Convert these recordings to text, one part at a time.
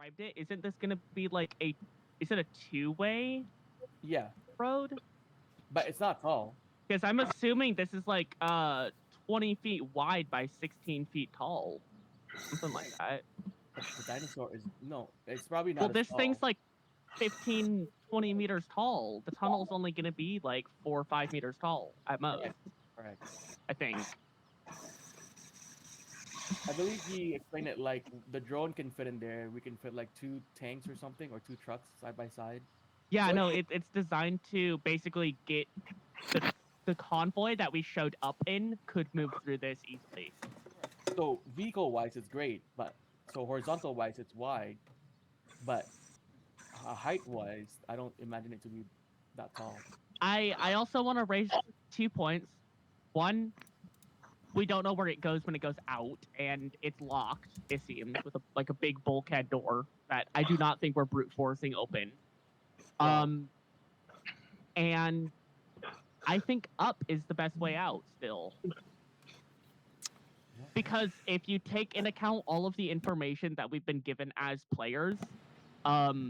described it, isn't this gonna be like is it a two-way Yeah, road? but it's not tall. Because I'm assuming this is like 20 feet wide by 16 feet tall. Something like that. The dinosaur is no, it's probably Well, not as this thing's tall. like 15, 20 meters tall. The tunnel's only gonna be like 4 or 5 meters tall at most, Correct. I think. I believe he explained it like the drone can fit in there. We can fit like 2 tanks or something, or 2 trucks side by side. Yeah, So no, it's designed to basically get the convoy that we showed up in could move through this easily. so vehicle wise, it's great, but so horizontal wise, it's wide, but height wise, I don't imagine it to be that tall. I also want to raise 2 points. One, we don't know where it goes when it goes out, and it's locked. It seems with a big bulkhead door that I do not think we're brute forcing open. And I think up is the best way out still. Because if you take in account all of the information that we've been given as players, that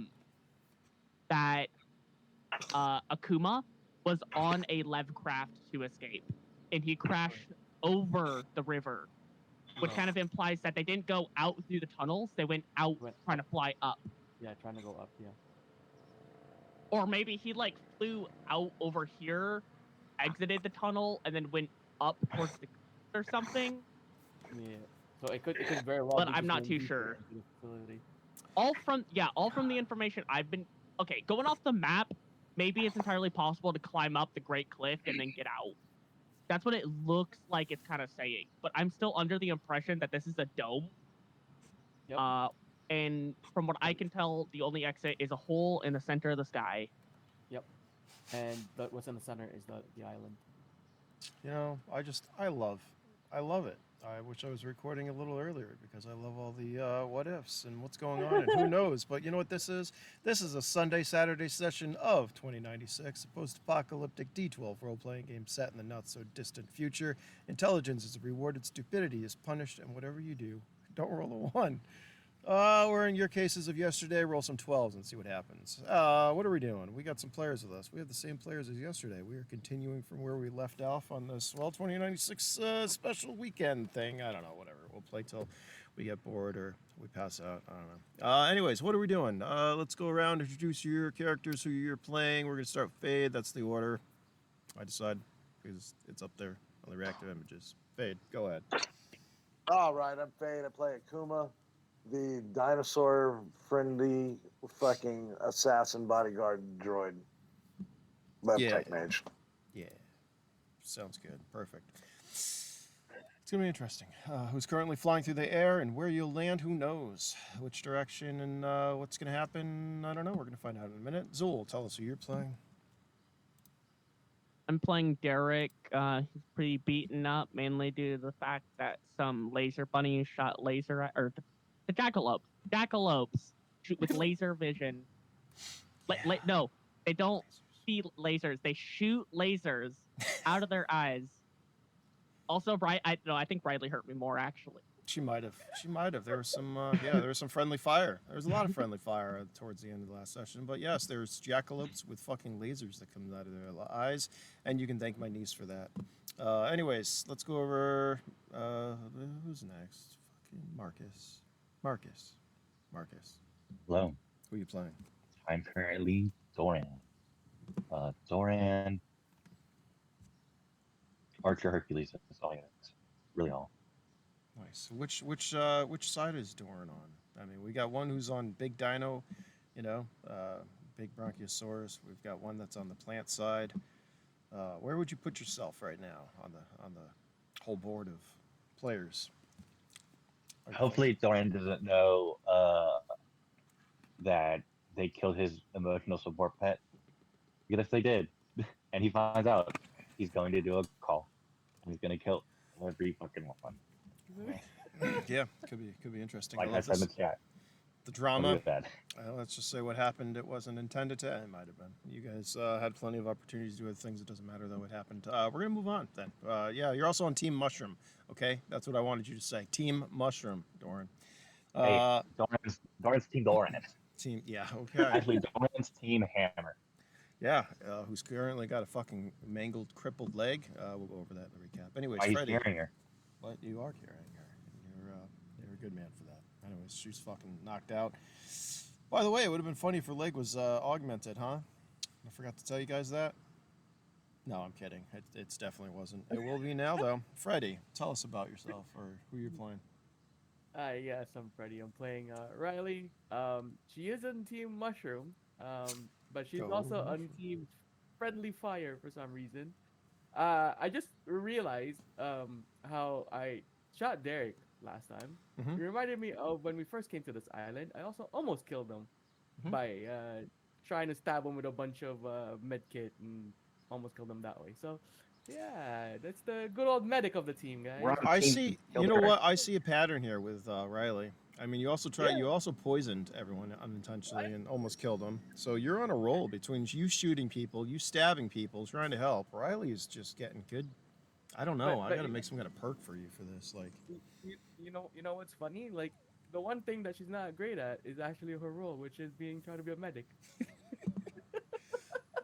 Akuma was on a Levcraft to escape, and he crashed over the river, which kind of implies that they didn't go out through the tunnels; they went out trying to fly up. Yeah, trying to go up. Yeah. Or maybe he like flew out over here, exited the tunnel, and then went up towards the coast or something. Yeah. So it could very well But be I'm just not going too deeper sure. into the facility. All from the information I've been going off the map. Maybe it's entirely possible to climb up the Great Cliff and then get out. That's what it looks like it's kind of saying. But I'm still under the impression that this is a dome. Yep. And from what I can tell, the only exit is a hole in the center of the sky. Yep. And what's in the center is the island. You know, I love it. I wish I was recording a little earlier because I love all the what ifs and what's going on and who knows. But you know what this is? This is a Saturday session of 2096, a post-apocalyptic D12 role-playing game set in the not-so-distant future. Intelligence is rewarded, stupidity is punished, and whatever you do, don't roll a 1. Or in your cases of yesterday, roll some 12s and see what happens. What are we doing? We got some players with us. We have the same players as yesterday. We are continuing from where we left off on this, 2096 special weekend thing. I don't know, whatever. We'll play till we get bored or we pass out. I don't know. Anyways, what are we doing? Let's go around, introduce your characters, who you're playing. We're going to start with Fade. That's the order. I decide because it's up there on the reactive images. Fade, go ahead. All right, I'm Fade. I play Akuma, the dinosaur-friendly fucking assassin bodyguard droid. Tech mage. Yeah. Sounds good. Perfect. It's going to be interesting. Who's currently flying through the air and where you'll land, who knows? Which direction and what's going to happen, I don't know. We're going to find out in a minute. Zool, tell us who you're playing. I'm playing Derek. He's pretty beaten up, mainly due to the fact that some laser bunnies shot laser or the jackalopes shoot with laser vision. No, they don't see lasers. They shoot lasers out of their eyes. Also, I think Bridley hurt me more actually. She might have. There was some, there was some friendly fire. There was a lot of friendly fire towards the end of the last session. But yes, there's jackalopes with fucking lasers that come out of their eyes, and you can thank my niece for that. Anyways, let's go over. Who's next? Fucking Marcus. Hello. Who are you playing? I'm currently Zoran. Zoran. Archer Hercules. That's all I got. Really all. Nice. Which side is Doran on? I mean, we got one who's on Big Dino, Big Bronchiosaurus. We've got one that's on the plant side. Where would you put yourself right now on the whole board of players? Hopefully, Zoran doesn't know that they killed his emotional support pet. Because if they did, and he finds out, he's going to do a call. And he's going to kill every fucking one. Yeah, could be interesting. Like I said in the chat. The drama. Let's just say what happened. It wasn't intended to. It might have been. You guys had plenty of opportunities to do other things. It doesn't matter though what happened. We're gonna move on then. Yeah, you're also on Team Mushroom. Okay, that's what I wanted you to say. Team Mushroom, Doran. Uh, Doran's team Doran. team, yeah, okay. Actually, Doran's team Hammer. Yeah, who's currently got a fucking mangled, crippled leg. We'll go over that in the recap. Anyways, Why he's Freddy, carrying her? what you are carrying her. You're a good man for that. Anyways, she's fucking knocked out. By the way, it would have been funny if her leg was augmented, huh? I forgot to tell you guys that. No, I'm kidding. It's definitely wasn't. It will be now, though. Freddy, tell us about yourself or who you're playing. Yes, I'm Freddy. I'm playing Riley. She is on Team Mushroom, but she's Go also on Mushroom. Team Friendly Fire for some reason. I just realized how I shot Derek last time. Mhm. It reminded me of when we first came to this island. I also almost killed him Mhm. by trying to stab him with a bunch of med kit and almost killed him that way. So, yeah, that's the good old medic of the team, We're guys. on I team see. kill You know Derek. what? I see a pattern here with Riley. I mean, you also Yeah. You also poisoned everyone unintentionally and almost killed them. So you're on a roll between you shooting people, you stabbing people, trying to help. Riley is just getting good. I don't know. I But gotta make some kind of perk for you for this. Like, you know what's funny? Like the one thing that she's not great at is actually her role, which is being trying to be a medic.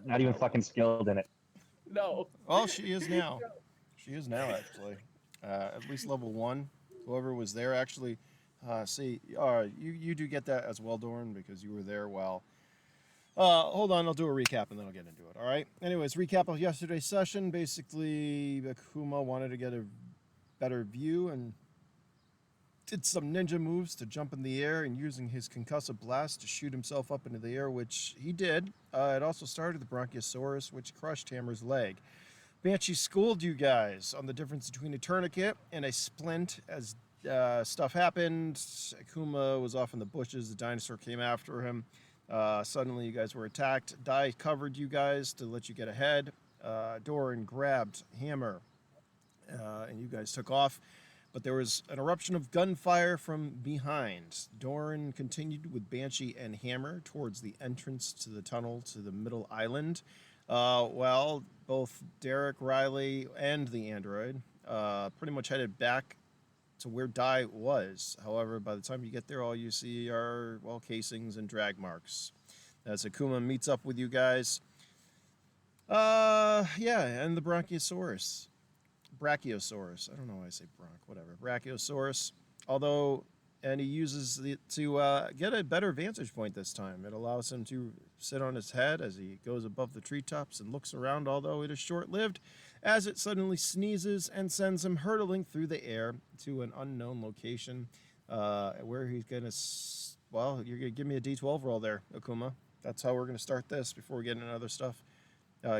Not even fucking skilled in it. No. well, she is now. She is now actually, at least level 1. Whoever was there actually. You do get that as well, Doran, because you were there while. Hold on, I'll do a recap and then I'll get into it. All right. Anyways, recap of yesterday's session. Basically, Akuma wanted to get a better view and did some ninja moves to jump in the air and using his concussive blast to shoot himself up into the air, which he did. It also started the Bronchiosaurus, which crushed Hammer's leg. Banshee schooled you guys on the difference between a tourniquet and a splint as stuff happened. Akuma was off in the bushes. The dinosaur came after him. Suddenly, you guys were attacked. Dai covered you guys to let you get ahead. Doran grabbed Hammer, and you guys took off. But there was an eruption of gunfire from behind. Doran continued with Banshee and Hammer towards the entrance to the tunnel to the middle island. Well, both Derek, Riley, and the android pretty much headed back to where Dai was. However, by the time you get there, all you see are, well, casings and drag marks. As Akuma meets up with you guys. Yeah, and the Brachiosaurus. Brachiosaurus. I don't know why I say bronch, whatever. Brachiosaurus. Although, and he uses it to get a better vantage point this time. It allows him to sit on his head as he goes above the treetops and looks around, although it is short-lived, as it suddenly sneezes and sends him hurtling through the air to an unknown location where he's going to, well, you're going to give me a D12 roll there, Akuma. That's how we're going to start this before we get into other stuff.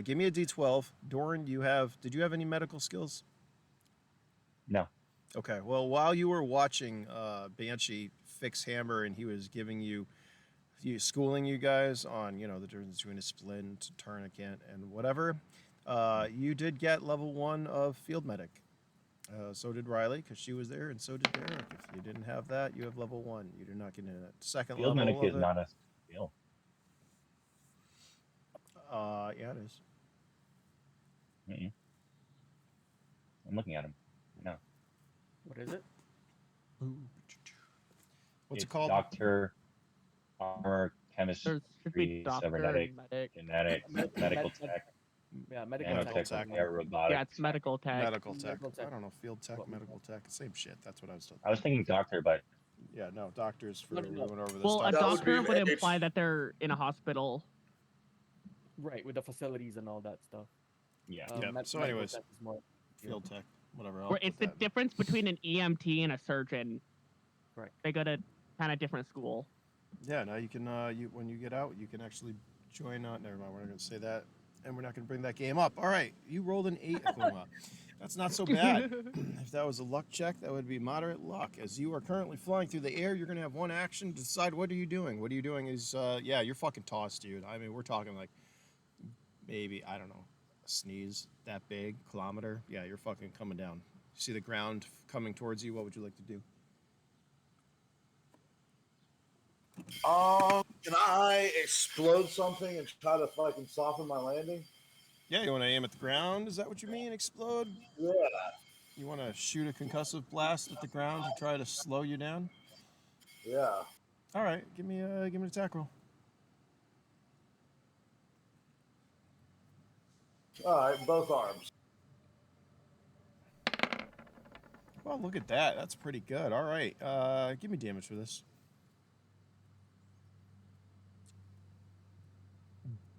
Give me a D12. Doran, did you have any medical skills? No. Okay, well, while you were watching Banshee fix Hammer and he was giving schooling you guys on, the difference between a splint, tourniquet, and whatever, you did get level 1 of field medic. So did Riley, because she was there, and so did Derek. If you didn't have that, you have level 1. You do not get a second Field level medic of is it. not a skill. Yeah, it is. Mm-mm. I'm looking at him. No. What is it? What's It's it called? Doctor, armor, chemistry, There should be doctor cybernetic, and medic. genetics, medical tech, Yeah, medical Medical nanotech, tech. repair, robotics. Yeah, it's medical tech. Medical tech. Medical tech. I don't know, field tech, What we medical tech, same shit. That's what I was talking. I was thinking doctor, but Yeah, no, doctors for No, we no. went over this. Well, a That would doctor be would H. imply that they're in a hospital. Right, with the facilities and all that stuff. yeah. Yeah, so medical anyways. tech is more, Field tech, whatever. Or it's the difference between an EMT and a surgeon. Right. They go to kind of different school. Yeah, now you can when you get out, you can actually join. Never mind, we're not going to say that, and we're not going to bring that game up. All right, you rolled an 8, Akuma. That's not so bad. If that was a luck check, that would be moderate luck. As you are currently flying through the air, you're going to have one action to decide what are you doing. What are you doing is, yeah, you're fucking tossed, dude. I mean, we're talking like maybe, I don't know, a sneeze that big, kilometer. Yeah, you're fucking coming down. You see the ground coming towards you. What would you like to do? Can I explode something and try to fucking soften my landing? Yeah, you want to aim at the ground? Is that what you mean? Explode? Yeah. You want to shoot a concussive blast at the ground to try to slow you down? Yeah. All right, give me an attack roll. All right, both arms. Well, look at that. That's pretty good. All right, give me damage for this.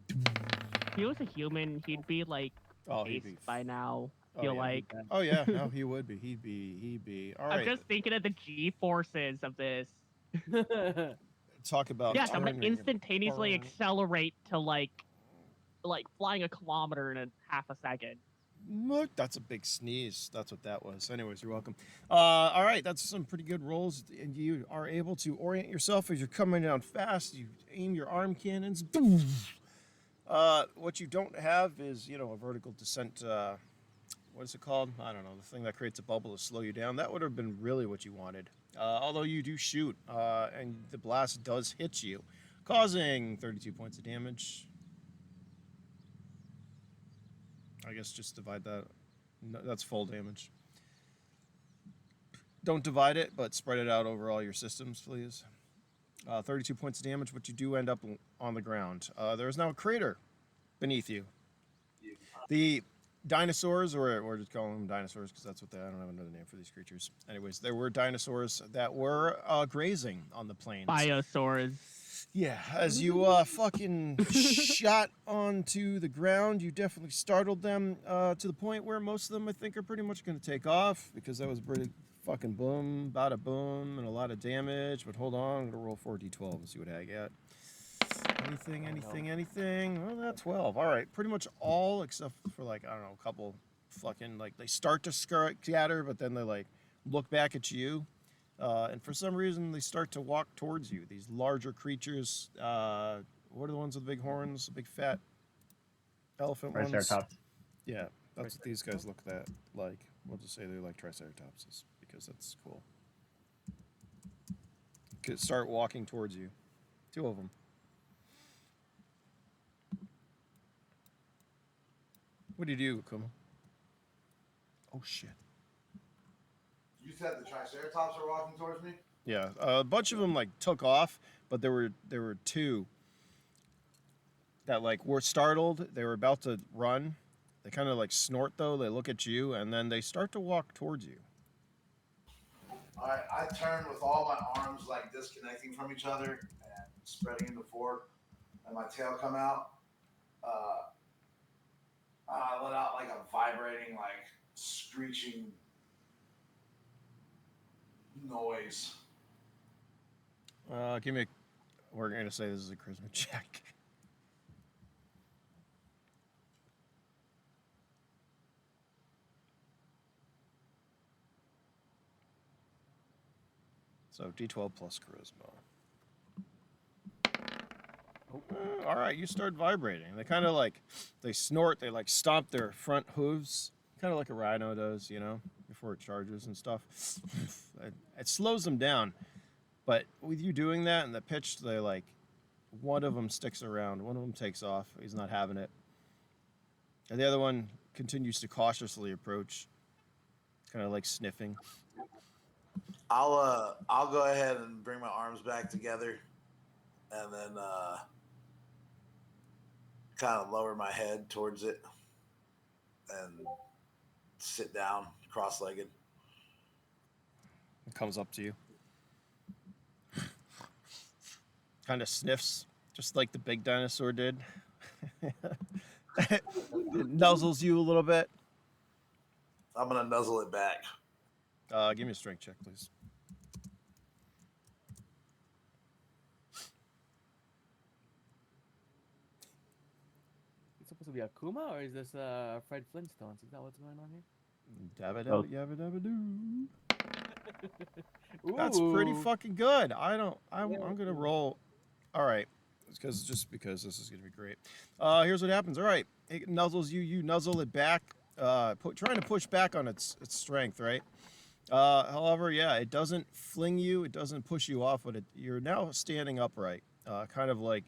If he was a human, he'd be like Oh, he'd aced be. by now. Oh, Feel yeah. like Oh yeah, no, he would be. He'd be. All I'm right. just thinking of the G forces of this. Talk about Yes, I'm gonna turning. instantaneously burn. accelerate to like flying a kilometer in a half a second. Look, that's a big sneeze. That's what that was. Anyways, you're welcome. All right, that's some pretty good rolls, and you are able to orient yourself as you're coming down fast. You aim your arm cannons. Boom. What you don't have is, a vertical descent. What is it called? I don't know. The thing that creates a bubble to slow you down. That would have been really what you wanted. Although you do shoot, and the blast does hit you, causing 32 points of damage. I guess just divide that. No, that's full damage. Don't divide it, but spread it out over all your systems, please. 32 points of damage, but you do end up on the ground. There is now a crater beneath you. The dinosaurs, or we're just calling them dinosaurs because that's what I don't have another name for these creatures. Anyways, there were dinosaurs that were grazing on the plains. Biosaurs. Yeah, as you fucking shot onto the ground, you definitely startled them to the point where most of them, I think, are pretty much going to take off because that was pretty fucking boom, bada boom, and a lot of damage. But hold on, I'm going to roll 4d12 and see what I get. Anything. Well, that's 12. All right, pretty much all except for, like, I don't know, a couple fucking, like, they start to scatter, but then they, like, look back at you. And for some reason, they start to walk towards you. These larger creatures. What are the ones with the big horns? The big fat elephant ones? Triceratops. Yeah, that's what these guys look like. We'll just say they're like triceratopses because that's cool. Could start walking towards you. 2 of them. What do you do, Kuma? Oh shit. You said the Triceratops are walking towards me? Yeah, a bunch of them like took off, but there were 2 that like were startled. They were about to run. They kind of like snort though. They look at you and then they start to walk towards you. All right, I turn with all my arms like disconnecting from each other and spreading into 4, and my tail come out. I let out like a vibrating, like screeching noise. Give me. We're gonna say this is a charisma check. So D12 plus charisma. All right, you start vibrating. They kind of like, they snort. They like stomp their front hooves, kind of like a rhino does, before it charges and stuff. It slows them down, but with you doing that and the pitch, they like, one of them sticks around. One of them takes off. He's not having it, and the other one continues to cautiously approach, kind of like sniffing. I'll go ahead and bring my arms back together, and then kind of lower my head towards it and sit down cross-legged. It comes up to you, kind of sniffs, just like the big dinosaur did. It nuzzles you a little bit. I'm gonna nuzzle it back. Give me a strength check, please. It's supposed to be Akuma, or is this Fred Flintstones? Is that what's going on here? Dabba Oh. dabba yabba dabba doo. That's pretty Ooh. fucking good. I'm gonna roll. All right, because this is gonna be great. Here's what happens. All right, it nuzzles you. You nuzzle it back. Trying to push back on its strength, right? However, yeah, it doesn't fling you. It doesn't push you off, but you're now standing upright, kind of like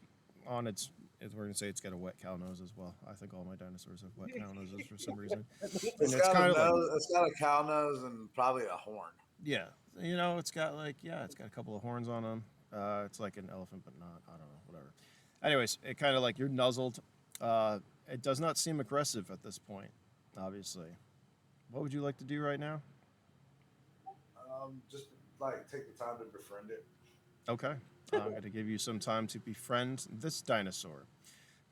on its. We're gonna say it's got a wet cow nose as well. I think all my dinosaurs have wet cow noses for some reason. It's got a cow nose and probably a horn. Yeah, it's got it's got a couple of horns on them. It's like an elephant, but not. I don't know, whatever. Anyways, it kind of like you're nuzzled. It does not seem aggressive at this point, obviously. What would you like to do right now? Just like take the time to befriend it. Okay, I'm going to give you some time to befriend this dinosaur.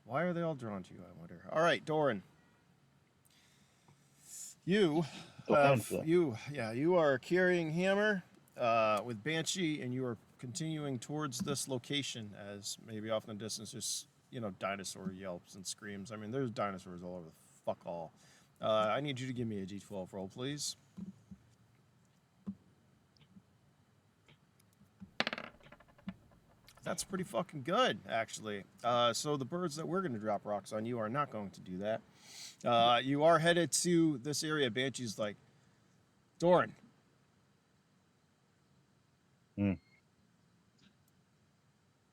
Why are they all drawn to you? I wonder. All right, Doran. You you are carrying Hammer with Banshee, and you are continuing towards this location. As maybe off in the distance, there's dinosaur yelps and screams. I mean, there's dinosaurs all over the fuck all. I need you to give me a D12 roll, please. That's pretty fucking good, actually. So the birds that we're going to drop rocks on you are not going to do that. You are headed to this area. Banshee's like, Doran.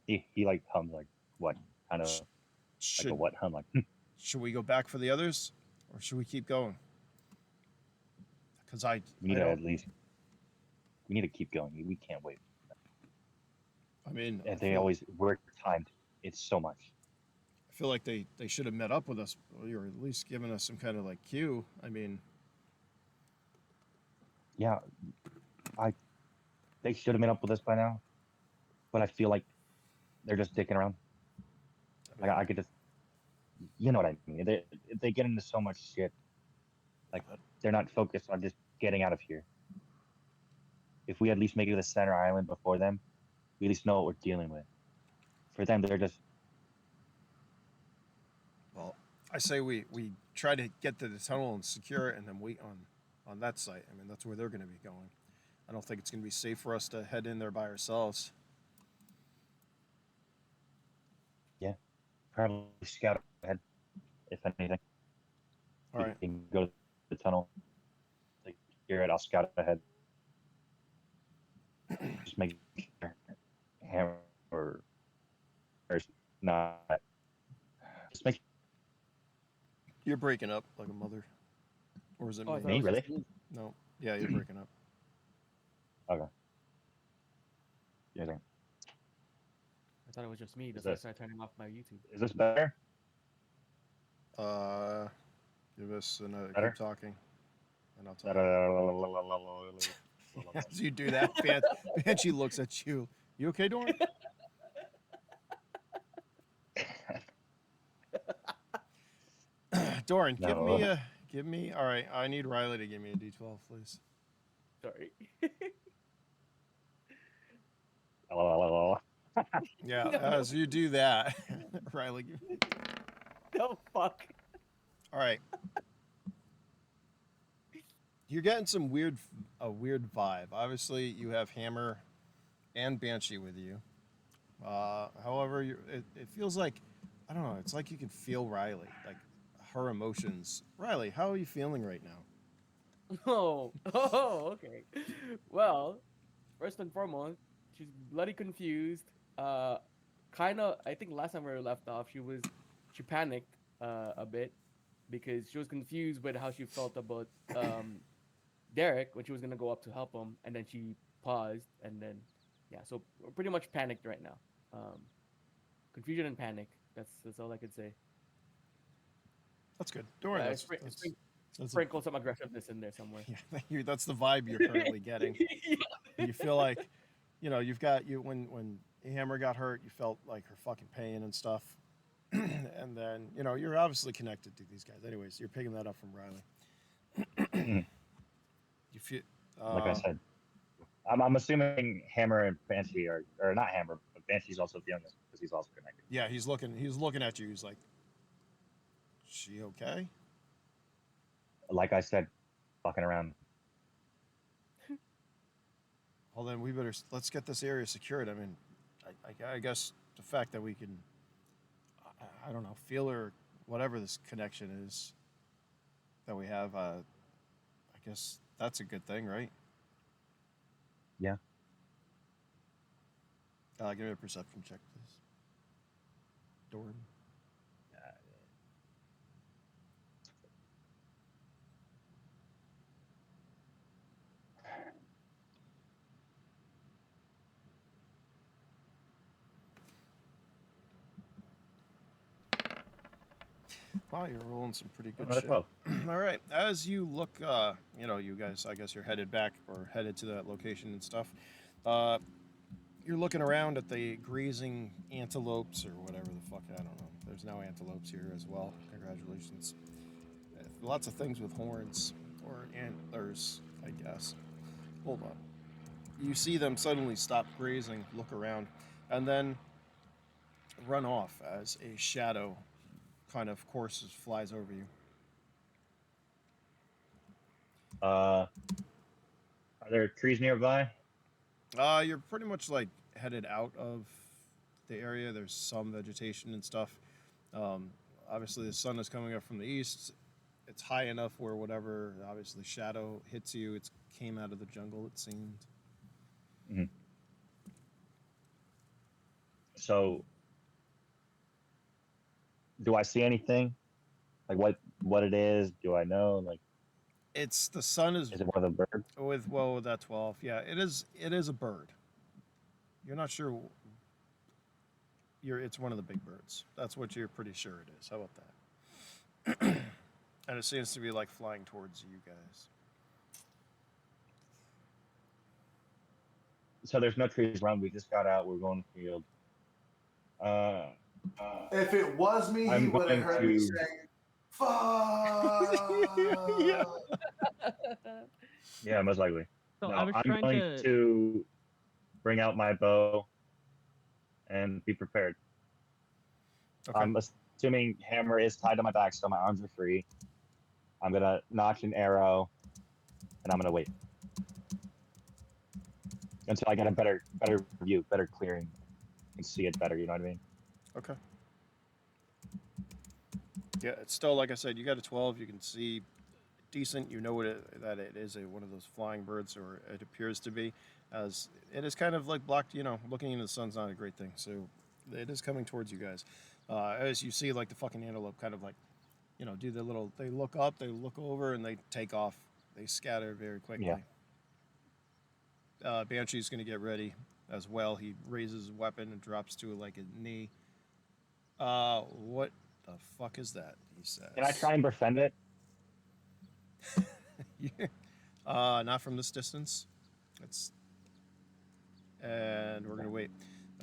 He like hums like what kind of like Should a what hum like should we go back for the others, or should we keep going? Because we need to at least we need to keep going. We can't wait. I mean, And they always work timed. It's so much. I feel like they should have met up with us, or at least given us some kind of like cue. I mean, Yeah, they should have been up with us by now, but I feel like they're just dicking around. Like I could just, you know what I mean? They get into so much shit. Like they're not focused on just getting out of here. If we at least make it to the center island before them, we at least know what we're dealing with. For them, they're just. well, I say we try to get to the tunnel and secure it, and then wait on that site. I mean, that's where they're going to be going. I don't think it's going to be safe for us to head in there by ourselves. Yeah, probably scout ahead, if anything. All right. We can go to the tunnel. Like, here, I'll scout ahead. Just make sure Hammer or not. Just make You're breaking up like a mother. Or is it Oh, I me? thought Me, it was really? just me. No. Yeah, you're breaking up. Okay. Yeah. I thought it was just me. That's Is why I this- started turning off my YouTube. Is this better? Give us another. Better? Keep talking, and I'll talk. As you do that, Banshee looks at you. You okay, Doran? Doran, No. give me. All right, I need Riley to give me a D12, please. Sorry. Yeah, No. as you do that, Riley. No, fuck. All right. You're getting a weird vibe. Obviously, you have Hammer and Banshee with you. However, it feels like, I don't know, it's like you can feel Riley, like her emotions. Riley, how are you feeling right now? Oh, okay. Well, first and foremost, she's bloody confused. Kind of. I think last time we were left off, she panicked a bit because she was confused with how she felt about Derek when she was gonna go up to help him, and then she paused, and then yeah, so we're pretty much panicked right now. Confusion and panic. That's all I could say. That's good. Doran, that's a- Sprinkle some aggressiveness in there somewhere. yeah, that's the vibe you're currently getting. You feel like, you've got when Hammer got hurt, you felt like her fucking pain and stuff. And then, you're obviously connected to these guys. Anyways, you're picking that up from Riley. You feel Like I said, I'm assuming Hammer and Banshee or not Hammer, but Banshee's also feeling this because he's also connected. yeah, he's looking at you. He's like, she okay? Like I said, fucking around. Well, then let's get this area secured. I mean, I guess the fact that we can, I don't know, feel or whatever this connection is that we have, I guess that's a good thing, right? Yeah. Give me a perception check, please. Doran. Wow, you're rolling some pretty good Another shit. 12. All right. As you look, you guys, I guess you're headed back or headed to that location and stuff. You're looking around at the grazing antelopes or whatever the fuck, I don't know. There's now antelopes here as well. Congratulations. Lots of things with horns or antlers, I guess. Hold on. You see them suddenly stop grazing, look around, and then run off as a shadow kind of courses, flies over you. Are there trees nearby? You're pretty much like headed out of the area. There's some vegetation and stuff. Obviously, the sun is coming up from the east. It's high enough where whatever, obviously, shadow hits you. It came out of the jungle, it seemed. Mm-hmm. So, do I see anything? Like what it is? Do I know? Like, It's the sun is it one of the birds? with that 12. Yeah, it is a bird. You're not sure. It's one of the big birds. That's what you're pretty sure it is. How about that? And it seems to be like flying towards you guys. So there's no trees around. We just got out. We're going to the field. If it was me, he I'm would have going heard me to- saying, "Fuck." Yeah. Yeah, most likely. So No, I was I'm trying going to bring out my bow and be prepared. Okay. I'm assuming hammer is tied to my back, so my arms are free. I'm gonna notch an arrow, and I'm gonna wait until I get a better view, better clearing, and see it better. You know what I mean? Okay. Yeah, it's still like I said. You got a 12. You can see decent. You know that it is one of those flying birds, or it appears to be, as it is kind of like blocked. Looking into the sun's not a great thing. So it is coming towards you guys. As you see, like the fucking antelope, kind of like, do the little. They look up, they look over, and they take off. They scatter very quickly. Yeah. Banshee's gonna get ready as well. He raises his weapon and drops to like a knee. What the fuck is that? He says. Can I try and befriend it? Yeah. Not from this distance. And we're gonna wait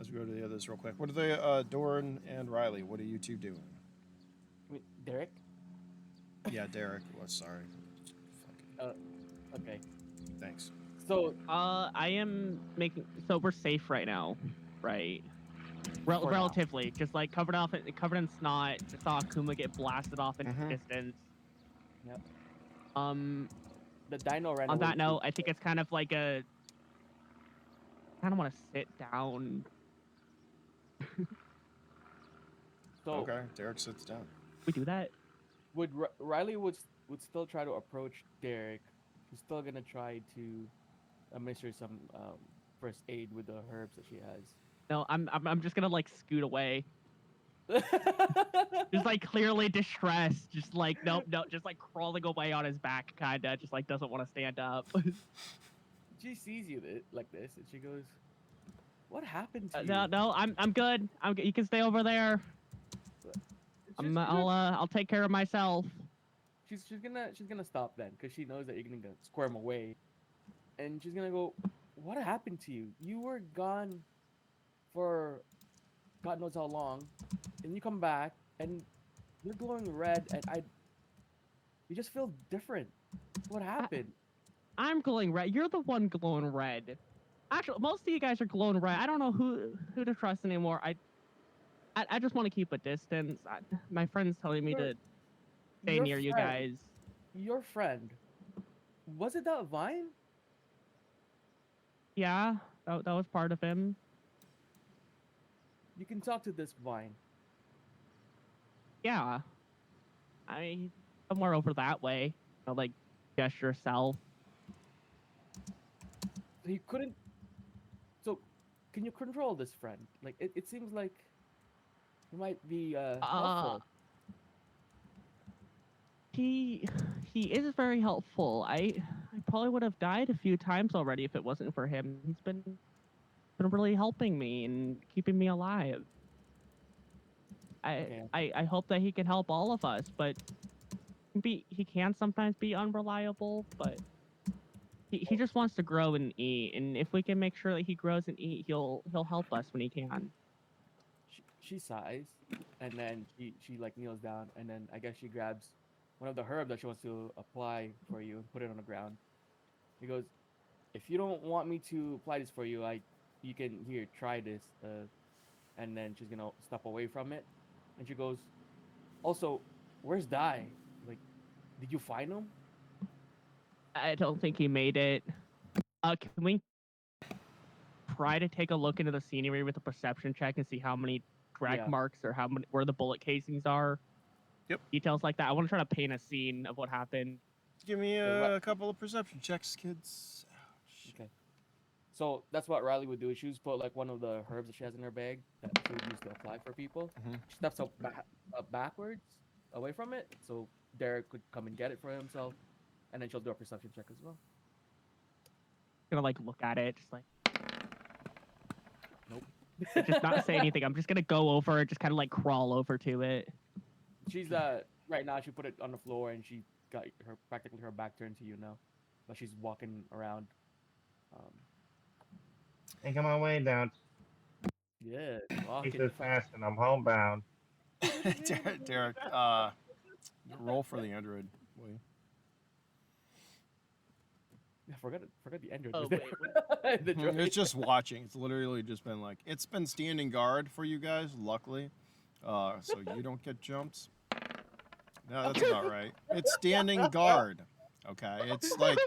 as we go to the others real quick. What are they, Doran and Riley? What are you two doing? Wait, Derek? Yeah, Derek. Was sorry. Okay. Thanks. So, I am making. So we're safe right now, right? For now. Relatively, just like covered in snot. Just saw Akuma get blasted off into the distance. Yep. The dino ran on away that too. note, I think it's kind of like a. I kind of want to sit down. So, Okay, Derek sits down. We do that. would Riley would still try to approach Derek. He's still gonna try to administer some first aid with the herbs that she has. No, I'm just gonna like scoot away. Just like clearly distressed. Just like no, just like crawling away on his back, kinda. Just like doesn't want to stand up. She sees you like this, and she goes, "What happened to you?" No, I'm good. You can stay over there. I'll take care of myself. She's gonna stop then, because she knows that you're gonna squirm away, and she's gonna go, "What happened to you? You were gone for God knows how long, and you come back, and you're glowing red, and you just feel different. What happened?" I'm glowing red. You're the one glowing red. Actually, most of you guys are glowing red. I don't know who to trust anymore. I just want to keep a distance. My friend's telling me to stay Your near you friend- guys. Your friend, was it that Vine? Yeah, that was part of him. You can talk to this Vine. Yeah. I mean, somewhere over that way. Like, gesture south. He couldn't. So, can you control this friend? Like, it seems like he might be helpful. He is very helpful. I probably would have died a few times already if it wasn't for him. He's been really helping me and keeping me alive. Okay. I hope that he can help all of us, but he can sometimes be unreliable, but he just wants to grow and eat, and if we can make sure that he grows and eat, he'll help us when he can. She sighs, and then she like kneels down, and then I guess she grabs one of the herbs that she wants to apply for you and put it on the ground. He goes, if you don't want me to apply this for you, you can here try this. And then she's gonna step away from it, and she goes, also, where's Dai? Like, did you find him? I don't think he made it. Can we try to take a look into the scenery with a perception check and see how many drag Yeah. marks or how many where the bullet casings are? Yep. Details like that. I want to try to paint a scene of what happened. Give me The a couple of perception checks, kids. Okay. So that's what Riley would do. She would put like one of the herbs that she has in her bag that she would use to apply for people. Mhm. She steps up backwards away from it, so Derek could come and get it for himself, and then she'll do a perception check as well. Gonna like look at it, just like Nope. just not say anything. I'm just gonna go over it, just kind of like crawl over to it. She's right now. She put it on the floor, and she got her practically her back turned to you now, but she's walking around. Think on my way down. Yeah, Eat walking this fast, and I'm homebound. Derek, roll for the android, will you? I forgot the android. Oh, was wait, there. The droid. It's just watching. It's literally just been like, it's been standing guard for you guys, luckily. So you don't get jumped. No, that's about right. It's standing guard. Okay. It's like,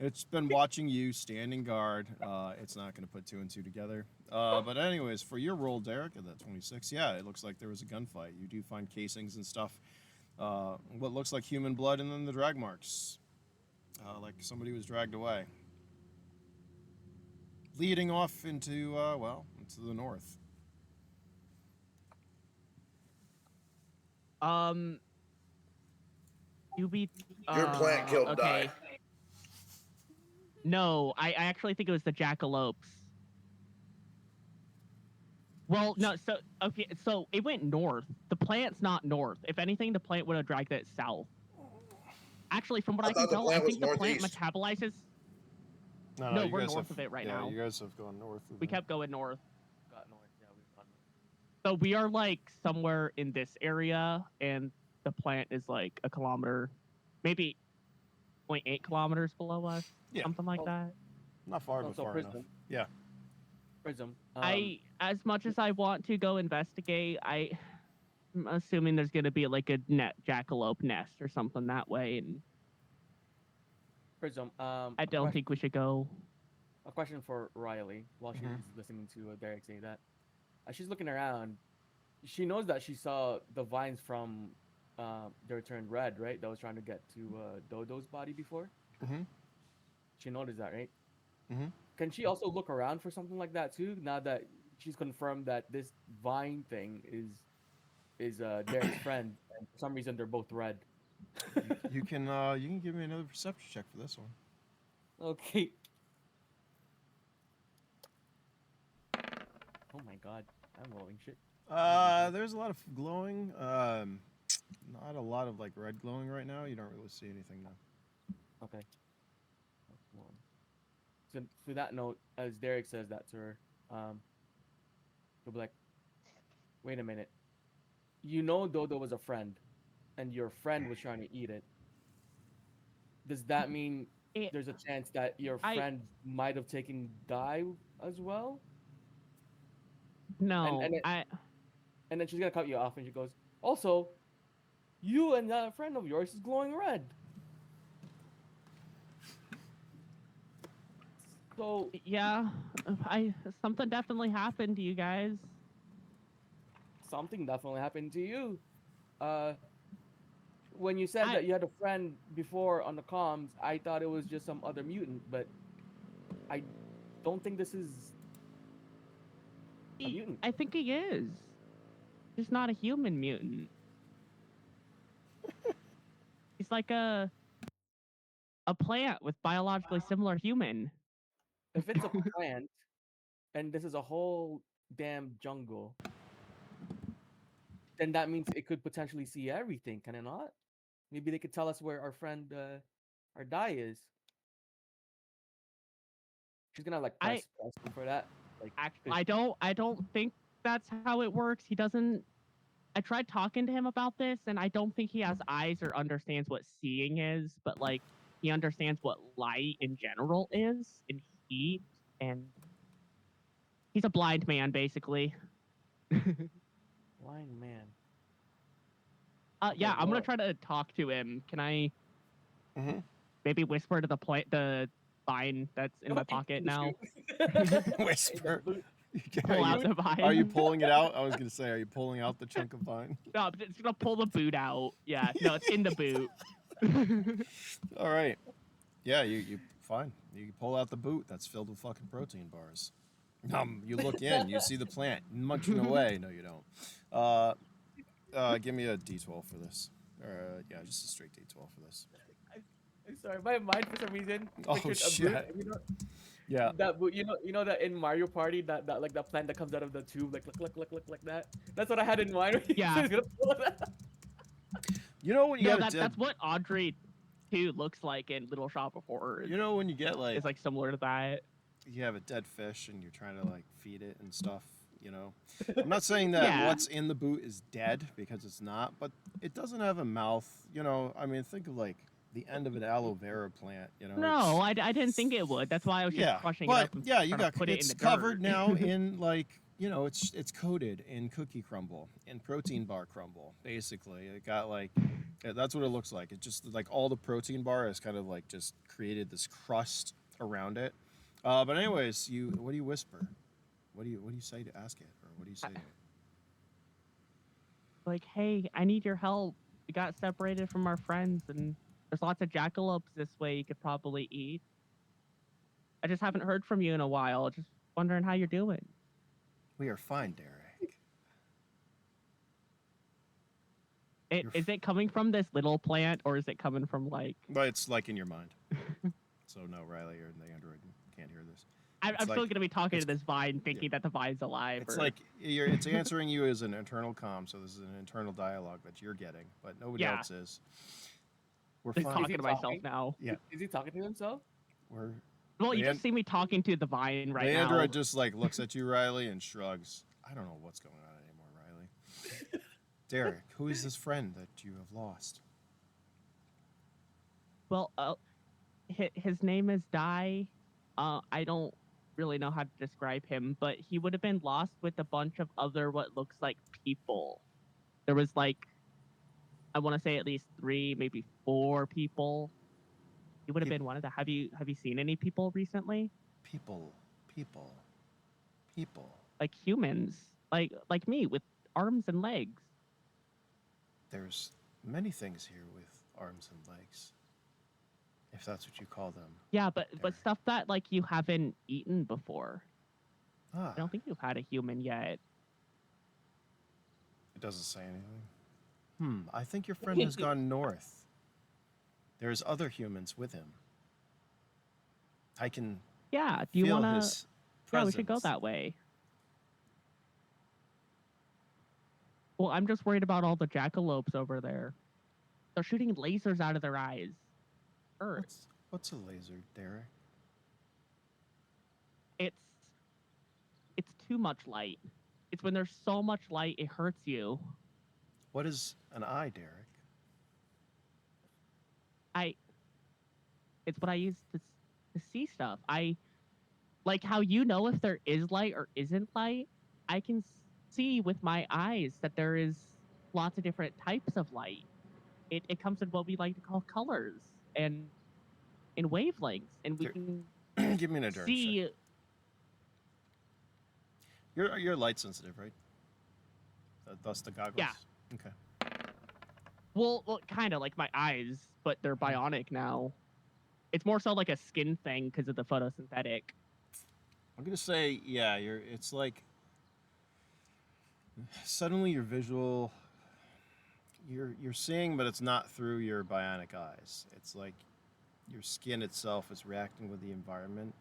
it's been watching you standing guard. It's not going to put two and two together. But anyways, for your roll, Derek, at that 26, yeah, it looks like there was a gunfight. You do find casings and stuff. What looks like human blood, and then the drag marks. Like somebody was dragged away. Leading off into, into the north. You beat. Your plant killed okay. Dai. No, I actually think it was the jackalopes. Well, no, so okay, so it went north. The plant's not north. If anything, the plant would have dragged it south. Actually, from what I can thought the tell, I plant was think the plant northeast. metabolizes. No, we're north of it right now. Yeah, you guys have gone north. We kept going north. Got north. Yeah, we've gone north. So we are like somewhere in this area, and the plant is like a kilometer, maybe 0.8 kilometers below us, Yeah. something like Oh. that. Not far, Oh, but so far enough. Prism. Yeah. Prism. As much as I want to go investigate, I'm assuming there's gonna be like a jackalope nest or something that way, and Prism. I don't think we should go. A question for Riley while she's listening to Derek say that. As she's looking around, she knows that she saw the vines from they turned red, right? That was trying to get to Dodo's body before. Mhm. She noticed that, right? Mhm. Can she also look around for something like that too? Now that she's confirmed that this vine thing is Derek's friend, and for some reason they're both red. You can give me another perception check for this one. Okay. Oh my god, I'm rolling shit. There's a lot of glowing. Not a lot of like red glowing right now. You don't really see anything though. Okay. That's one. So to that note, as Derek says that to her, he'll be like, "Wait a minute. You know Dodo was a friend, and your friend was trying to eat it. Does that mean It- there's a chance that your friend might have taken Dai as well?" No, and And then she's gonna cut you off, and she goes, "Also, you and that friend of yours is glowing red." So yeah, something definitely happened to you guys. something definitely happened to you. When you said that you had a friend before on the comms, I thought it was just some other mutant, but I don't think this is a mutant. I think he is. He's not a human mutant. He's like a plant with biologically similar human. If it's a plant, and this is a whole damn jungle, then that means it could potentially see everything, can it not? Maybe they could tell us where our friend, our die is. She's gonna like I press for that. Like, actually, I don't think that's how it works. He doesn't. I tried talking to him about this, and I don't think he has eyes or understands what seeing is. But like, he understands what light in general is, and heat, and he's a blind man, basically. blind man. Yeah, Okay, I'm gonna well, try to talk to him. Can I Mm-hmm. maybe whisper to the vine that's in my okay, pocket in the now? shoe. In Whisper. the boot. Pull out the Are you vine. pulling it out? I was gonna say, are you pulling out the chunk of vine? No, I'm just gonna pull the boot out. Yeah, no, it's in the boot. All right. Yeah, you fine. You pull out the boot that's filled with fucking protein bars. You look in, you see the plant munching away. No, you don't. Give me a D12 for this. Yeah, just a straight D12 for this. I'm sorry, my mind for some reason Oh, pictured a boot. shit. You know Yeah. that boot. You know that in Mario Party that like the plant that comes out of the tube like like that. That's what I had in mind. Yeah. You know when you No, get a dead. that's what Audrey 2 looks like in Little Shop of Horrors. You know when you get It's like similar to that. you have a dead fish and you're trying to like feed it and stuff. You know, I'm not saying that Yeah. what's in the boot is dead because it's not, but it doesn't have a mouth. You know, I mean, think of like the end of an aloe vera plant. You know. No, I didn't think it would. That's why I was just crushing it up and yeah, you trying to got put it in it's the covered dirt. now in like it's coated in cookie crumble in protein bar crumble. Basically, it got like that's what it looks like. It just like all the protein bar has kind of like just created this crust around it. But anyways, what do you whisper? What do you say to ask it, or what do you say to it? Like, hey, I need your help. We got separated from our friends, and there's lots of jackalopes this way you could probably eat. I just haven't heard from you in a while. Just wondering how you're doing. We are fine, Derek. Is it coming from this little plant, or is it coming from like? But it's like in your mind. So no, Riley or the android can't hear this. I'm It's still like- gonna be talking to it's- this vine, thinking that the vine's alive. It's or- like it's answering you as an internal comm, so this is an internal dialogue that you're getting, but nobody Yeah. else is. We're I'm fine. talking to myself talking? now. Yeah. Is he talking to himself? We're Well, you The just see me talking to the vine right the now. android just like looks at you, Riley, and shrugs. I don't know what's going on anymore, Riley. Derek, who is this friend that you have lost? Well, his name is Dai. I don't really know how to describe him, but he would have been lost with a bunch of other what looks like people. There was like, I want to say at least 3, maybe 4 people. He would have been one of them. Have you seen any people recently? People. Like humans, like me with arms and legs. There's many things here with arms and legs, if that's what you call them. Yeah, but There. stuff that like you haven't eaten before. Ah, I don't think you've had a human yet. it doesn't say anything. I think your friend has gone north. There's other humans with him. I can Yeah, do you feel want to? his Yeah, we should go presence. that way. Well, I'm just worried about all the jackalopes over there. They're shooting lasers out of their eyes. Earth. What's a laser, Derek? It's too much light. It's when there's so much light it hurts you. What is an eye, Derek? It's what I use to see stuff. I like how you know if there is light or isn't light. I can see with my eyes that there is lots of different types of light. It comes in what we like to call colors and in wavelengths, and we Here, can Give me an endurance see. check. You're light sensitive, right? Thus the goggles. Yeah. Okay. Well, kind of like my eyes, but they're bionic now. It's more so like a skin thing because of the photosynthetic. I'm gonna say, yeah. It's like suddenly your visual. You're seeing, but it's not through your bionic eyes. It's like your skin itself is reacting with the environment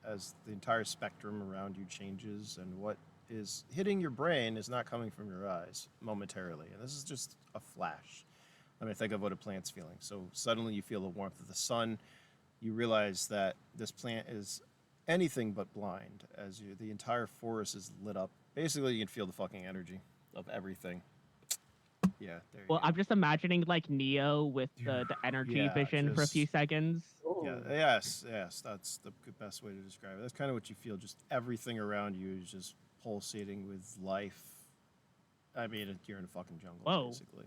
as the entire spectrum around you changes, and what is hitting your brain is not coming from your eyes momentarily, and this is just a flash. I mean, think of what a plant's feeling. So suddenly you feel the warmth of the sun. You realize that this plant is anything but blind, as the entire forest is lit up. Basically, you can feel the fucking energy of everything. Yeah, there you Well, go. I'm just imagining like Neo with the energy Yeah, vision for a few just- seconds. Yeah, Oh. yes, that's the best way to describe it. That's kind of what you feel. Just everything around you is just pulsating with life. I mean, you're in a fucking jungle, Whoa. basically.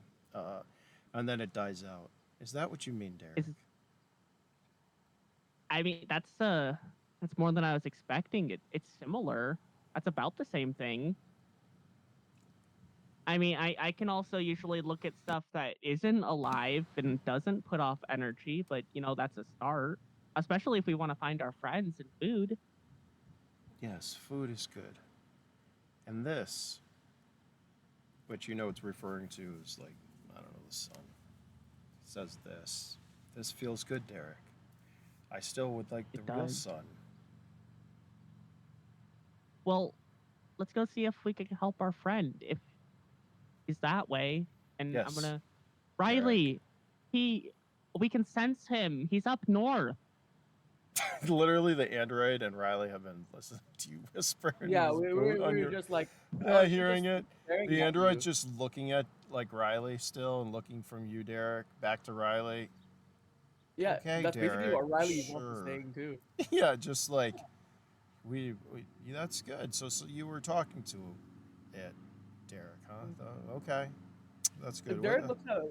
And then it dies out. Is that what you mean, Derek? I mean, that's more than I was expecting. It's similar. That's about the same thing. I mean, I can also usually look at stuff that isn't alive and doesn't put off energy, but that's a start. Especially if we want to find our friends and food. Yes, food is good. And this, which it's referring to is like, I don't know, the sun. It says this. This feels good, Derek. I still would like the It real does. sun. Well, let's go see if we can help our friend if he's that way. And I'm Yes. gonna Riley. We can sense him. He's up north. Literally, the android and Riley have been listening to you whisper in Yeah, this we boat on were your... just like hearing just it. staring The at android's you. just looking at like Riley still and looking from you, Derek, back to Riley. Yeah, Okay, that's basically Derek, what Riley wants sure. to saying too. Yeah, just like we that's good. So you were talking to it, Derek, huh? Okay, that's good. If Derek looks at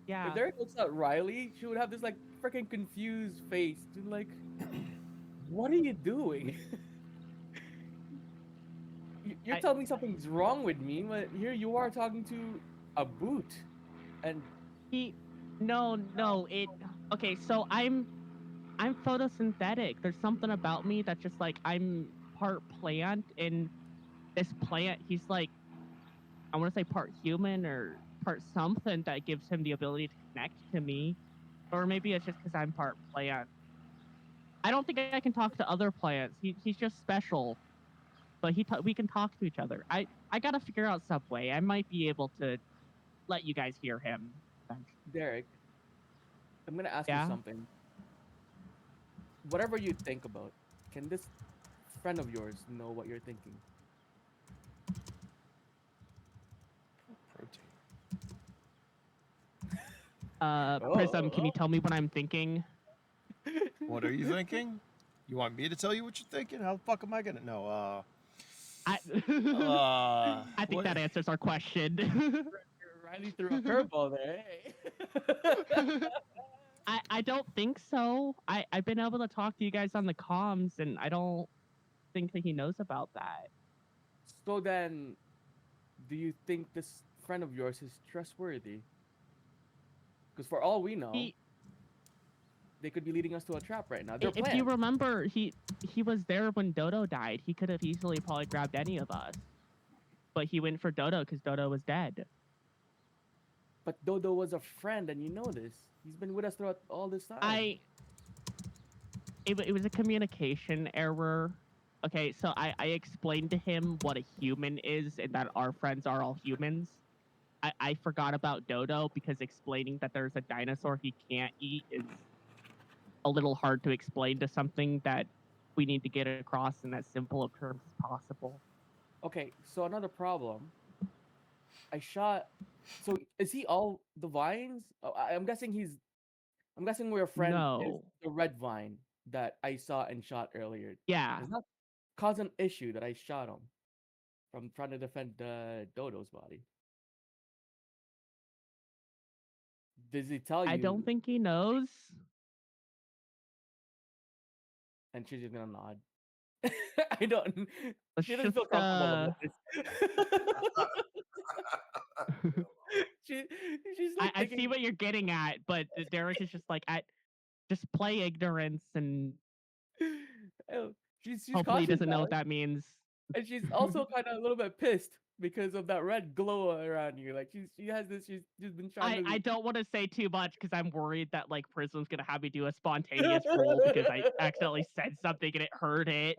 Yeah. If Derek looks at Riley, she would have this like freaking confused face. She's like, "What are you doing? You're telling me something's wrong with me, but here you are talking to a boot." And No, okay, so I'm photosynthetic. There's something about me that's just like I'm part plant, and this plant, he's like, I want to say part human or part something that gives him the ability to connect to me. Or maybe it's just because I'm part plant. I don't think I can talk to other plants. He's just special. But we can talk to each other. I gotta figure out some way. I might be able to let you guys hear him. Derek, I'm gonna ask you Yeah? something. Whatever you think about, can this friend of yours know what you're thinking? Protein. Prism, can you tell me what I'm thinking? What are you thinking? You want me to tell you what you're thinking? How the fuck am I gonna know? I I think what- that answers our question. Riley threw a curveball there. Hey. I don't think so. I've been able to talk to you guys on the comms, and I don't think that he knows about that. So then, do you think this friend of yours is trustworthy? Because for all we know, they could be leading us to a trap right now. They're If you planned. remember, he was there when Dodo died. He could have easily probably grabbed any of us, but he went for Dodo because Dodo was dead. But Dodo was a friend, and you know this. He's been with us throughout all this time. It was a communication error. Okay, so I explained to him what a human is and that our friends are all humans. I forgot about Dodo because explaining that there's a dinosaur he can't eat is a little hard to explain to something that we need to get across in as simple of terms as possible. Okay, so another problem. I shot. So is he all the vines? Oh, I'm guessing he's. I'm guessing where your friend is No. the red vine that I saw and shot earlier. Yeah. Does not cause an issue that I shot him from trying to defend Dodo's body. Does he tell you? I don't think he knows. And she's just gonna nod. I don't. Let's She doesn't feel just, comfortable about this. She's like I see what you're getting at, but Derek is just like, just play ignorance, and Oh, she's hopefully he cautious doesn't know now. what that means. And she's also kind of a little bit pissed because of that red glow around you. Like she has this. She's just been trying to. I don't want to say too much because I'm worried that like Prism's gonna have me do a spontaneous roll because I accidentally said something and it hurt it.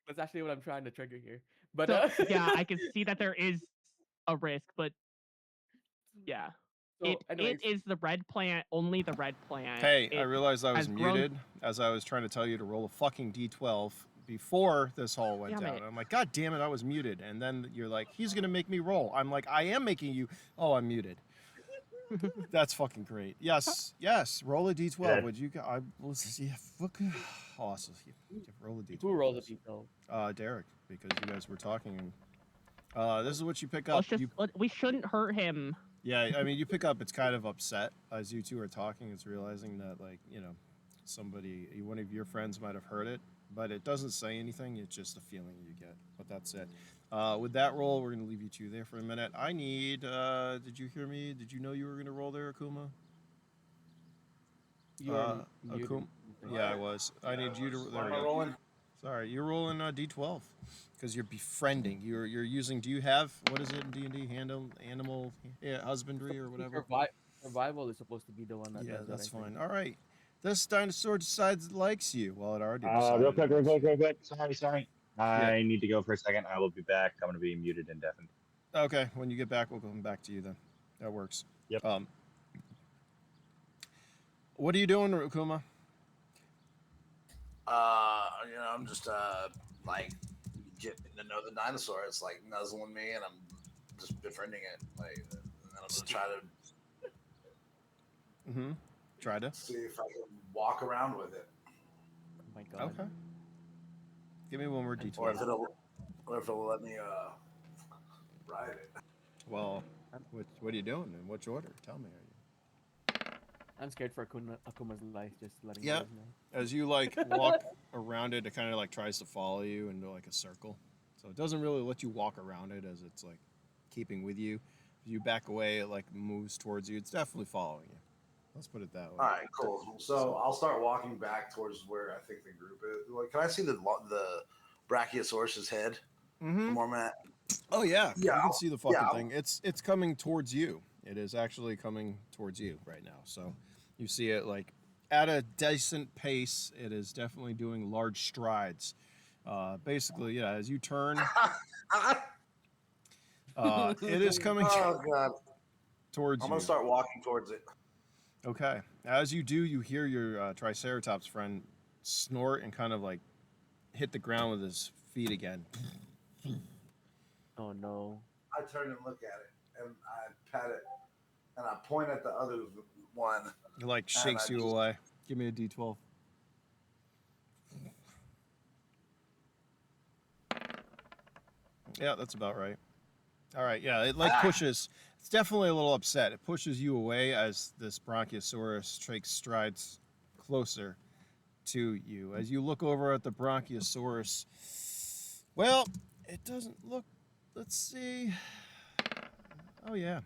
That's actually what I'm trying to trigger here. But So yeah, I can see that there is a risk, but yeah. so anyways, It is the red plant, only the red plant. Hey, I It realized I was has grown- muted as I was trying to tell you to roll a fucking d12 before this all went Damn down. it. I'm like, God damn it, I was muted. And then you're like, he's going to make me roll. I'm like, I am making you. Oh, I'm muted. That's fucking great. Yes, yes. Roll a d12. Good. Would you? I was yeah. Fuck. Awesome. Roll a d12. who rolled the please. detail? Derek, because you guys were talking. And, this is what you pick up. Let's just we shouldn't hurt him. Yeah, I mean, you pick up. It's kind of upset as you two are talking. It's realizing that, like, you know, somebody, one of your friends might have heard it, but it doesn't say anything. It's just a feeling you get. But that's it. With that roll, we're gonna leave you two there for a minute. I need. Did you hear me? Did you know you were gonna roll there, Akuma? You're muted. Akuma. Yeah, I was. I need you to. There Am we I go. rolling? Sorry, you're rolling d12 because you're befriending. You're using. Do you have what is it in D&D? Animal husbandry or whatever. Survival is supposed to be the one that Yeah, does that's that, I think. fine. All right. This dinosaur decides it likes you. Well, it already Real decided. quick, it real likes quick, real quick. Sorry. I need to go for a second. I will be back. I'm going to be muted and deafened. you. Okay, when you get back, we'll come back to you then. That works. Yep. What are you doing, Rukuma? You know, I'm just like getting to know the dinosaur. It's like nuzzling me, and I'm just befriending it. Like, and then I'm gonna try to Mm-hmm. Try to. see if I can walk around with it, Oh my god. Okay. Give me one more or if d12. it'll let me ride it. Well, what are you doing? In which order? Tell me. I'm scared for Akuma's life, just letting Yeah. you guys know. As you like walk around it, it kind of like tries to follow you into like a circle. So it doesn't really let you walk around it as it's like keeping with you. If you back away, it like moves towards you. It's definitely following you. Let's put it that way. All right, cool. So I'll start walking back towards where I think the group is. Like, can I see the Brachiosaurus's head? Mm-hmm. More, Matt. Oh yeah, Yeah, you can see the fucking yeah. thing. It's coming towards you. It is actually coming towards you right now. So you see it like at a decent pace. It is definitely doing large strides. Basically, yeah. As you turn, it is coming Oh god! towards I'm you. gonna start walking towards it. Okay. As you do, you hear your Triceratops friend snort and kind of like hit the ground with his feet again. Oh no. I turn and look at it, and I pat it, and I point at the other one. It like shakes I you just- away. Give me a d12. Yeah, that's about right. All right, yeah, it like pushes. It's definitely a little upset. It pushes you away as this Bronchiosaurus takes strides closer to you. As you look over at the Bronchiosaurus, well, it doesn't look. Let's see. Oh yeah.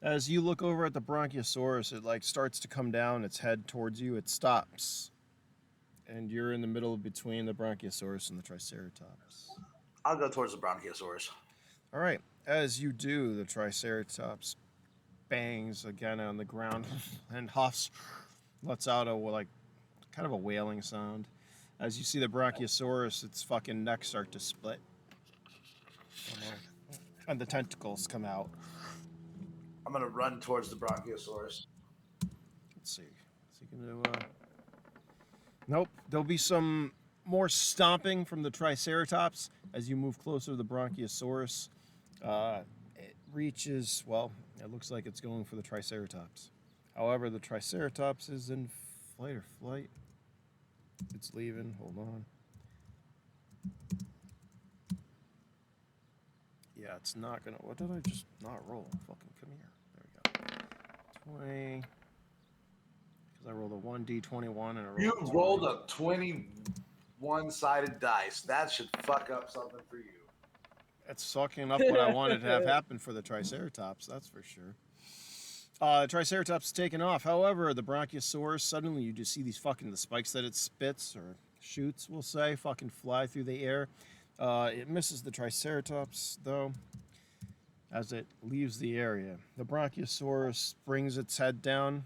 As you look over at the Bronchiosaurus, it like starts to come down. Its head towards you. It stops, and you're in the middle between the Bronchiosaurus and the Triceratops. I'll go towards the Bronchiosaurus. All right. As you do, the Triceratops bangs again on the ground and huffs, lets out a like kind of a wailing sound. As you see the Bronchiosaurus, its fucking neck start to split, and the tentacles come out. I'm gonna run towards the Bronchiosaurus. Let's see. Is he gonna? Nope. There'll be some more stomping from the Triceratops as you move closer to the Bronchiosaurus. It reaches. Well, it looks like it's going for the Triceratops. However, the Triceratops is in flight or flight. It's leaving. Hold on. Yeah, it's not gonna. What did I just not roll? Fucking come here. There we go. 20. Because I rolled a 1d21 and I rolled You a 20. rolled a 21-sided dice. That should fuck up something for you. It's sucking up what I wanted to have happen for the Triceratops, that's for sure. Triceratops is taken off. However, the Bronchiosaurus, suddenly you just see these the spikes that it spits or shoots, we'll say, fucking fly through the air. It misses the Triceratops, though, as it leaves the area. The Bronchiosaurus brings its head down.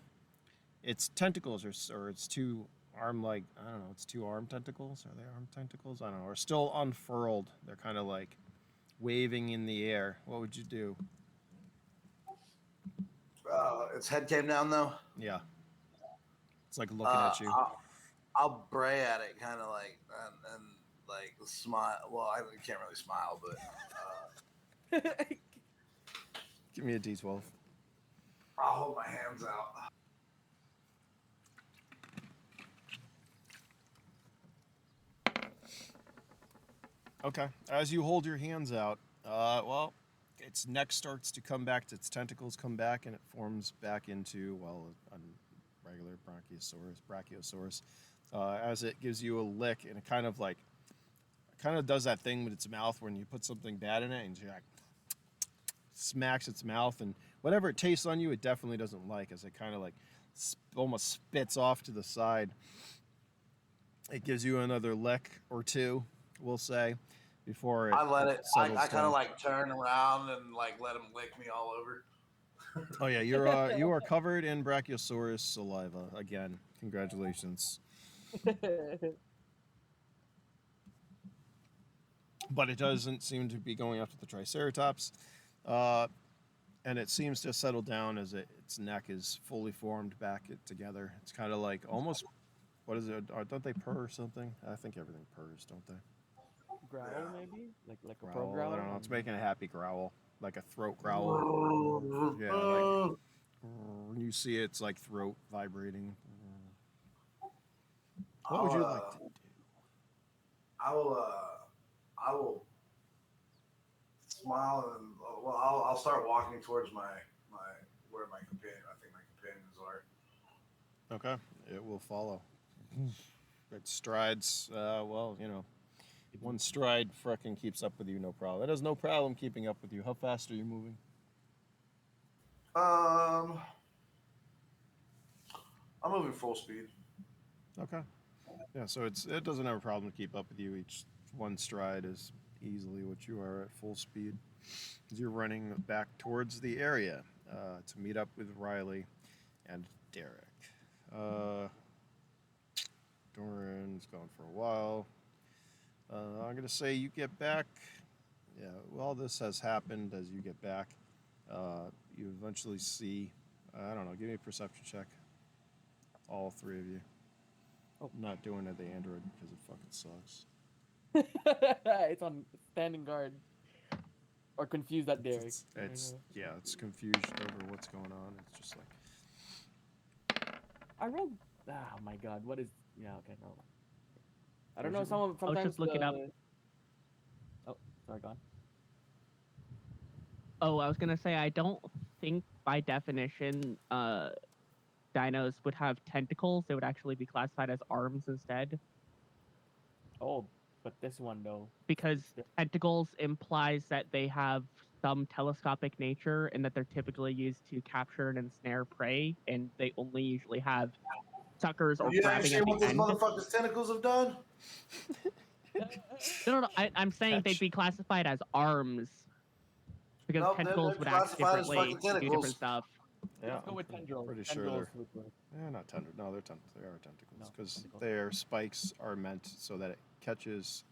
Its tentacles or its two arm, like, I don't know, it's 2 arm tentacles. Are they arm tentacles? I don't know. Or still unfurled. They're kind of like waving in the air. What would you do? Its head came down though. Yeah. It's like looking at you. I'll bray at it, kind of like and like smile. Well, I can't really smile, but Give me a D12. I'll hold my hands out. Okay. As you hold your hands out, well, its neck starts to come back, its tentacles come back, and it forms back into, well, a regular brachiosaurus. As it gives you a lick, and it kind of does that thing with its mouth when you put something bad in it, and it like smacks its mouth, and whatever it tastes on you, it definitely doesn't like, as it kind of like almost spits off to the side. It gives you another lick or two, we'll say, before it I let it. I settles kind down. of like turn around and like let him lick me all over. Oh yeah, you are covered in brachiosaurus saliva again. Congratulations. But it doesn't seem to be going after the Triceratops, and it seems to settle down as its neck is fully formed back together. It's kind of like almost, what is it? Don't they purr or something? I think everything purrs, don't they? Growl Yeah. maybe, like a Growl. pro growl. I don't know. It's making a happy growl, like a throat growl. Yeah, like you see its like throat vibrating. What would you like to do? I will smile and well, I'll start walking towards my where my companion. I think my companions are. Okay, it will follow. It strides. Well, you know, one stride frickin' keeps up with you, no problem. It has no problem keeping up with you. How fast are you moving? I'm moving full speed. Okay. Yeah, so it doesn't have a problem to keep up with you. Each one stride is easily what you are at full speed. As you're running back towards the area to meet up with Riley and Derek. Doran's gone for a while. I'm gonna say you get back. Yeah, well, this has happened as you get back. You eventually see. I don't know. Give me a perception check. All 3 of you. Oh. I'm not doing it the android because it fucking sucks. It's on standing guard. Or confused at Derek. It's confused over what's going on. It's just like I read. Oh my god, what is? Yeah, okay, no. I don't know. Where's your- Sometimes just looking up. Oh, sorry, go on. Oh, I was gonna say I don't think by definition dinos would have tentacles. They would actually be classified as arms instead. Oh, but this one though. Because tentacles implies that they have some telescopic nature and that they're typically used to capture and ensnare prey, and they only usually have suckers or You ever grabbing seen at what the those end. motherfuckers' tentacles have done? No. I'm saying they'd be classified as arms because Nope, tentacles they're would act classified as differently, fucking do tentacles. different stuff. yeah, Let's go with tendrils. pretty sure Tendrils they're. would work. Not tender. No, they are tentacles No, because tentacles. their spikes are meant so that it catches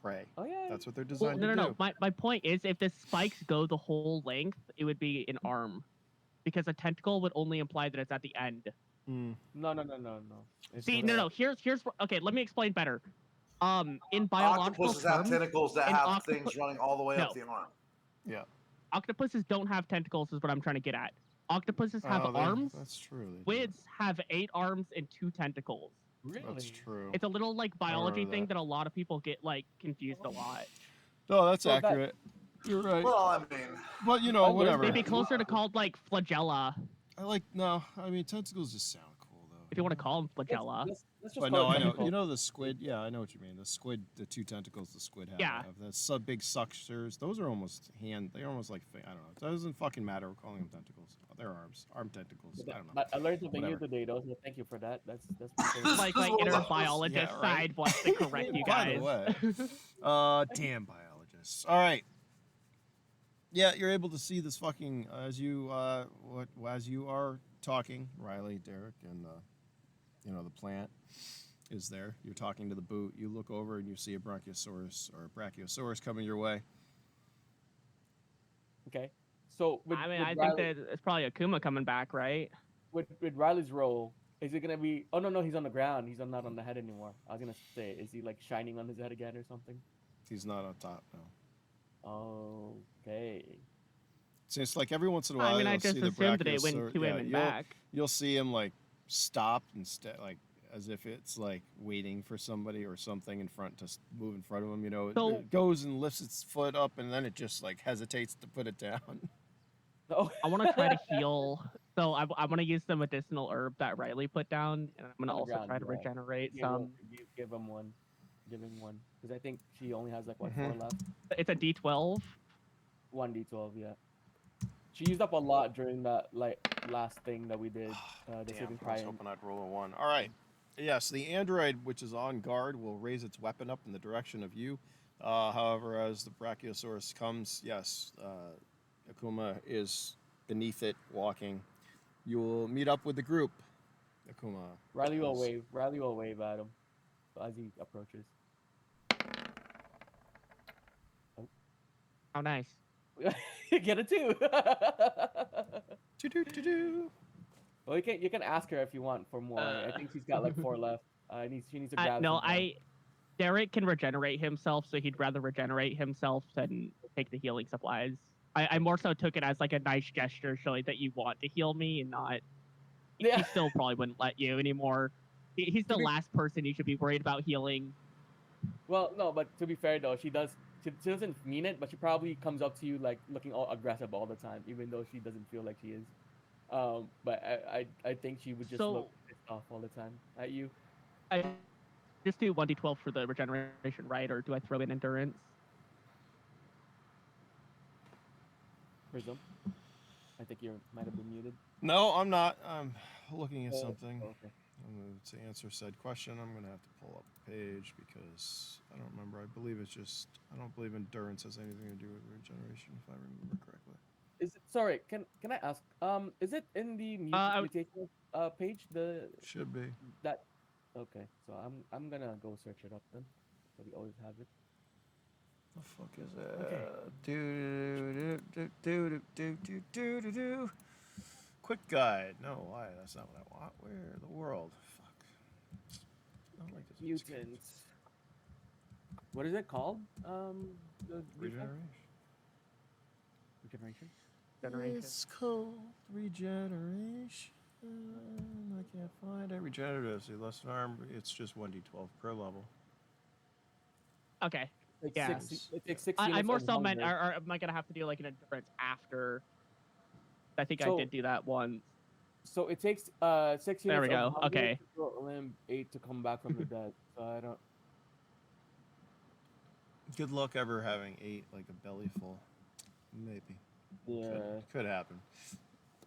prey. Oh yeah. That's what they're Well, designed no. to do. My point is, if the spikes go the whole length, it would be an arm, because a tentacle would only imply that it's at the end. Mm. No. It's See, the- no. Here's okay. Let me explain better. In biological Octopuses have terms, tentacles that an have things running all the way up No. the arm. Yeah. octopuses don't have tentacles, is what I'm trying to get at. Octopuses have Oh, arms. That's true. They do. Squids have 8 arms and 2 tentacles. Really? That's true. It's a little like biology remember thing that. that a lot of people get like confused a lot. No, that's So that- accurate. You're right. Well, I mean, But you know, They'd whatever. They'd be closer to called like flagella, I mean, tentacles just sound cool though. if you want to call them flagella. Let's just But call no, it I know. tentacle. You know the squid. Yeah, I know what you mean. The squid, the 2 tentacles the squid Yeah. have the big suckers. Those are almost They're almost like I don't know. It doesn't fucking matter. We're calling them tentacles. They're arms. Arm tentacles. I don't know. But I learned something new Whatever. today, though. So thank you for that. That's pretty cool. Like my inner biologist Yeah, right. side wants to correct you By guys. the way, damn biologists. All right. Yeah, you're able to see this fucking as you as you are talking, Riley, Derek, and the plant. is there. You're talking to the boot. You look over and you see a Bronchiosaurus or a Brachiosaurus coming your way. Okay. So with, I mean, with I think Riley, that it's probably Akuma coming back, right? with Riley's role, is it gonna be? Oh no, he's on the ground. He's not on the head anymore. I was gonna say, is he like shining on his head again or something? He's not on top, no. Okay. So it's like every once in a I while mean, I you'll just see the assumed that it went Brachiosaurus. to him and back. You'll see him like stop instead, like as if it's like waiting for somebody or something in front to move in front of him. You know, So- it goes and lifts its foot up and then it just like hesitates to put it down. Oh. I want to try to heal. So I want to use the medicinal herb that Riley put down, and I'm going to On the also ground, try to yeah. regenerate Give some. him, give him one. Give him one. Because I think she only has like what 4 Mhm. left. It's a D12. 1d12, yeah. She used up a lot during that like last thing that we did. The Damn, saving I was cry. hoping I'd roll a 1. All right. Yes, the android, which is on guard, will raise its weapon up in the direction of you. However, as the Brachiosaurus comes, yes, Akuma is beneath it, walking. You will meet up with the group. Akuma. Riley will is- wave. Riley will wave at him as he approaches. How nice. Get it too. Do-do-do-do. Well, you can ask her if you want for more. I think she's got like 4 left. She needs to grab. No, some more. Derek can regenerate himself, so he'd rather regenerate himself than take the healing supplies. I more so took it as like a nice gesture showing that you want to heal me and not. Yeah. He still probably wouldn't let you anymore. He's the last person you should be worried about healing. Well, no, but to be fair though, she doesn't mean it, but she probably comes up to you like looking all aggressive all the time, even though she doesn't feel like she is. But I think she would just look pissed off all the time at you. I just do 1d12 for the regeneration, right? Or do I throw in endurance? Prism. I think you might have been muted. No, I'm not. I'm looking at Oh, something. okay. To answer said question, I'm going to have to pull up the page because I don't remember. I don't believe endurance has anything to do with regeneration, if I remember correctly. Is it sorry? Can I ask? Is it in the mutation page? Should be. That. Okay, so I'm gonna go search it up then. So we always have it. The fuck is that? Okay. Do. Quick guide. No, why? That's not what I want. Where in the world? Fuck. Not like this. Mutants. What is it called? The Regeneration. regeneration. Regeneration. It's called regeneration. I can't find it. Regenerative. See, less than arm. It's just 1d12 per level. Okay. Like Yeah. it takes 6 I units more of so meant, hunger. or am I going to have to do like an endurance after? I think I So- did do that once. So it takes 6 units. There we of go, hunger okay. to grow a limb, 8 to come back from the dead. So I don't. Good luck ever having 8 like a belly full. Maybe. Yeah, Could happen.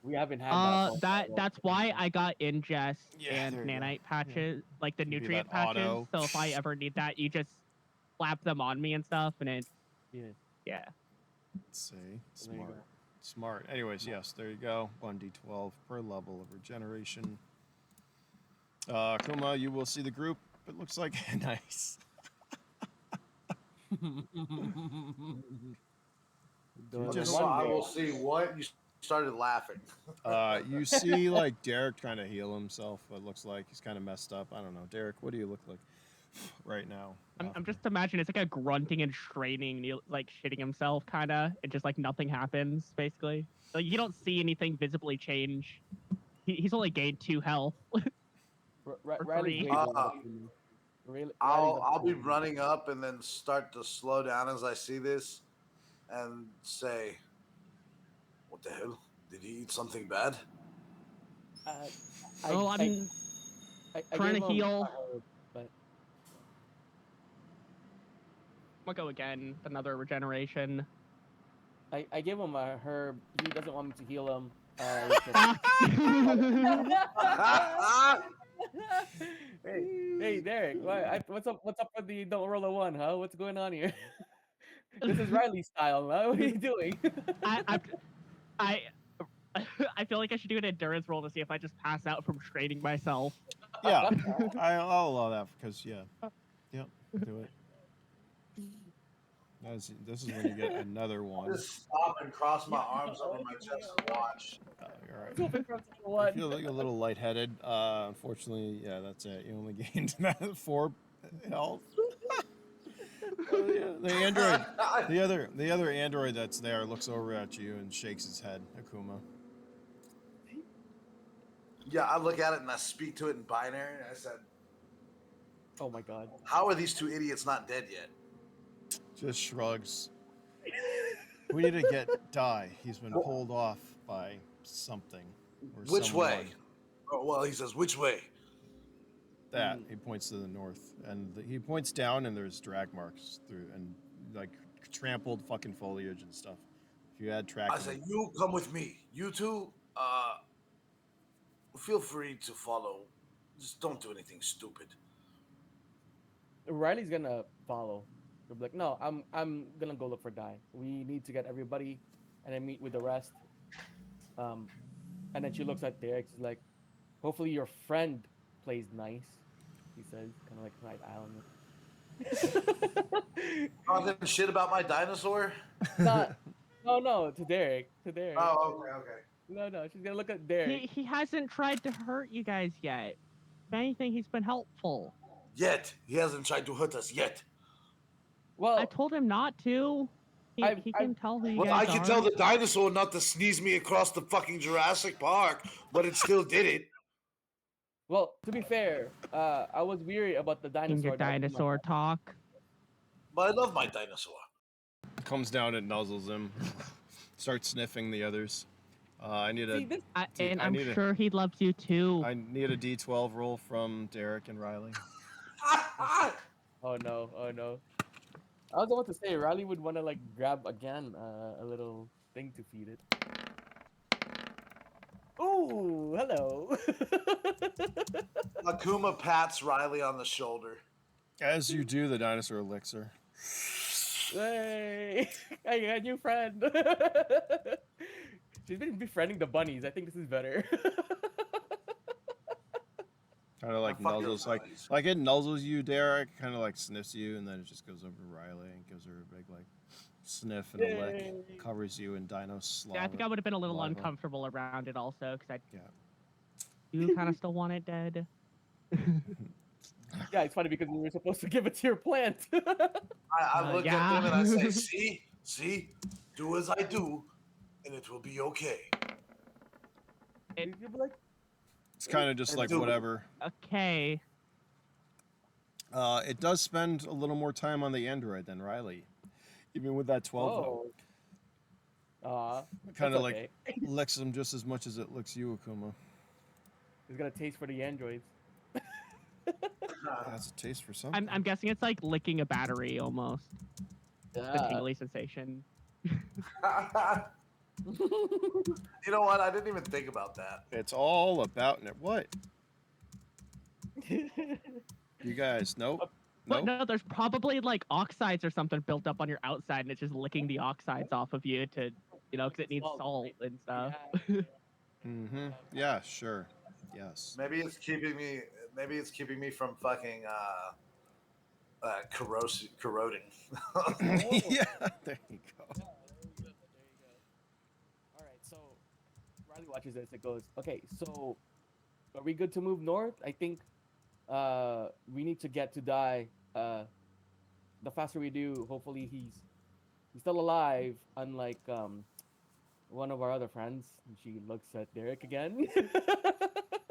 we haven't had that. for a while. That's why I got ingest Yeah, and there you go. nanite patches, like the Could be nutrient that patches. auto. So if I ever need that, you just slap them on me and stuff, and it, Yeah. yeah. Let's see. There you go. Smart. Anyways, yes, there you go. 1d12 per level of regeneration. Kuma, you will see the group. It looks like nice. Doing Just- one I day. will see what you started laughing. You see like Derek trying to heal himself. It looks like he's kind of messed up. I don't know. Derek, what do you look like right now? I'm just imagining it's like a grunting and straining, like shitting himself, kind of, and just like nothing happens, basically. Like you don't see anything visibly change. He's only gained 2 health. Riley's free. way below you. Riley's I'll up be to you. running up and then start to slow down as I see this, and say, "What the hell? Did he eat something bad?" Oh, I'm trying gave to him heal. a herb, but gonna go again. Another regeneration. I gave him a herb. He doesn't want me to heal him. Hey, Derek, what's up? What's up with the don't roll a 1, huh? What's going on here? This is Riley style, huh? What are you doing? I feel like I should do an endurance roll to see if I just pass out from straining myself. Yeah, I'll allow that because yeah, do it. This is when you get another one. Just stop and cross my Yeah, arms over my okay, chest and watch. You're I right. was hoping for You one. feel like a little lightheaded. Unfortunately, yeah, that's it. You only gained 4 health. Yeah, the android, the other android that's there looks over at you and shakes his head. Akuma. Yeah, I look at it and I speak to it in binary. And I said, Oh my god. "How are these two idiots not dead yet?" Just shrugs. We need to get Die. He's been pulled off by something or Which someone. way? Oh, well, he says, "Which way?" That he points to the north, and he points down, and there's drag marks through and like trampled fucking foliage and stuff. If you had tracking, I say, "You come with me. You two, feel free to follow. Just don't do anything stupid." Riley's gonna follow. He'll be like, no, I'm gonna go look for Die. We need to get everybody, and then meet with the rest. And then she looks at Derek. She's like, hopefully your friend plays nice. He says, kind of like Night Island. Talking shit about my dinosaur. Not, no, to Derek, Oh, okay. No, she's gonna look at Derek. He hasn't tried to hurt you guys yet. If anything, he's been helpful. Yet he hasn't tried to hurt us yet. Well, I told him not to. He can tell who you Well, guys I can are. tell the dinosaur not to sneeze me across the fucking Jurassic Park, but it still did it. well, to be fair, I was weary about the in dinosaur. your dinosaur talk. But I love my dinosaur. comes down and nuzzles him, starts sniffing the others. I need a. See, this, And I I'm need a- sure he loves you too. I need a D12 roll from Derek and Riley. oh no. I was about to say Riley would want to like grab again a little thing to feed it. Ooh, hello. Akuma pats Riley on the shoulder. As you do, the dinosaur licks her. Hey, I got a new friend. She's been befriending the bunnies. I think this is better. Kind of like Oh, fuck nuzzles, your buddies. like it nuzzles you, Derek. Kind of like sniffs you, and then it just goes over to Riley and gives her a big like sniff and a lick. Yay. Covers you in dino slobber. Yeah, I think I would have been a little lava. uncomfortable around it also, because I Yeah. do kind of still want it dead. Yeah, it's funny because we were supposed to give it to your plant. I look yeah. at them and I say, see, do as I do, and it will be okay. You'd be like, It's kind of just like Dude. whatever. Okay. It does spend a little more time on the android than Riley, even with that 12 vote. Aw, Kind that's of like okay. licks him just as much as it licks you, Akuma. He's got a taste for the androids. That's a taste for something. I'm guessing it's like licking a battery almost. The Yeah. tingly sensation. You know what? I didn't even think about that. It's all about what? You guys, nope. But Nope. no, there's probably like oxides or something built up on your outside, and it's just licking the oxides off of you to, because it needs salt and stuff. Mm-hmm. Yeah, sure. Yes. Maybe it's keeping me. Maybe it's keeping me from fucking corroding. Yeah, there you go. All right, so Riley watches this. It goes, okay, so are we good to move north? I think we need to get to Die. The faster we do, hopefully he's still alive. Unlike one of our other friends. And she looks at Derek again.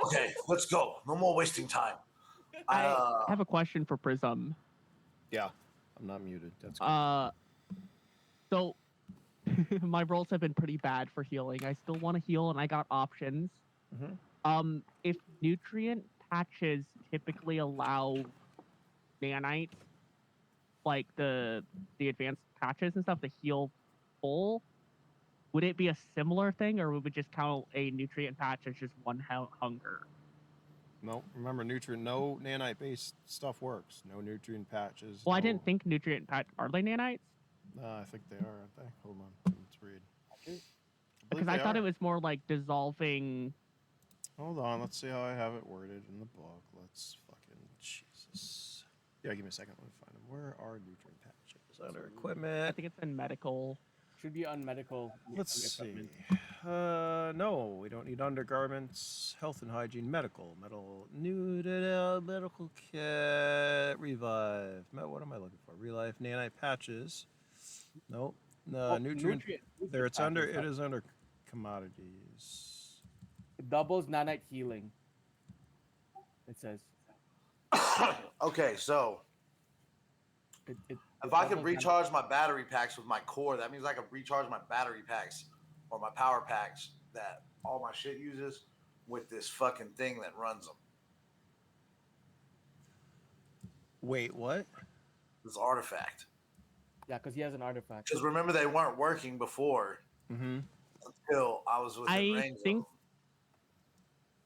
Okay, let's go. No more wasting time. I have a question for Prism. Yeah, I'm not muted. That's good. So my rolls have been pretty bad for healing. I still want to heal, and I got options. Mhm. If nutrient patches typically allow nanites, like the advanced patches and stuff, to heal full, would it be a similar thing, or would we just count a nutrient patch as just one hunger? No, remember, no nanite-based stuff works. No nutrient patches. Well, I no- didn't think nutrient patch. Are they nanites? I think they are, aren't they? Hold on, let's read. Because I thought it was more like dissolving Hold on. Let's see how I have it worded in the book. Let's fucking Jesus. Yeah, give me a second. Let me find them. Where are nutrient patches? Under I equipment. think it's in medical. Should be on medical. Let's see. equipment. No, we don't need undergarments. Health and hygiene, medical, medical kit, revive. What am I looking for? Relife, nanite patches. Nope. Oh, Nutrient. There, it's patches, under. It that is under commodities. doubles nanite healing. It says. Okay, so if I could recharge my battery packs with my core, that means I could recharge my battery packs or my power packs that all my shit uses with this fucking thing that runs them. Wait, what? This artifact. Yeah, because he has an artifact. Because remember, they weren't working before Mm-hmm. until I was within I range think of them.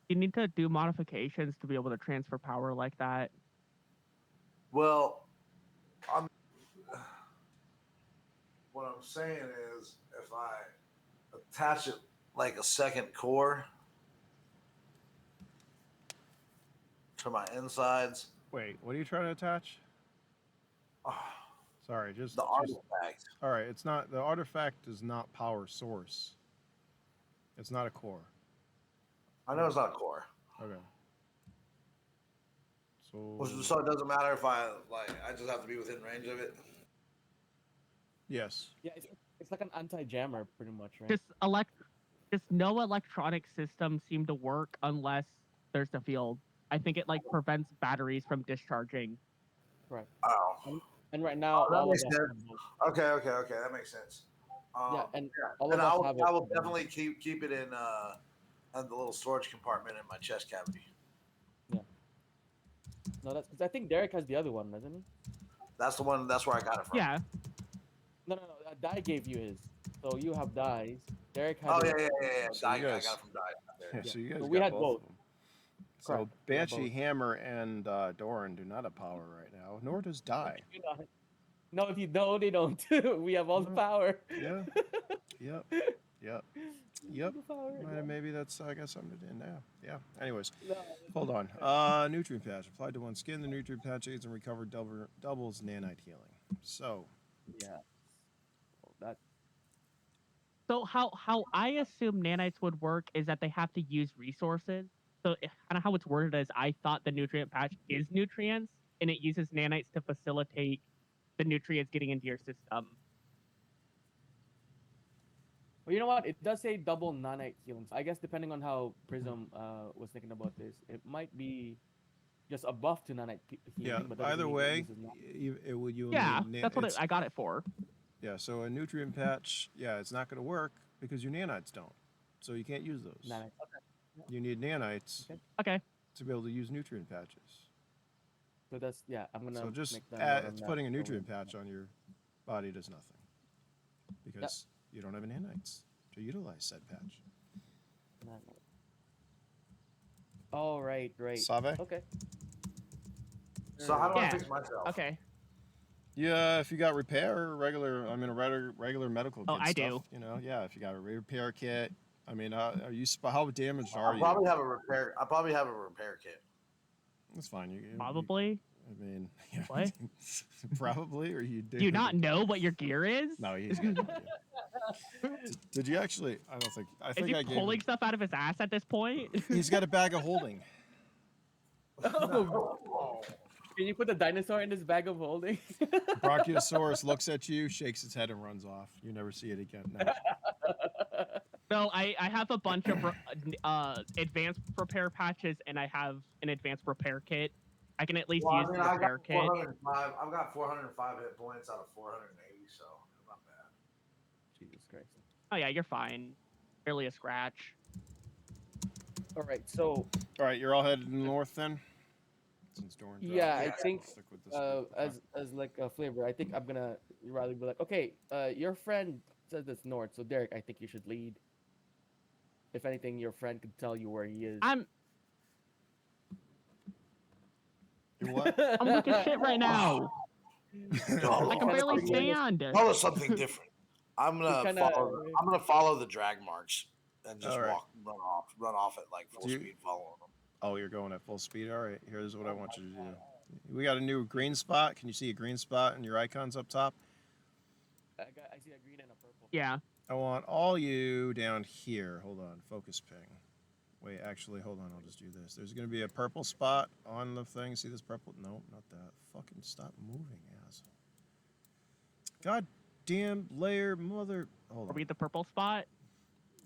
you need to do modifications to be able to transfer power like that. Well, what I'm saying is, if I attach it like a second core to my insides, Wait, what are you trying to attach? Sorry, just the artifact. all right. It's not the artifact is not power source. It's not a core. I know it's not a core. Okay. So it doesn't matter if I just have to be within range of it. Yes. Yeah, it's like an anti-jammer, pretty much, right? Just no electronic systems seem to work unless there's the field. I think it like prevents batteries from discharging. Right. Oh. And right now, that all of makes us sense. have those. Okay, that makes sense. Yeah, and all And of us have it. I will definitely keep it in the little storage compartment in my chest cavity. No, that's because I think Derek has the other one, doesn't he? That's the one. That's where I got it from. Yeah. No. Dai gave you his, so you have Dai's. Derek has. Oh his. yeah. So I you got guys- it from Dai. Yeah, so you guys So we got had both both. of them. So Correct. We had Banshee, both. Hammer, and Doran do not have power right now, nor does Die. No, if you don't, they don't. We have all the No. power. Yeah. Yep. Yep. Yep. The power, yeah. Maybe that's I got something to do now. Yeah. Anyways, No, hold on. Nutrient patch applied to one skin. The nutrient patch aids and recover doubles nanite healing. So yeah. Well, that. So how I assume nanites would work is that they have to use resources. So kind of how it's worded is I thought the nutrient patch is nutrients and it uses nanites to facilitate the nutrients getting into your system. Well, you know what? It does say double nanite healing. So I guess depending on how Prism was thinking about this, it might be just a buff to nanite healing. yeah. But doesn't Either mean it way, uses nanite. it would you. Yeah, need that's what it's- I got it for. Yeah. So a nutrient patch, yeah, it's not going to work because your nanites don't. So you can't use those. Nanite. Okay. You need nanites Okay. Okay. to be able to use nutrient patches. So that's I'm gonna. So just make that note on that. putting a So nutrient patch on your body does nothing because you don't have nanites to utilize said patch. nanite. Oh right. Save? Okay. So how do I Yeah. fix myself? Okay. Yeah, if you got repair, regular medical kit Oh, I stuff, do. you know, yeah, if you got a repair kit, I mean, are you how damaged are I you? probably have a repair. I probably have a repair kit. That's fine. Probably. I mean, you know, What? probably, or you do. Do you not know what your gear is? No, he's got no idea. Did you actually? I don't think. I Is think he I gave. pulling Him, stuff out of his ass at this point? he's got a bag of holding. Oh, can you put the dinosaur in this bag of holding? Brachiosaurus looks at you, shakes its head, and runs off. You never see it again. No. No, I have a bunch of advanced repair patches, and I have an advanced repair kit. I can at least Well, use I mean, the I repair got kit. 405. I've got 405 hit points out of 480, so not bad. Jesus Christ. Oh yeah, you're fine. Barely a scratch. All right, so All right, you're all headed north then. Since Doran's out. Yeah, I think, Stick with this one. as like a flavor, I think I'm gonna rather be like, okay, your friend says it's north, so Derek, I think you should lead. If anything, your friend could tell you where he is. I'm You what? looking shit right now. No, I can barely stand. Tell us something different. I'm He's gonna kinda- follow the drag marks. and just All right. run off at like full Do you- speed, following them. Oh, you're going at full speed. All right. Here's what I want you to do. We got a new green spot. Can you see a green spot in your icons up top? I see a green and a purple. Yeah. I want all you down here. Hold on. Focus ping. Wait, actually, hold on. I'll just do this. There's going to be a purple spot on the thing. See this purple? No, not that. Fucking stop moving, ass. God damn layer mother. Hold Are on. we at the purple spot?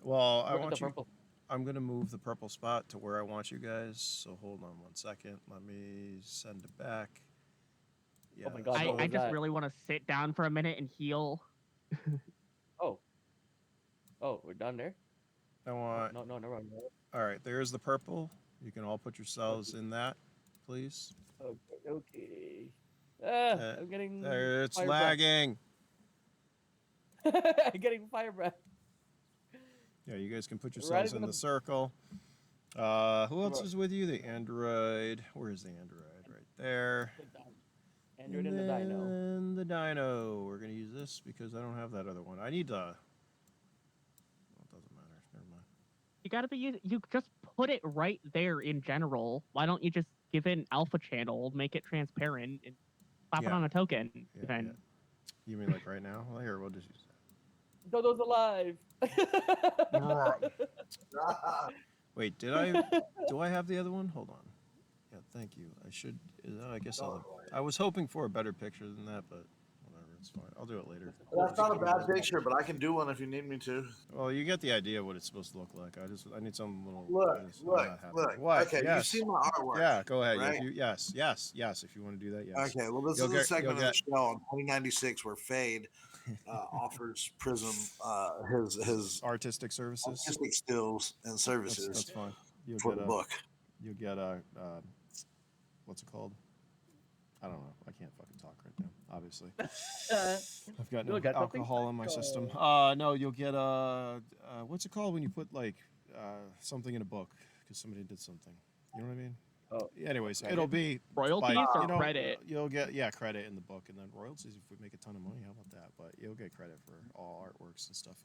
Well, I Look at want the you. purple. I'm going to move the purple spot to where I want you guys. So hold on 1 second. Let me send it back. Yeah, Oh my God, so- what I was just that? really want to sit down for a minute and heal. Oh, we're done there. I want. No, never mind. All right, there's the purple. You can all put yourselves in that, please. Okay. I'm getting. There, it's fire breath. lagging. I'm getting fire breath. Yeah, you guys can put Right yourselves in in the- the circle. Who else is with you? The android. Where's the android? Right there. Android and the dino. then the dino. We're gonna use this because I don't have that other one. I need to. Well, it doesn't matter. Never mind. You gotta be. You just put it right there in general. Why don't you just give it an alpha channel, make it transparent, and slap it Yeah. on a token? Yeah, then yeah. You mean like right now? Well, here, we'll just use Dodo's alive. that. Wait, did I? Do I have the other one? Hold on. Yeah, thank you. I should. I guess I was hoping for a better picture than that, but whatever. It's fine. I'll do it later. That's not a bad picture, but I can do one if you need me to. Well, you get the idea of what it's supposed to look like. I need some little. Look, I'm look, not happy. look. What? Okay, Yes. you've seen my artwork. Yeah, go ahead. right? Yes. If you want to do that, yes. Okay, well, this You'll is a get- segment you'll of the show in 2096 where Fade offers Prism his Artistic services. artistic skills and services That's fine. You'll for get the a. book. You'll get a. What's it called? I don't know. I can't fucking talk right now. Obviously, I've got no You'll get something alcohol in my system. No, you'll get a. What's it called when you put like something in a book because somebody did something? You know what I mean? Oh, Anyways, credit. it'll be royalties by, or you know, credit. You'll get credit in the book, and then royalties if we make a ton of money. How about that? But you'll get credit for all artworks and stuff,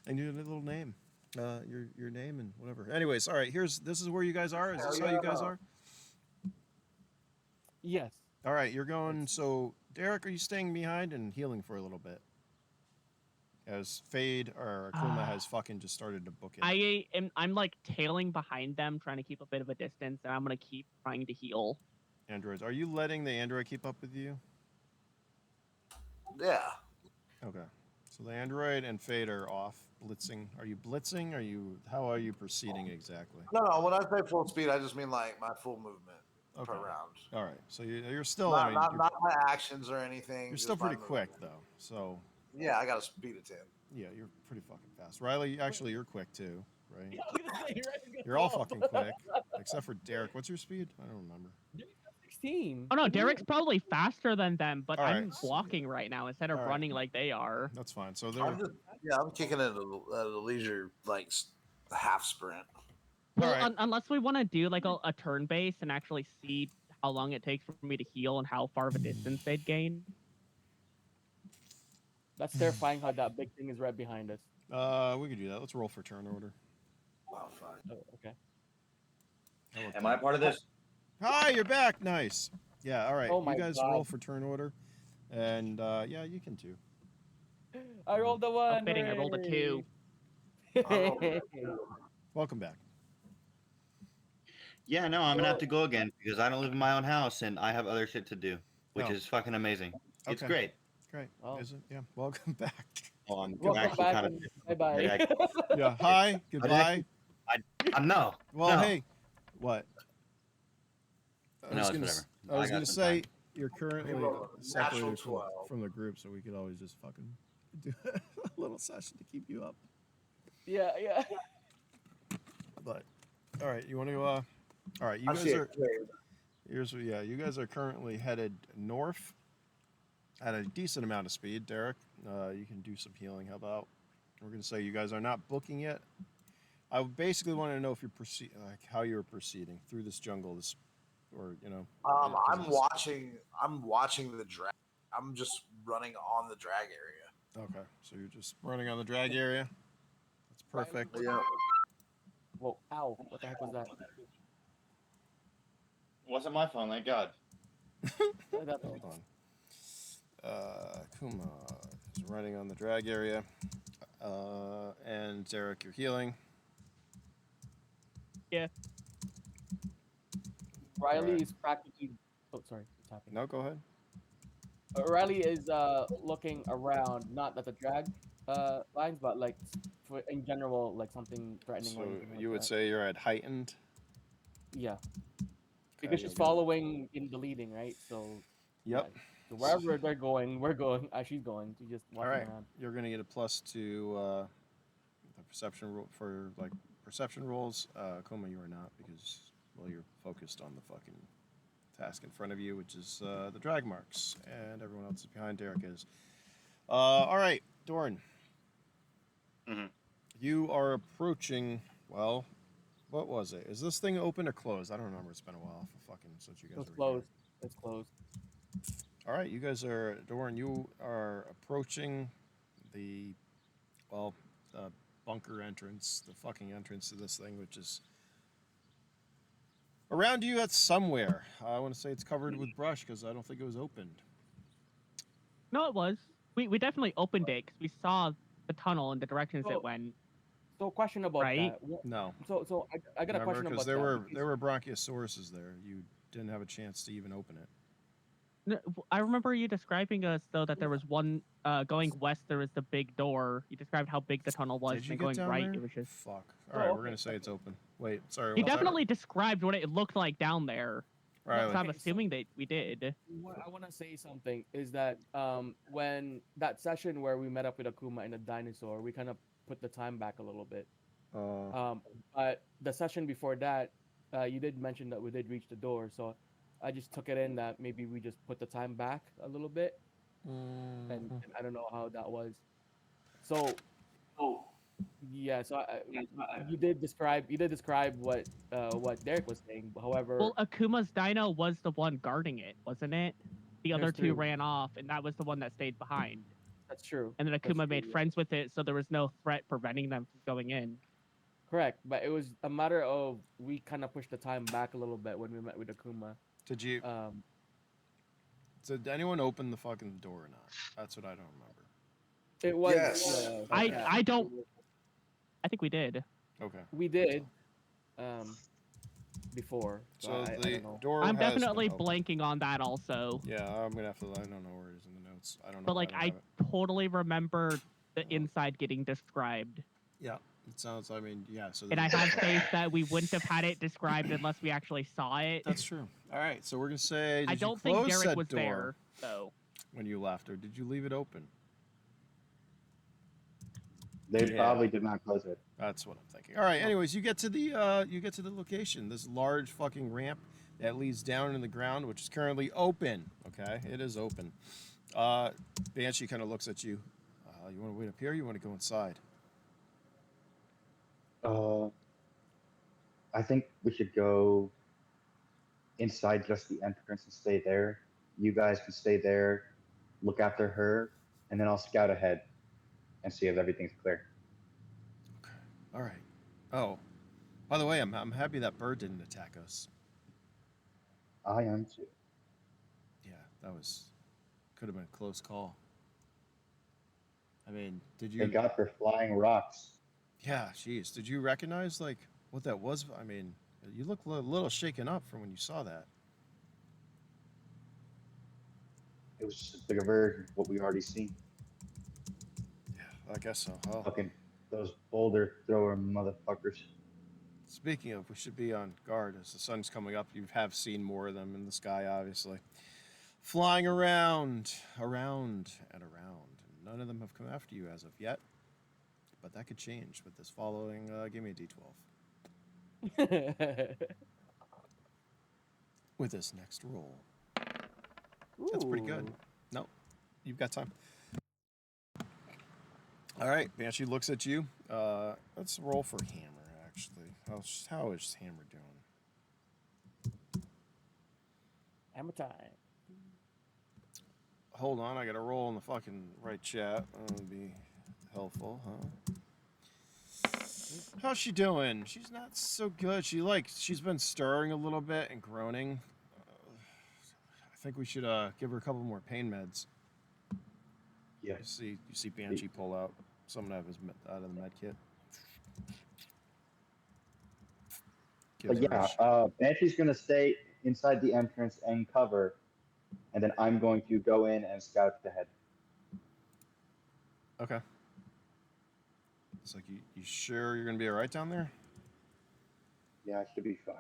and you get a little name, your name and whatever. Anyways, all right. This is where you guys are. Is this how you guys are? Yes. All right, you're going. So, Derek, are you staying behind and healing for a little bit? As Fade or Akuma has fucking just started to book it. I'm like tailing behind them, trying to keep a bit of a distance, and I'm gonna keep trying to heal. Androids, are you letting the android keep up with you? Yeah. Okay. So the android and Fade are off blitzing. Are you blitzing? How are you proceeding exactly? No. When I say full speed, I just mean like my full movement per Okay. round. All right. So you're still. Not, I mean, not, you're, not my actions or anything. you're just still my pretty quick movement. though. So Yeah, I got a speed of 10. yeah, you're pretty fucking fast. Riley, actually, you're quick too, right? Yeah, I was gonna say, you're right, it's You're all gonna fucking fall. quick, except for Derek. What's your speed? I don't remember. 16. Oh no, What do you Derek's probably faster than them, but All I'm right. walking right now instead of All right. running like they are. That's fine. So I'm kicking it at a leisure, like half sprint. Well, right. unless we want to do like a turn base and actually see how long it takes for me to heal and how far of a distance they'd gain. That's terrifying how that big thing is right behind us. we could do that. Let's roll for turn order. Oh, fine. Oh, okay. That worked Am out. I part of this? Hi, you're back. Nice. Yeah. All right. Oh my you guys God. roll for turn order, and yeah, you can too. I rolled a 1. fitting, I rolled a 2. hooray. Welcome back. Yeah, no, I'm gonna have to go again because I don't live in my own house and I have other shit to do, which Oh. is fucking amazing. It's Okay. great. Great. Oh. Is it? Yeah. Welcome back. Oh, I'm Welcome actually back. kind of. Bye Yeah, bye. Yeah. Hi. Goodbye. No. Well, no. hey. What? I No, was it's gonna, whatever. I was I got gonna some say time. you're currently Natural separated 12. from the group, so we could always just fucking do a little session to keep you up. Yeah. But all right, you want to? All right, you I guys see are. it. Wait, Yeah, you guys are currently headed north at a decent amount of speed. Derek, you can do some healing. How about? We're gonna say you guys are not booking yet. I basically want to know if you're how you're proceeding through this jungle, or you know. I'm watching the drag. I'm just running on the drag area. Okay, so you're just running on the drag area. That's perfect. Yeah. Whoa! Ow! What the heck was that? Wasn't my phone, thank God. Hold on. Kuma is running on the drag area. And Zarek, you're healing. Yeah. Riley Alright. is practically. Oh, sorry, it's happening. No, go ahead. Riley is looking around, not at the drag lines, but like for in general, like something threatening So or anything like you would that. say you're at heightened. Yeah, Okay, because you'll she's get it. following in the leading, right? So Yep. yeah. So wherever they're going, we're going. She's going. She's just All walking right. around. You're gonna get a plus to the perception roll for like perception rolls. Kuma, you are not because well, you're focused on the fucking task in front of you, which is the drag marks, and everyone else is behind. Derek is. All right, Dorn. Mhm. You are approaching. Well, what was it? Is this thing open or closed? I don't remember. It's been a while for fucking since you guys It's were closed. It's closed. here. All right, you guys are Dorn. You are approaching the well, bunker entrance, the fucking entrance to this thing, which is around you. It's somewhere. I want to say it's covered with brush because I don't think it was opened. No, it was. We definitely opened it because we saw the tunnel and the directions So, it went. so question about Right? that. No. So I got a Remember, question because about there that. were because- there were bronchiosauruses there. You didn't have a chance to even open it. I remember you describing us though that there was one going west. There was the big door. You described how big the tunnel was. Did you And get going down right, there? it was just. Fuck. Oh, All right, we're okay, gonna say it's open. Wait, sorry. He What's that? definitely described what it looked like down there. Riley. So I'm Okay, so- assuming that we did. What I want to say something is that when that session where we met up with Akuma and the dinosaur, we kind of put the time back a little bit. But the session before that, you did mention that we did reach the door, so I just took it in that maybe we just put the time back a little bit, and I don't know how that was. So yeah, so you did describe what Derek was saying. However, Well, Akuma's dino was the one guarding it, wasn't it? The other That's two true. ran off, and that was the one that stayed behind. that's true. And then That's Akuma true, made yeah. friends with it, so there was no threat preventing them from going in. Correct, but it was a matter of we kind of pushed the time back a little bit when we met with Akuma. Did you? Um, Did anyone open the fucking door or not? That's what I don't remember. it was. Yes. I don't. I think we did. Okay. We did. Before. So I the don't know. door. I'm has been definitely opened. blanking on that also. Yeah, I'm gonna have to. I don't know where it is in the notes. I don't know. But like, don't I have it. totally remember the inside getting described, Yeah, it sounds. I mean, yeah. So and I there's- have faith that we wouldn't have had it described unless we actually saw it. That's true. All right, so we're gonna say. Did I you don't think close Derek that was door there, though. when you left, or did you leave it open? They Yeah. probably did not close it. That's what I'm thinking. All right. Anyways, you get to the location. This large fucking ramp that leads down in the ground, which is currently open. Okay, it is open. Banshee kind of looks at you. You want to wait up here? Or you want to go inside? I think we should go inside just the entrance and stay there. You guys can stay there, look after her, and then I'll scout ahead and see if everything's clear. Okay. All right. Oh, by the way, I'm happy that bird didn't attack us. I am too. Yeah, that could have been a close call. I mean, did you? Thank God for flying rocks. Yeah, jeez. Did you recognize like what that was? I mean, you look a little shaken up from when you saw that. It was just a bigger version of what we already seen. Yeah, I guess so. Oh. Fucking those boulder thrower motherfuckers. Speaking of, we should be on guard as the sun's coming up. You have seen more of them in the sky, obviously. Flying around, around, and around. And none of them have come after you as of yet. But that could change with this following. Give me a d12. With this next roll. That's pretty good. Ooh. Nope. You've got time. All right. Banshee looks at you. Let's roll for Hammer, actually. How is Hammer doing? Hammer time. Hold on, I gotta roll in the fucking right chat. That would be helpful, huh? How's she doing? She's not so good. She's been stirring a little bit and groaning. I think we should give her a couple more pain meds. Yeah. You see Banshee pull out something out of the med kit. But yeah, Banshee's gonna stay inside the entrance and cover, and then I'm going to go in and scout ahead. Okay. It's like you sure you're gonna be all right down there? Yeah, I should be fine.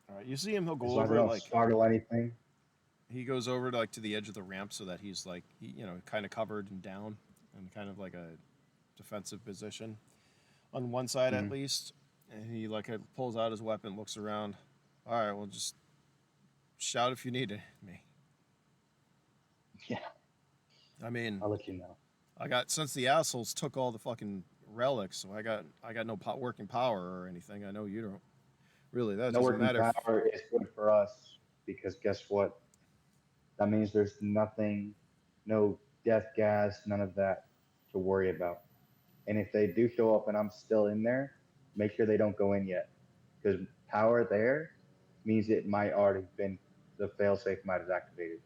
All right. You see him? He'll As go long as I over don't like startle anything. he goes over to to the edge of the ramp so that he's like kind of covered and down and kind of like a defensive position on one side at least. And he pulls out his weapon, looks around. All right, well just shout if you need me. Yeah. I mean, I'll let you know. Since the assholes took all the fucking relics, so I got no working power or anything. I know you don't. Really, that No doesn't working matter. power is good for us because guess what? That means there's nothing, no death gas, none of that to worry about. And if they do show up and I'm still in there, make sure they don't go in yet. Because power there means it might already been, the failsafe might have activated.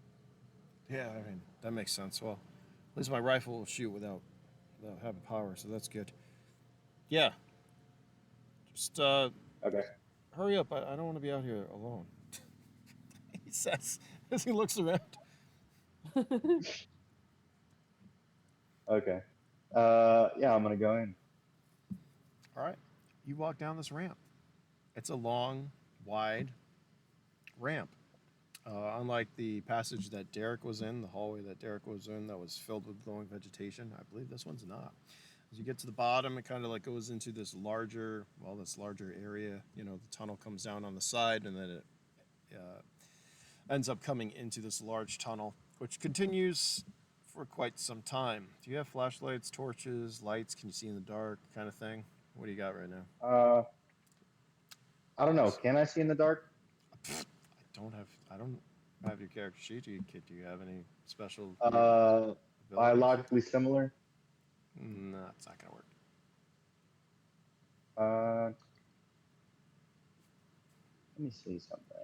Yeah, I mean, that makes sense. Well, at least my rifle will shoot without having power, so that's good. Yeah. Just Okay. hurry up. I don't want to be out here alone. He says as he looks around. Okay. Yeah, I'm gonna go in. All right. You walk down this ramp. It's a long, wide ramp. Unlike the passage that Derek was in, the hallway that Derek was in that was filled with glowing vegetation, I believe this one's not. As you get to the bottom, it kind of goes into this larger area. The tunnel comes down on the side, and then it ends up coming into this large tunnel, which continues for quite some time. Do you have flashlights, torches, lights? Can you see in the dark, kind of thing? What do you got right now? I don't know. Can I see in the dark? I don't have your character sheet. Do you have any special? Biologically similar. No, it's not gonna work. Let me see something.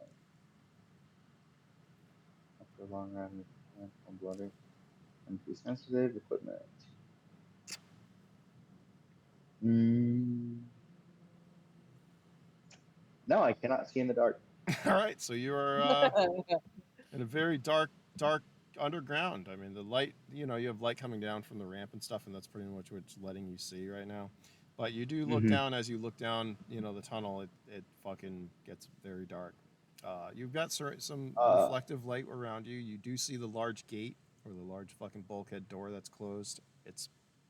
After a long run with bloody and too sensitive equipment. No, I cannot see in the dark. All right, so you are in a very dark underground. I mean, the light, you have light coming down from the ramp and stuff, and that's pretty much what's letting you see right now. But you do look down. As you look down, the tunnel, it fucking gets very dark. You've got some reflective light around you. You do see the large gate or the large fucking bulkhead door that's closed.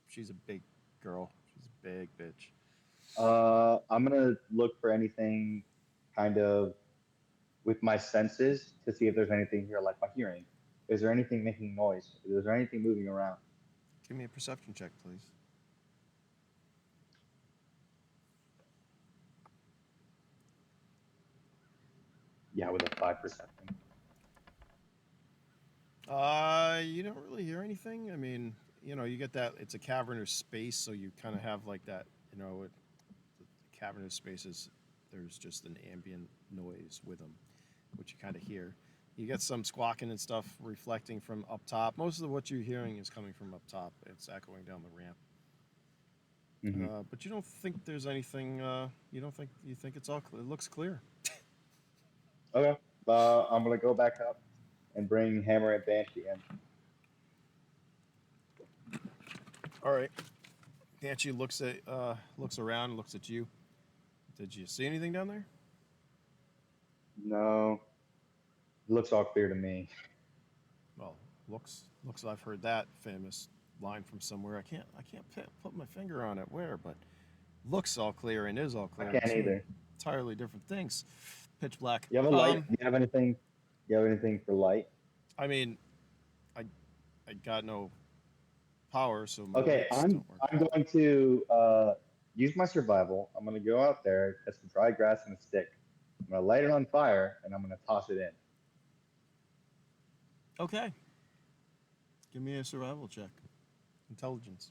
She's a big girl. She's a big bitch. I'm gonna look for anything kind of with my senses to see if there's anything here, like my hearing. Is there anything making noise? Is there anything moving around? Give me a perception check, please. Yeah, with a 5 perception. You don't really hear anything. I mean, you get that it's a cavernous space, so you kind of have like that, the cavernous spaces, there's just an ambient noise with them, which you kind of hear. You get some squawking and stuff reflecting from up top. Most of what you're hearing is coming from up top. It's echoing down the ramp. But you don't think there's anything, you think it's all clear. It looks clear. Okay. I'm going to go back up and bring Hammer and Banshee in. All right. Banshee looks around, looks at you. Did you see anything down there? No. It looks all clear to me. Well, looks. I've heard that famous line from somewhere. I can't put my finger on it where, but looks all clear and is all clear. I can't either. Entirely different things. Pitch black. You have a light? Do you have anything? You have anything for light? I mean, I got no power, so my okay. I'm going to use my survival. I'm going to go out there, get some dry grass and a stick. I'm going to light it on fire, and I'm going to toss it in. Okay. Give me a survival check. Intelligence.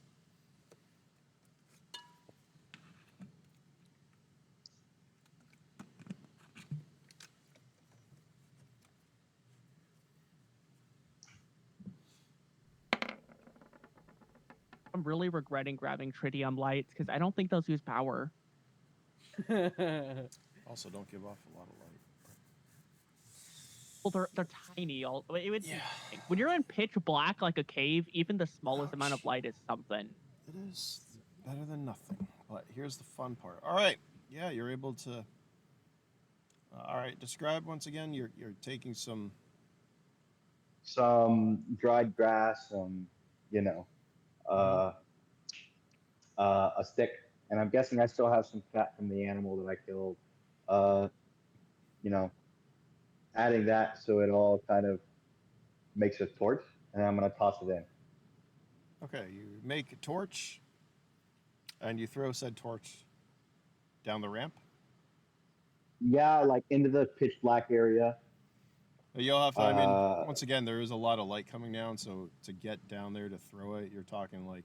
I'm really regretting grabbing tritium lights because I don't think those use power. Also, don't give off a lot of light. Well, they're tiny. It would Yeah. when you're in pitch black like a cave, even the smallest amount of Ouch. light is something. It is better than nothing. But here's the fun part. All right. Yeah, you're able to. All right. Describe once again. You're taking some. dried grass, you know, uh, a stick, and I'm guessing I still have some fat from the animal that I killed. Uh, you know, adding that so it all kind of makes a torch, and I'm gonna toss it in. Okay. You make a torch, and you throw said torch down the ramp. Yeah, like into the pitch black area. You'll have to. I mean, Uh, once again, there is a lot of light coming down, so to get down there to throw it, you're talking like,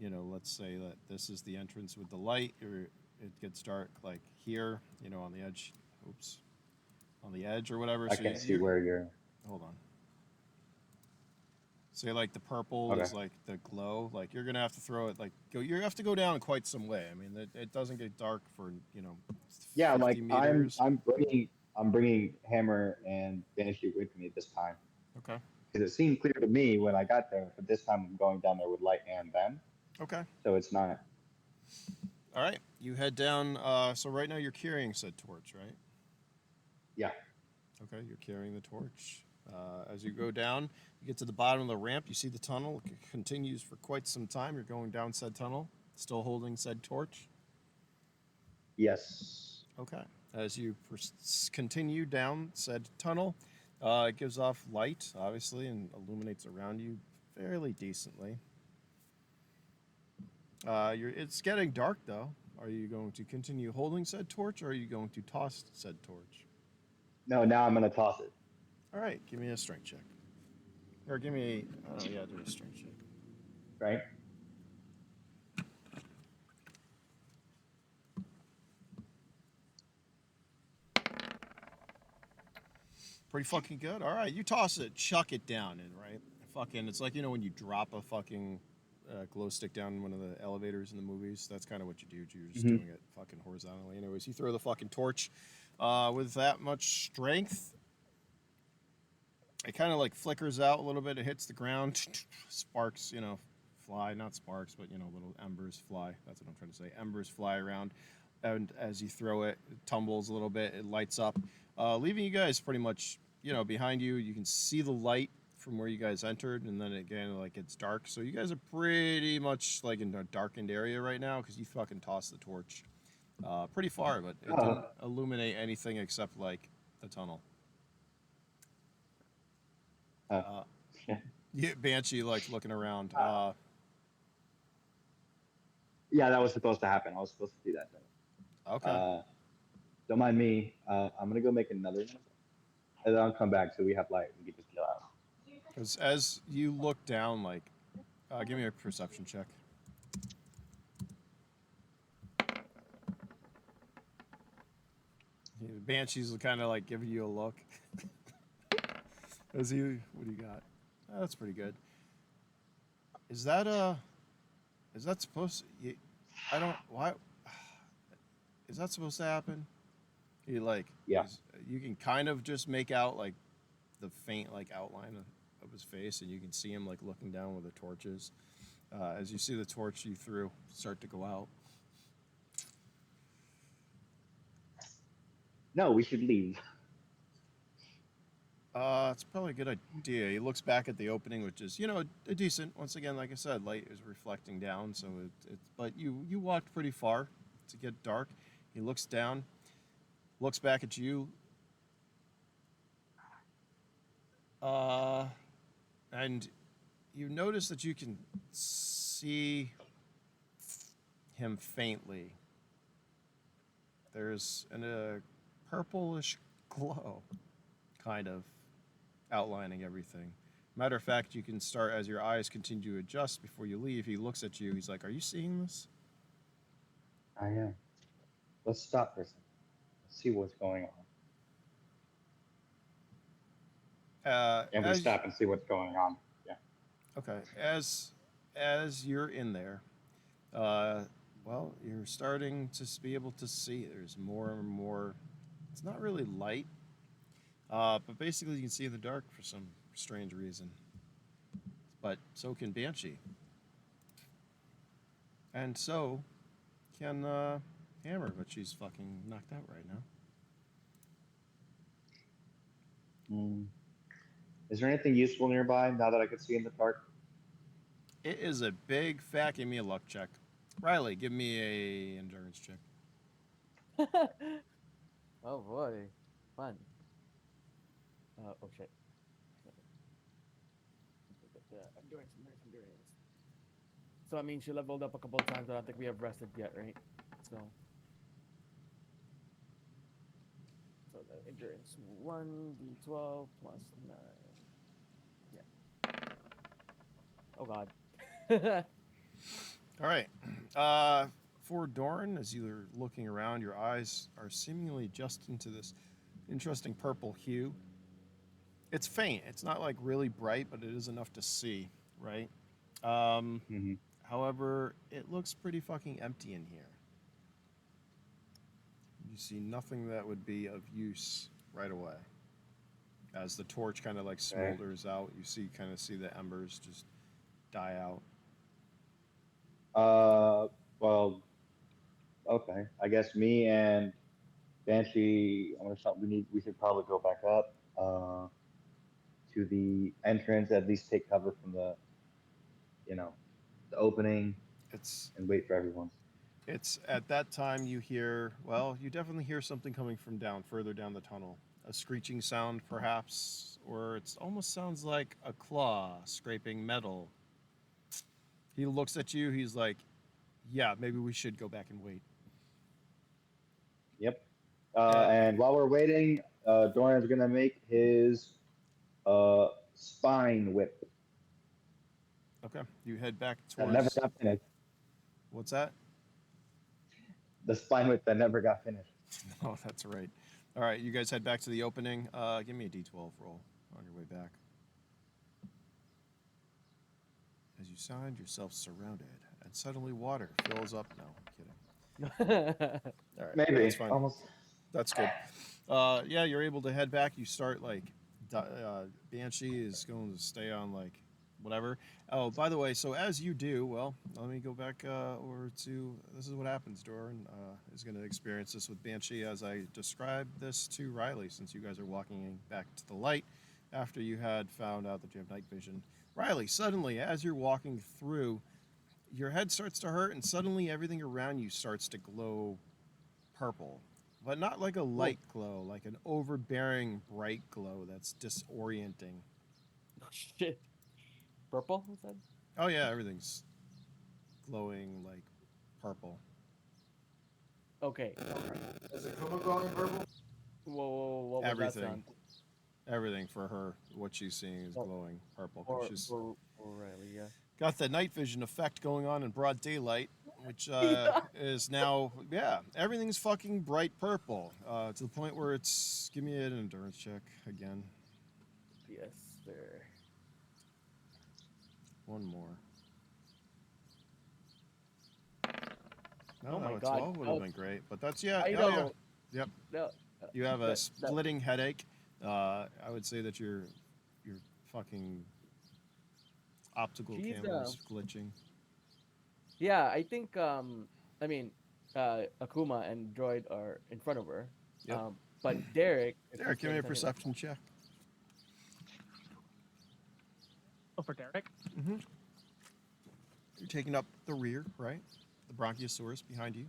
let's say that this is the entrance with the light, or it gets dark like here, on the edge. Oops, on the edge or whatever. I So can't see where you're. hold on. Say like the purple Okay. is like the glow. Like you're gonna have to throw it. Like you have to go down quite some way. I mean, it doesn't get dark for Yeah, 50 like meters. I'm bringing hammer and banshee with me this time Okay. because it seemed clear to me when I got there, but this time I'm going down there with light and them, Okay. so it's not. All right. You head down. So right now you're carrying said torch, right? Yeah. Okay, you're carrying the torch. As you go down, you get to the bottom of the ramp. You see the tunnel. It continues for quite some time. You're going down said tunnel, still holding said torch. Yes. Okay. As you continue down said tunnel, it gives off light, obviously, and illuminates around you fairly decently. It's getting dark, though. Are you going to continue holding said torch, or are you going to toss said torch? No, now I'm gonna toss it. All right, give me a strength check. Or give me, do a strength check. Right. Pretty fucking good. All right, you toss it, chuck it down, and right, fucking, it's like when you drop a fucking glow stick down one of the elevators in the movies. That's kind of what you do. You're just doing it fucking horizontally. Anyways, you throw the fucking torch with that much strength. It kind of like flickers out a little bit. It hits the ground. Sparks, fly. Not sparks, but little embers fly. That's what I'm trying to say. Embers fly around, and as you throw it, it tumbles a little bit. It lights up, leaving you guys pretty much, behind you. You can see the light from where you guys entered, and then again, like it's dark. So you guys are pretty much like in a darkened area right now because you fucking tossed the torch pretty far, but it didn't illuminate anything except like the tunnel. Banshee like looking around. Yeah, that was supposed to happen. I was supposed to do that though. Okay. Don't mind me. I'm gonna go make another one, and then I'll come back so we have light. We can just chill out. Because as you look down, like, give me a perception check. Banshee's kind of like giving you a look. What do you got? Oh, that's pretty good. Is that supposed to, why, is that supposed to happen? You like, Yeah. You can kind of just make out like the faint like outline of his face, and you can see him like looking down where the torch is. As you see the torch you threw start to go out. No, we should leave. It's probably a good idea. He looks back at the opening, which is, a decent. Once again, like I said, light is reflecting down, so but you walked pretty far to get dark. He looks down, looks back at you, and you notice that you can see him faintly. There's a purplish glow, kind of outlining everything. Matter of fact, you can start as your eyes continue to adjust before you leave. He looks at you. He's like, "Are you seeing this?" I am. Let's stop for a second. Let's see what's going on. And we stop and see what's going on. Yeah. Okay. As as you're in there, well, you're starting to be able to see. There's more and more. It's not really light, but basically you can see in the dark for some strange reason. But so can Banshee, and so can Hammer, but she's fucking knocked out right now. Is there anything useful nearby now that I can see in the dark? It is a big fat. Give me a luck check. Riley, give me a endurance check. Oh boy, fun. Oh shit. Endurance. So I mean, she leveled up a couple of times, but I don't think we have rested yet, right? So the endurance 1d12 plus 9. Yeah. Oh god. All right. For Doran, as you're looking around, your eyes are seemingly just into this interesting purple hue. It's faint. It's not like really bright, but it is enough to see, right? Mm-hmm. However, it looks pretty fucking empty in here. You see nothing that would be of use right away. As the torch kind of like smolders out, you kind of see the embers just die out. Well, okay. I guess me and Banshee, we should probably go back up to the entrance, at least take cover from the opening It's and wait for everyone. It's at that time you hear, well, you definitely hear something coming from further down the tunnel. A screeching sound, perhaps, or it almost sounds like a claw scraping metal. He looks at you, he's like, yeah, maybe we should go back and wait. Yep. And while we're waiting, Dorian's gonna make his spine whip. Okay, you head back That never towards. got finished. What's that? The spine whip that never got finished. Oh, that's right. All right, you guys head back to the opening. Give me a d12 roll on your way back. As you find yourself surrounded, and suddenly water fills up. No, I'm kidding. All right, Maybe. that's fine. Almost. That's good. Yeah, you're able to head back. You start like Banshee is going to stay on like whatever. Oh, by the way, so as you do, well, let me go back over to this is what happens. Doran is going to experience this with Banshee as I described this to Riley, since you guys are walking back to the light after you had found out that you have night vision. Riley, suddenly, as you're walking through, your head starts to hurt, and suddenly everything around you starts to glow purple. But not like a light glow, like an overbearing bright glow that's disorienting. Oh shit. Purple, you said? Oh yeah, everything's glowing like purple. Okay. Is it Kuma glowing purple? Whoa, what was that Everything. sound? Everything for her, what she's seeing is glowing purple. 'Cause For, she's for Riley, yeah. got the night vision effect going on in broad daylight, which is now, yeah, everything's fucking bright purple to the point where it's, give me an endurance check again. Yes, sir. One more. No, Oh my no, God. 12 would have been great, but that's, yeah. I oh, know. yeah. Yep. No, You have a that- splitting headache. I would say that your fucking optical She's, camera is glitching. yeah, I think Akuma and Droid are in front of her. Yep. But Derek. Derek, give me a perception check. Oh, for Derek? Mm-hmm. You're taking up the rear, right? The Bronchiosaurus behind you.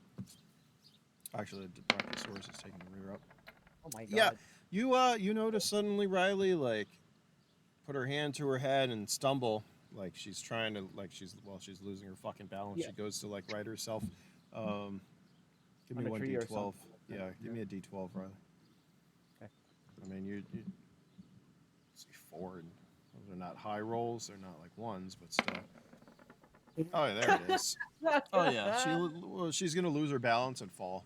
Actually, the Bronchiosaurus is taking the rear up. Oh my god. Yeah, you notice suddenly Riley like put her hand to her head and stumble, like she's trying to she's losing her fucking balance. Yeah. She goes to like right herself. Give me On a one tree or d12. something. Yeah, give me a d12, Riley. Okay. I mean, you see 4, and those are not high rolls. They're not like ones, but still. Oh, yeah, there it is. Oh yeah, she's gonna lose her balance and fall.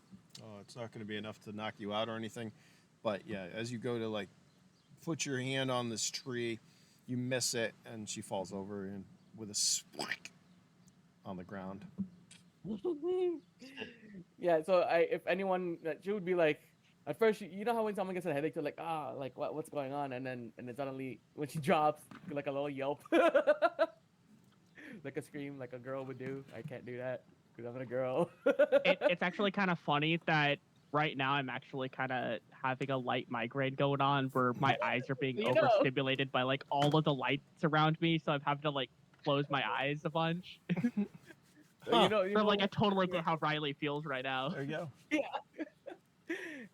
It's not gonna be enough to knock you out or anything, but yeah, as you go to like put your hand on this tree, you miss it, and she falls over and with a spike, on the ground. Yeah, so if anyone, she would be like, at first, you know how when someone gets a headache, they're like, like what's going on, and then suddenly when she drops, like a little yelp, like a scream, like a girl would do. I can't do that because I'm a girl. It's actually kind of funny that right now I'm actually kind of having a light migraine going on where my eyes are being You know. overstimulated by like all of the lights around me, so I'm having to like close my eyes a bunch. Huh. So like I totally get how Riley feels right now. There you go. Yeah.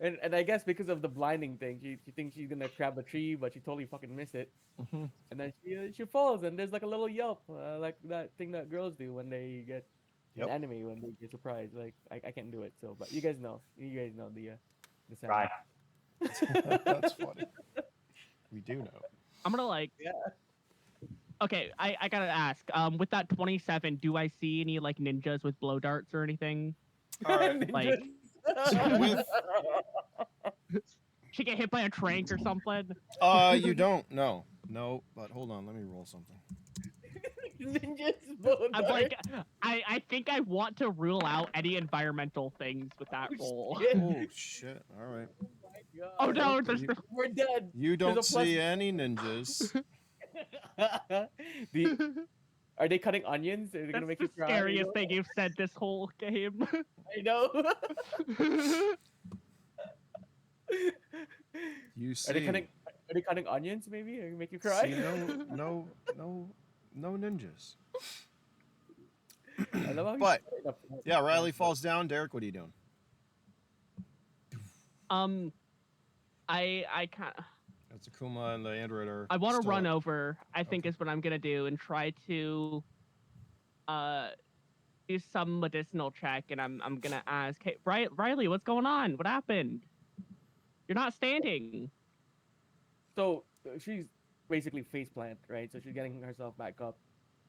And I guess because of the blinding thing, she thinks she's gonna grab a tree, but she totally fucking missed it. Mm-hmm. And then she falls, and there's like a little yelp, like that thing that girls do when they get an enemy, when they get surprised. Like I can't do it, so but you guys know the sound. Right. That's funny. We do know. I'm gonna like. Yeah. Okay, I gotta ask. With that 27, do I see any like ninjas with blow darts or anything? All right. Like, With she get hit by a trank or something? you don't. No. But hold on. Let me roll something. Ninjas I'm like, I think I want to rule out any environmental things with that roll. Oh shit! All right. Oh no, there's You, We're dead. you don't There's a plus- see any ninjas. Are they cutting onions? Are they That's gonna make the you cry? scariest thing you've said this whole game. I know. You see. Are they cutting onions? Maybe or make you cry? See, no ninjas. I love how you But set it up. yeah, Riley falls down. Derek, what are you doing? I kind of. That's Akuma and the android are. I want to still run up. over. I think Okay. is what I'm gonna do and try to, do some medicinal check. And I'm gonna ask, hey, Riley, what's going on? What happened? You're not standing. So she's basically face plant, right? So she's getting herself back up.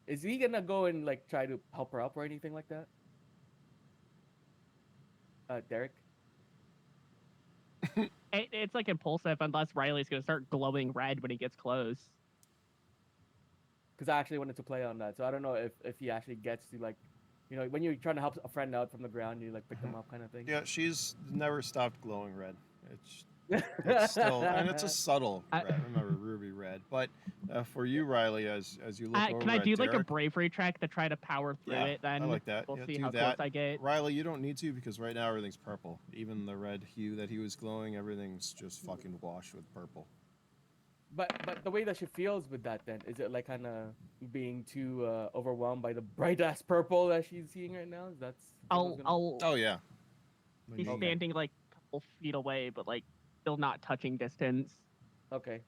Is he gonna go and like try to help her up or anything like that? Derek. It's like impulsive unless Riley's gonna start glowing red when he gets close. Because I actually wanted to play on that, so I don't know if he actually gets to like, when you're trying to help a friend out from the ground, you like pick them up kind of thing. Yeah, she's never stopped glowing red. It's still, and it's a subtle red. Remember, ruby red. But for you, Riley, as you look over Can I at do like a Derek, bravery check to try to power through Yeah, it? Then I like that. We'll Yeah, see do how that. close I get. Riley, you don't need to because right now everything's purple. Even the red hue that he was glowing, everything's just fucking washed with purple. But the way that she feels with that, then is it like kind of being too overwhelmed by the bright ass purple that she's seeing right now? I'll Oh yeah. He's When you- standing like a couple feet away, but like still not touching distance. Okay.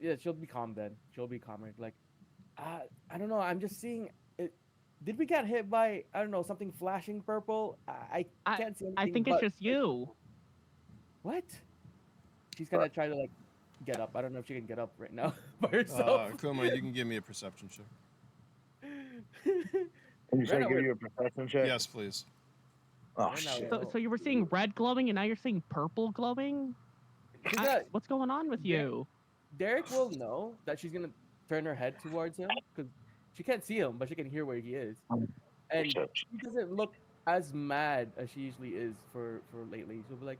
Yeah, she'll be calm then. She'll be calmer. Like, I don't know. I'm just seeing it. Did we get hit by, I don't know, something flashing purple? I can't see anything. I think it's but- just you. What? She's gonna try to like get up. I don't know if she can get up right now by herself. Akuma, you can give me a perception check. Can you say Right, give wait. you a perception check? Yes, please. Oh Right now, shit. So you were seeing red glowing, and now you're seeing purple glowing. She's not- What's going on with you? Derek will know that she's gonna turn her head towards him because she can't see him, but she can hear where he is. And she doesn't look as mad as she usually is for lately. She'll be like,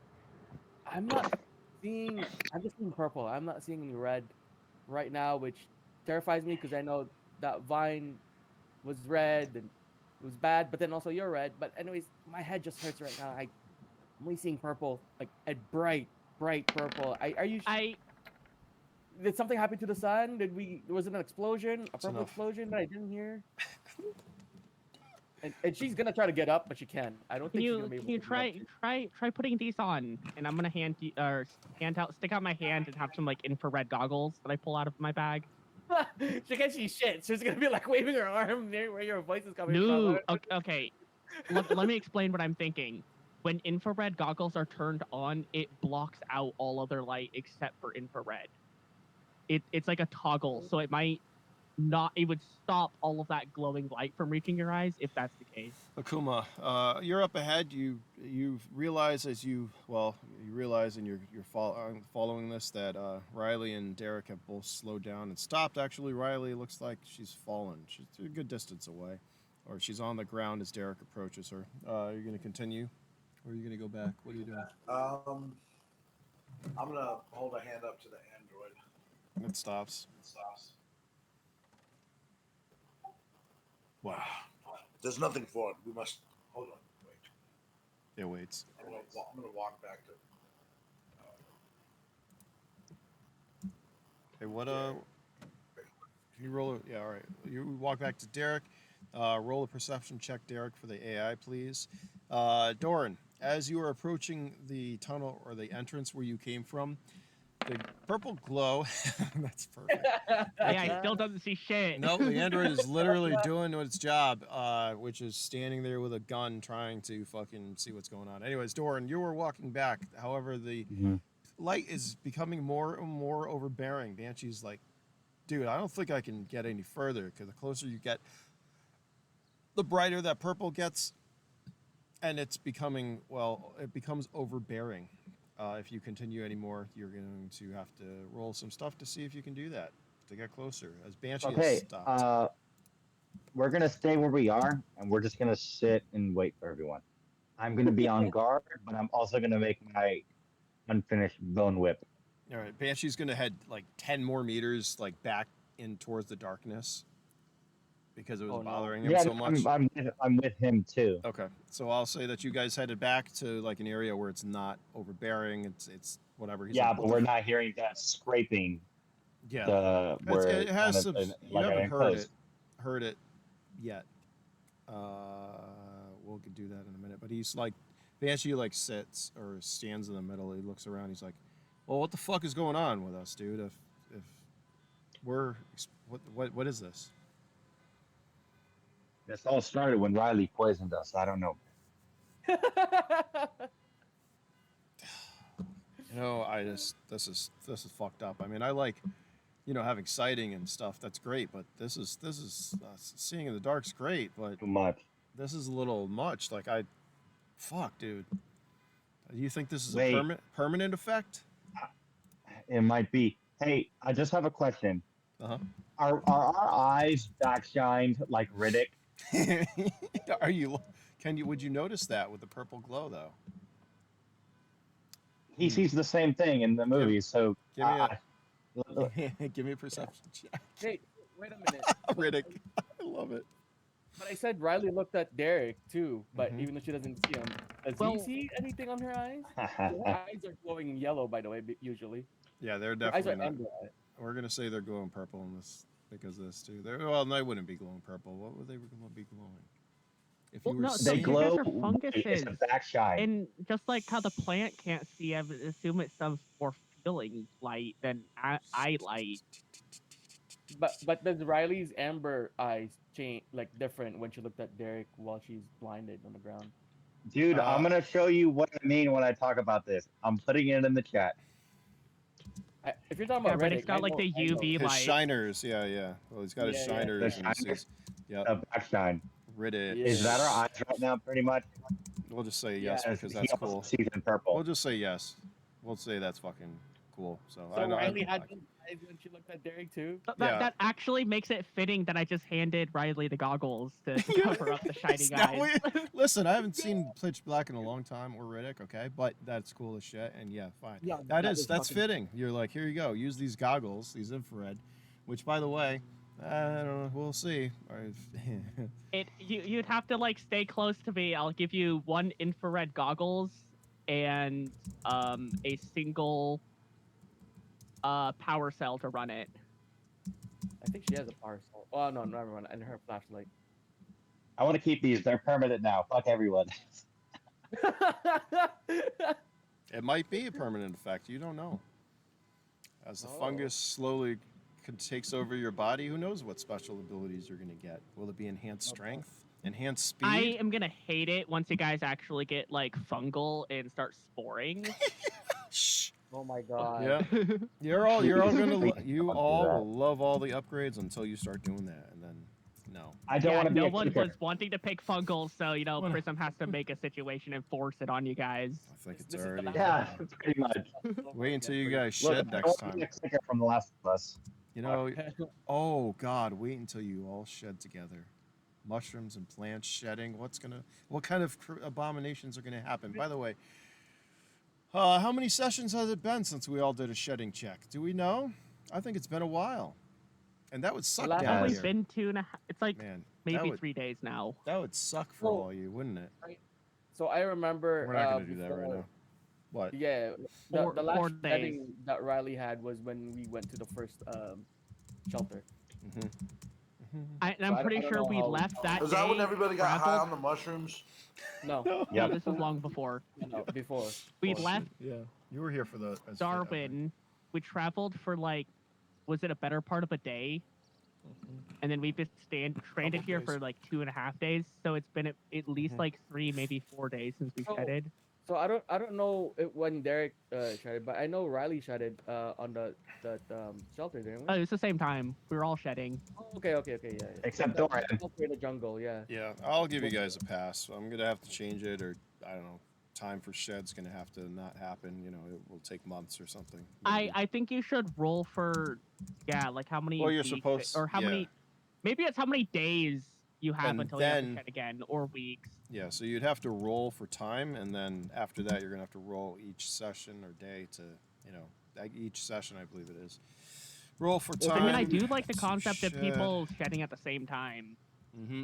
I'm just seeing purple. I'm not seeing any red right now, which terrifies me because I know that vine was red and it was bad, but then also you're red. But anyways, my head just hurts right now. I'm only seeing purple, like a bright purple. Did something happen to the sun? Was it an explosion? A purple enough. explosion that I didn't hear? And she's gonna try to get up, but she can't. I don't Can think she's gonna be you able to try putting these on? And I'm gonna stick out my hand and have some like infrared goggles that I pull out of my bag. she can't see shit. She's gonna be like waving her arm near where your voice is coming No, from. okay. Let me explain what I'm thinking. When infrared goggles are turned on, it blocks out all other light except for infrared. It's like a toggle, so it would stop all of that glowing light from reaching your eyes if that's the case. Akuma, you're up ahead. You realize you realize and you're following this that Riley and Derek have both slowed down and stopped. Actually, Riley looks like she's fallen. She's a good distance away. or she's on the ground as Derek approaches her. Are you going to continue, or are you going to go back? What are you doing? I'm gonna hold a hand up to the android. It stops. Wow. There's nothing for it. We must hold on. Wait. It waits. I'm gonna walk back to. Okay, what can you roll? Yeah, all right. You walk back to Derek. Roll a perception check, Derek, for the AI, please. Doran, as you are approaching the tunnel or the entrance where you came from, the purple glow. That's perfect. Yeah, he still doesn't see shit. No, the android is literally doing its job, which is standing there with a gun trying to fucking see what's going on. Anyways, Doran, you were walking back. However, the light is becoming more and more overbearing. Banshee's like, dude, I don't think I can get any further, because the closer you get, the brighter that purple gets, and it's becoming, well, it becomes overbearing. If you continue anymore, you're going to have to roll some stuff to see if you can do that, to get closer, as Banshee has stopped. We're going to stay where we are, and we're just going to sit and wait for everyone. I'm going to be on guard, but I'm also going to make my unfinished bone whip. All right, Banshee's going to head like 10 more meters like back in towards the darkness, because it was bothering him so much. I'm with him too. Okay, so I'll say that you guys headed back to like an area where it's not overbearing. It's whatever. He's like, but we're not hearing that scraping. Yeah, it has some. You haven't heard it yet. We'll do that in a minute. But he's like, Banshee like sits or stands in the middle. He looks around. He's like, well, what the fuck is going on with us, dude? If we're what is this? This all started when Riley poisoned us. I don't know. This is fucked up. I mean, I like, having sighting and stuff. That's great, but this is seeing in the dark's great, but too much. This is a little much. Like fuck, dude. Do you think this is a permanent effect? It might be. Hey, I just have a question. Uh-huh. Are our eyes backshined like Riddick? Would you notice that with the purple glow though? He sees the same thing in the movies, so give me a perception check. Hey, wait a minute. Riddick. I love it. But I said Riley looked at Derek too, but even though she doesn't see him, does he see anything on her eyes? Her eyes are glowing yellow, by the way, usually. Yeah, they're Her eyes definitely are not. amber. We're gonna say they're glowing purple in this because of this too. They wouldn't be glowing purple. What would they be glowing? If you were they glow. Are funguses. It's a backshine. And just like how the plant can't see, I would assume it's some more feeling light than eye light. But does Riley's amber eyes change like different when she looked at Derek while she's blinded on the ground? Dude, I'm gonna show you what I mean when I talk about this. I'm putting it in the chat. If you're talking about Riddick, it's got like the UV light. His shiners, yeah. Well, he's got his shiners. The shiners? Yeah. The backshine. Riddick. Is that our eyes right now, pretty much? We'll just say yes because that's cool. Sees in purple. We'll just say yes. We'll say that's fucking cool. So Riley had eyes when she looked at Derek too. That actually makes it fitting that I just handed Riley the goggles to cover up the shining eyes. Listen, I haven't seen Pitch Black in a long time or Riddick, okay? But that's cool as shit, and yeah, fine. Yeah, that's fitting. You're like, here you go. Use these goggles, these infrared, which, by the way, I don't know. We'll see. You'd have to like stay close to me. I'll give you one infrared goggles and a single power cell to run it. I think she has a power cell. Oh no, never mind. And her flashlight. I want to keep these. They're permanent now. Fuck everyone. It might be a permanent effect. You don't know. As the fungus slowly takes over your body, who knows what special abilities you're going to get? Will it be enhanced strength? Enhanced speed? I am going to hate it once you guys actually get like fungal and start sporing. Shh. Oh my god. Yeah. You all will love all the upgrades until you start doing that, and then no. I don't want to be no one was wanting to pick fungal, so Prism has to make a situation and force it on you guys. I think it's already. Yeah, pretty much. Wait until you guys shed next time. From The Last of Us. Oh God, wait until you all shed together. mushrooms and plants shedding. What kind of abominations are gonna happen? By the way, how many sessions has it been since we all did a shedding check? Do we know? I think it's been a while, and that would suck last down time Probably here. been 2.5. It's like Man, maybe would, 3 days now. that would suck for Well, all you, wouldn't it? So I remember. We're not gonna do that right now. What? Yeah, Four the last days. setting that Riley had was when we went to the first shelter. Mm-hmm. I'm So I pretty don't sure know we how- left that Was day. that when everybody got high traveled- on the mushrooms? No, No, Yep. this was long before. no, before. We before. left Yeah, you were here for the as Darwin. We traveled for like, was it a better part of a day? And then we've been stranded here days. for like 2.5 days. So it's been at least Mhm. like 3, maybe 4 days since we So- shedded. So I don't know when Derek shedded, but I know Riley shedded on the shelter, didn't we? Oh, it's the same time. We were all shedding. Oh, okay, yeah. Except The Doran. shelter in the jungle, yeah. Yeah, I'll give you guys a pass. I'm gonna have to change it, or I don't know. Time for shed's gonna have to not happen. You know, it will take months or something. maybe. I think you should roll for, like how many Well, you're weeks supposed- or how yeah. many, maybe it's how many days you have And until you have to then- shed again, or weeks. Yeah, so you'd have to roll for time, and then after that, you're gonna have to roll each session or day to, each session, I believe it is. Roll for I time. mean, I do like the concept of shed. people shedding at the same time.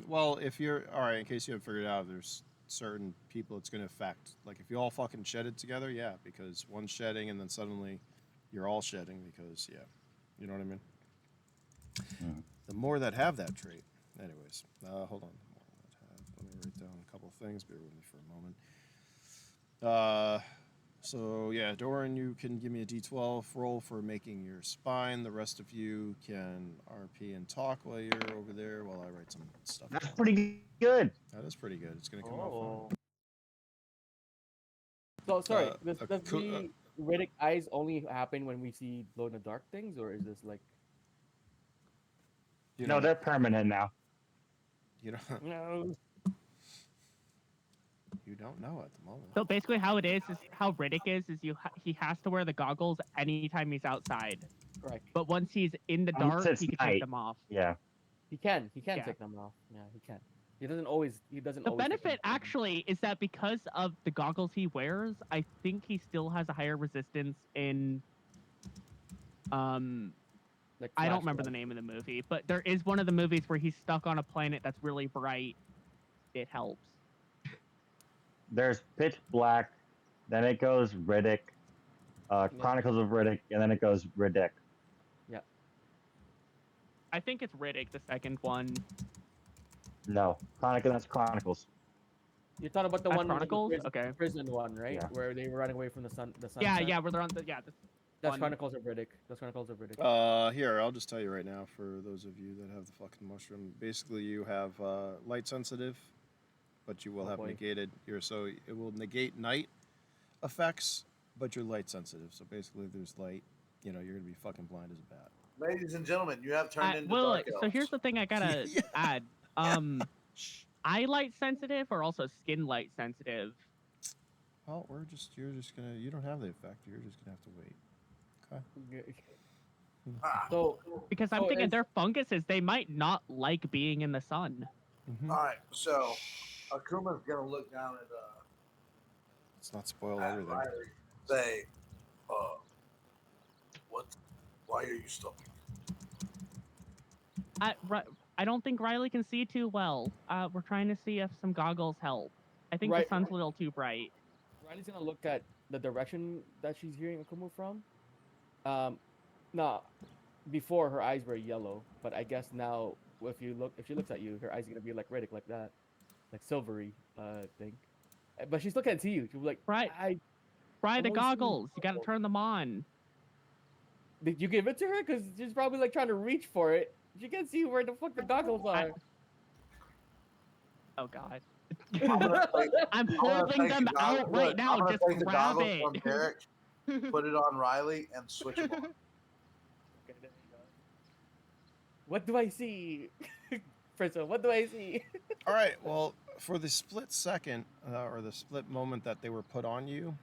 Well, if you're all right, in case you haven't figured it out, there's certain people it's gonna affect. Like if you all fucking shedded together, yeah, because one's shedding, and then suddenly you're all shedding because you know what I mean. Mhm. The more that have that trait, anyways. Hold on. The more that have. Let me write down a couple of things. Bear with me for a moment. So yeah, Doran, you can give me a D12 roll for making your spine. The rest of you can RP and talk while you're over there while I write some stuff. That's down. pretty good. That is pretty good. It's gonna come out Oh. fine. So sorry, Uh, does a the co- Riddick eyes only happen when we see glow in the dark things, or is this like You No, don't- they're permanent now. you don't no? you don't know at the moment. So basically, how it is how Riddick is he has to wear the goggles anytime he's outside. Correct. But once he's in the Unless dark, it's he can night. take them off. Yeah. He can Yeah. take them off. Yeah, he can. He doesn't always. The always take them benefit off. actually is that because of the goggles he wears, I think he still has a higher resistance in Like I don't remember the flashlight. name of the movie, but there is one of the movies where he's stuck on a planet that's really bright. It helps. There's Pitch Black, then it goes Riddick, Chronicles of Riddick, and then it goes Riddick. I think it's Riddick, the second one. No, that's Chronicles. You're talking about the That's one with the Chronicles? prison, Okay. prison one, right? Yeah. Where they were running away from the sun. The sun. Yeah, where they're on the That's one. Chronicles of Riddick. That's Chronicles of Riddick. Here, I'll just tell you right now for those of you that have the fucking mushroom. Basically, you have light sensitive, but you will Oh, have boy. negated so it will negate night effects, but you're light sensitive. So basically, if there's light, you're gonna be fucking blind as a bat. Ladies and gentlemen, you have turned into Well, dark so elves. here's the thing I gotta Yeah. add. Eye light sensitive or also skin light sensitive? Well, you're just gonna you don't have the effect. You're just gonna have to wait. Okay. Ah, So Because I'm Oh, thinking is- they're funguses. They might not like being in the sun. Mhm. all right, so Akuma's gonna look down at Let's not spoil at everything. Riley, say, what? Why are you stopping? I don't think Riley can see too well. We're trying to see if some goggles help. I think Right. the sun's a little too bright. Riley's gonna look at the direction that she's hearing Akumu from. Now, before her eyes were yellow, but I guess now if she looks at you, her eyes are gonna be like Riddick, like that, like silvery thing. But she's looking at you. She'll be like, Right. I Fry the only seeing goggles. You gotta goggles." turn them on. Did you give it to her? Because she's probably like trying to reach for it. She can't see where the fuck the goggles are. Oh god. I'm gonna take, I'm I'm gonna holding take them the goggles- out right look, now. I'm gonna Just take the grab goggles from it. Derek, put it on Riley, and switch them on. Okay, there you go. What do I see? Frizzle, what do I see? All right. Well, for the split second or the split moment that they were put on you,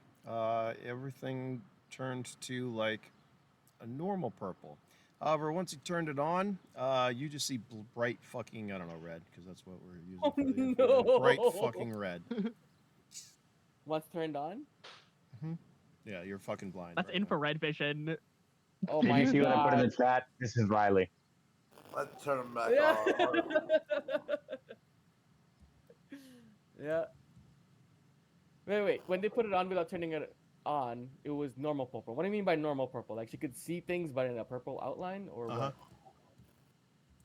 everything turned to like a normal purple. However, once you turned it on, you just see bright fucking, I don't know, red, because that's what we're using Oh, for the infrared. no. Bright fucking red. Once turned on. Yeah, you're fucking blind. That's right now. infrared vision. Oh Did my you see what I put in god. the chat? This is Riley. Let's turn them back Yeah. on. Yeah. Wait. When they put it on without turning it on, it was normal purple. What do you mean by normal purple? Like she could see things, but in a purple outline, or Uh-huh.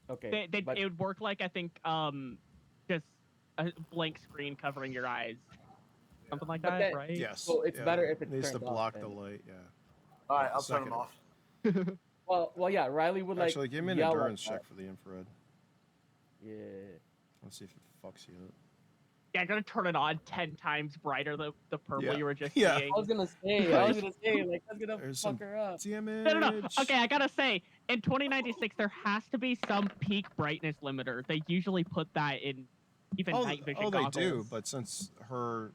what? Okay. but It would work like, I think, just a blank screen covering your eyes. Something like But that, then- right? Yes. So it's yeah, better if it it's needs to turned off block the then. light. Yeah. All right, I'll Second. turn them off. Well, yeah. Riley would like. Actually, give me an yell at endurance that. check for the infrared. Yeah. Let's see if it fucks you up. Yeah, I'm gonna turn it on 10 times brighter, the purple Yeah. you were just Yeah. seeing. I was gonna say, like, that's gonna There's fuck some her up. damage. No. Okay, I gotta say, in 2096, there has to be some peak brightness limiter. They usually put that in even night vision they goggles. do, but since her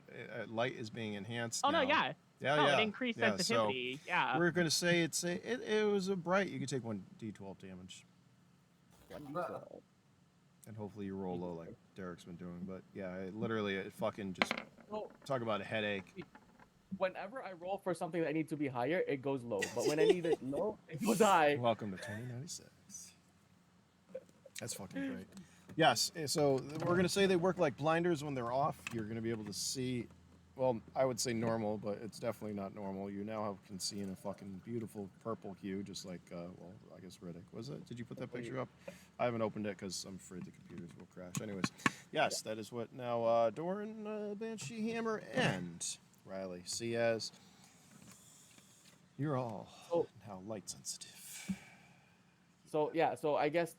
light is being enhanced Oh, now, no, yeah. yeah, No, yeah, it increased yeah, sensitivity. Yeah. So we're gonna say it was a bright. You could take 1d12 damage, and hopefully you roll low like Derek's been doing. But yeah, it fucking just So, talk about a headache. whenever I roll for something that I need to be higher, it goes low. But when I need it low, it goes high. Welcome to 2096. That's fucking great. Yes, so we're gonna say they work like blinders when they're off. You're gonna be able to see. Well, I would say normal, but it's definitely not normal. You now can see in a fucking beautiful purple hue, just like, well, I guess Riddick. Was it? Did you put that picture up? I haven't opened it because I'm afraid the computers will crash. Anyways, yes, that is what now Doran, Banshee, Hammer, and Riley see as you're all now light sensitive. So yeah, so I guess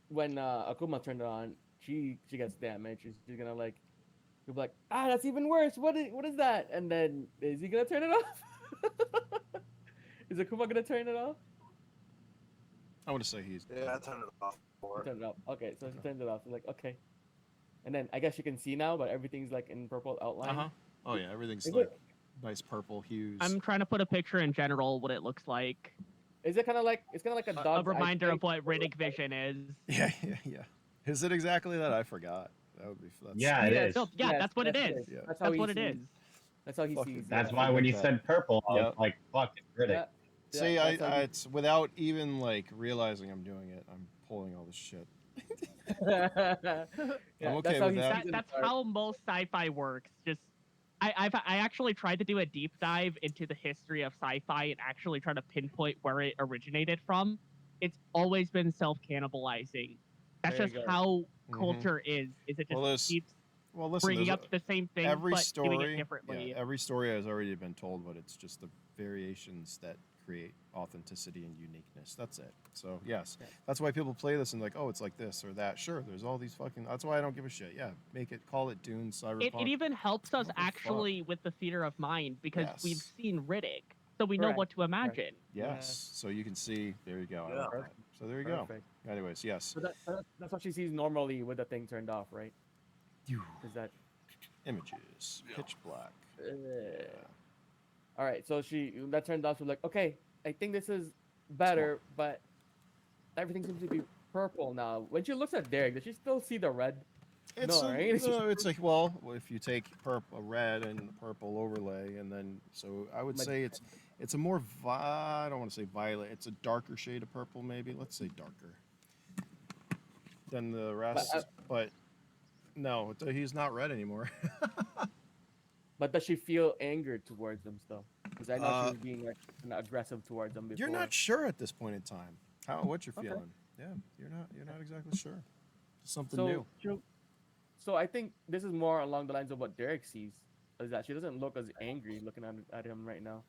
when Akuma turned it on, she gets damaged. She's gonna like, she'll be like, that's even worse. What is that? And then is he gonna turn it off? Is Akuma gonna turn it off? I want to say he's. Yeah, I turned it off. She turned it off. Okay, so she turned it off. She's like, okay. And then I guess you can see now, but everything's like in purple outline. Oh yeah, everything's Is like it- nice purple hues. I'm trying to put a picture in general what it looks like. Is it kind of like a A dog's reminder eye of what shape? Riddick vision is. Yeah. Is it exactly that? I forgot. That would be. That's, Yeah, it is. No, yeah, Yes, that's what it yes, is. Yeah. That's how That's he what it sees. is. That's how he Fuck sees. it. it. That's Yeah, why when you that. said purple, I Yep. was like, fuck, it's Riddick. Yeah. See, that's how he- it's without even like realizing I'm doing it. I'm pulling all this shit. Yeah, I'm okay that's how with he that. sees it in That's the dark. how most sci-fi works. Just I actually tried to do a deep dive into the history of sci-fi and actually try to pinpoint where it originated from. It's always been self-cannibalizing. That's There you just go. how Mhm. culture is. Is it just Well, there's- keeps Well, listen, bringing there's up the same thing every but doing story. it differently? Yeah, every story has already been told, but it's just the variations that create authenticity and uniqueness. That's it. So yes, Yeah. that's why people play this and like, oh, it's like this or that. Sure, there's all these fucking. That's why I don't give a shit. Yeah, make it. Call it Dune, Cyberpunk. It even helps us What the fuck? actually with the theater of mind because we've Yes. seen Riddick, so we know Correct. what to imagine. Yes. So you can see. There you go. I Yeah. like that. So there you go. Perfect. Anyways, yes. So that's what she sees normally with the thing turned off, right? Is that? Images. Pitch black. All right. So that turned off. She's like, okay, I think this is better, but everything seems to be purple now. When she looks at Derek, does she still see the red? It's No, a, right? It's just- no, it's like, well, if you take a red and a purple overlay, and then so I would say it's a more I don't want to say violet. It's a darker shade of purple, maybe. Let's say darker than the rest. But no, he's not red anymore. But does she feel anger towards them still? Because I know she was being like kinda aggressive towards them before. You're not sure at this point in time what you're Okay. feeling. Yeah, you're not exactly sure. Something so, new. So I think this is more along the lines of what Derek sees. Is that she doesn't look as angry looking at him right now.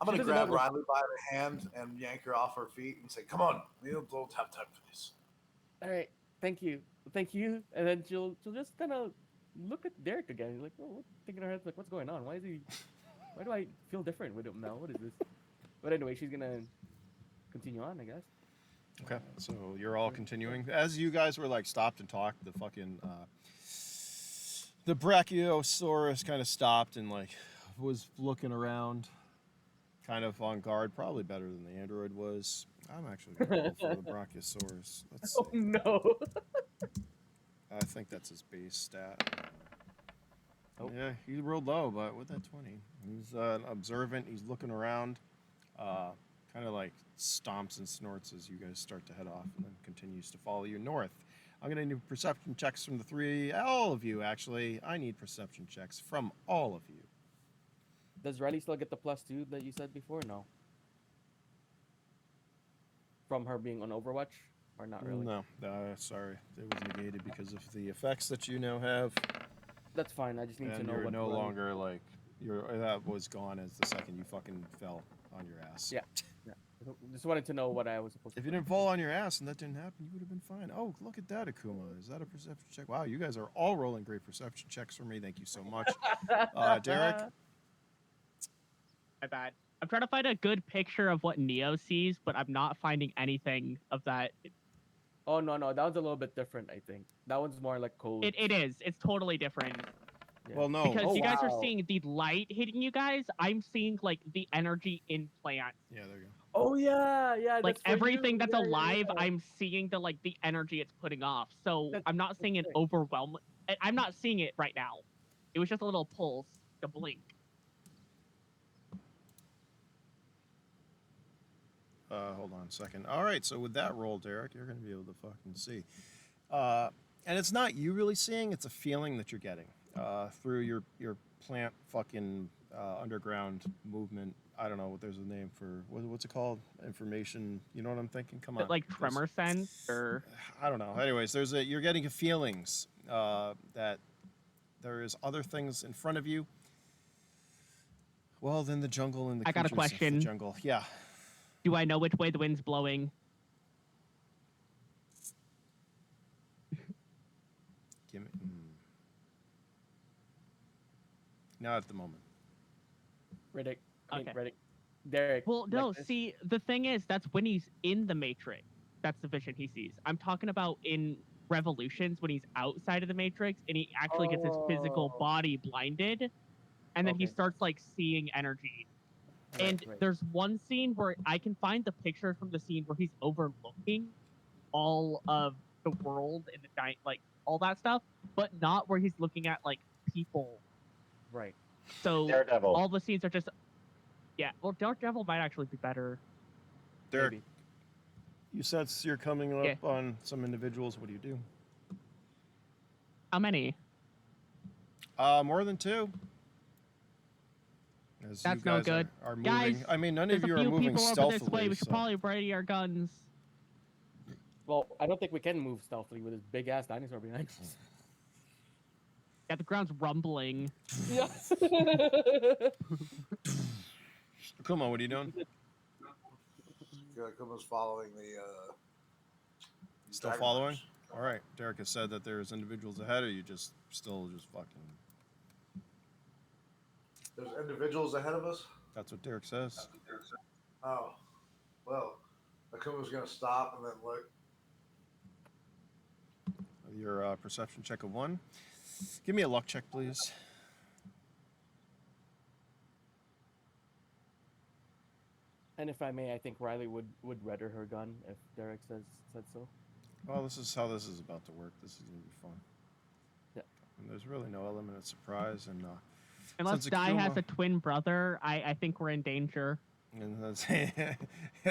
I'm She gonna doesn't grab know- Riley by the hand and yank her off her feet and say, "Come on, we don't have time for this." All right, thank you, and then she'll just kind of look at Derek again. Like, oh, thinking in her head like, what's going on? Why do I feel different with him now? What is this? But anyway, she's gonna continue on, I guess. Okay, so you're all continuing as you guys were like stopped and talked. The fucking the Brachiosaurus kind of stopped and like was looking around. kind of on guard, probably better than the android was. I'm actually going to roll for the Brachiosaurus. Let's Oh see. no. I think that's his base stat. Nope. Yeah, he rolled low, but with that 20, he's observant. He's looking around, kind of like stomps and snorts as you guys start to head off, and then continues to follow you north. I'm gonna need perception checks from all of you. Actually, I need perception checks from all of you. Does Riley still get the +2 that you said before? No. From her being on Overwatch, or not really? No, sorry, it was negated because of the effects that you now have. That's fine. I just need to And know you're what. no Riley- longer like that was gone as the second you fucking fell on your ass. Yeah. Just wanted to know what I was supposed to. If you didn't fall on your ass and that didn't happen, you would have been fine. Oh, look at that, Akuma. Is that a perception check? Wow, you guys are all rolling great perception checks for me. Thank you so much. Derek? My bad. I'm trying to find a good picture of what Neo sees, but I'm not finding anything of that. Oh no, that one's a little bit different. I think that one's more like cold. It is. It's totally different. Yeah. Well, no. Because Oh, you guys are wow. seeing the light hitting you guys. I'm seeing like the energy in plants. Yeah, there you go. Oh yeah. Like that's for you. everything that's Yeah, yeah, alive, yeah. I'm seeing the energy it's putting off. So That's- I'm not seeing an great. overwhelm. I'm not seeing it right now. It was just a little pulse, a blink. Hold on a second. All right, so with that roll, Derek, you're going to be able to fucking see. And it's not you really seeing, it's a feeling that you're getting through your plant fucking underground movement. I don't know what there's a name for. What's it called? Information. You know what I'm thinking? Come on. Like tremor sense or I don't know. Anyways, you're getting feelings that there is other things in front of you. Well, then the jungle and the I got a creatures of question. the jungle. Yeah. do I know which way the wind's blowing? Give me. Not at the moment. Riddick. Okay. Riddick. Derek. Well, no, like this. see, the thing is, that's when he's in the Matrix. That's the vision he sees. I'm talking about in Revolutions when he's outside of the Matrix and he actually gets his physical Oh. body blinded, and then he Okay. starts like seeing energy. Right, And right. there's one scene where I can find the picture from the scene where he's overlooking all of the world and the giant, like all that stuff, but not where he's looking at like people. Right. So Daredevil. all the scenes are just, yeah. Well, Daredevil might actually be better. Derek, Maybe. you sense you're coming up Yeah. on some individuals. What do you do? How many? More than two. As That's you no guys good. Are moving. Guys, I mean, none There's of you a are few moving people over stealthily. this way. We should so- probably ready our guns. Well, I don't think we can move stealthily with this big ass dinosaur behind us. Yeah, the ground's rumbling. Yes. Come on, what are you doing? Kuma's following the. Still dragon following? march. All right. Derek has said that there's individuals ahead, or you still fucking. There's individuals ahead of us. That's what Derek says. Oh, well, Akuma's gonna stop and then look. Your perception check of 1. Give me a luck check, please. And if I may, I think Riley would redder her gun if Derek said so. Well, this is how this is about to work. This is gonna be fun. Yeah. And there's really no element of surprise, and Unless Since Dai has Akuma- a twin brother, I think we're in danger. that's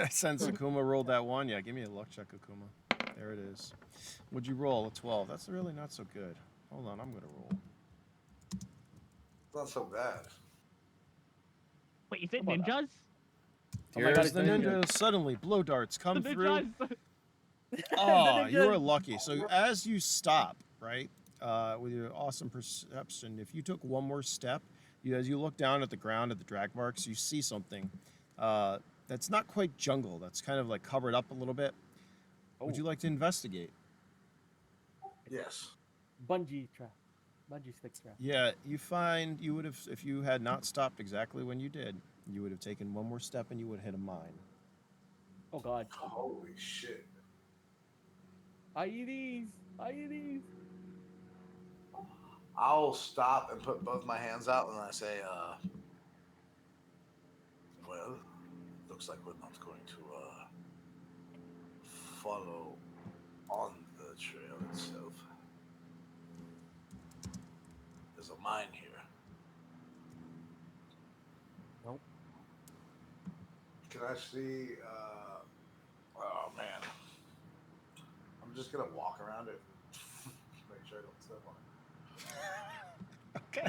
since Akuma rolled that 1, yeah, give me a luck check, Akuma. There it is. Would you roll a 12? That's really not so good. Hold on, I'm gonna roll. It's not so bad. Wait, is it Come on now. ninjas? Oh my God, Here's it's the ninja. ninjas. Suddenly, blow darts come The through. ninjas! Oh, you ninjas. were lucky. So as you stop, right, with your awesome perception, if you took one more step, as you look down at the ground at the drag marks, you see something that's not quite jungle. That's kind of like covered up a little bit. Would you like to investigate? Yes. Bungee trap. Bungee stick trap. Yeah, you find you would have, if you had not stopped exactly when you did, you would have taken one more step and you would have hit a mine. Oh God. Holy shit. IEDs. IEDs. I'll stop and put both my hands out and I say, well, looks like we're not going to follow on the trail itself. There's a mine here. Nope. Can I see? Oh man, I'm just gonna walk around it and make sure I don't step on it. Okay.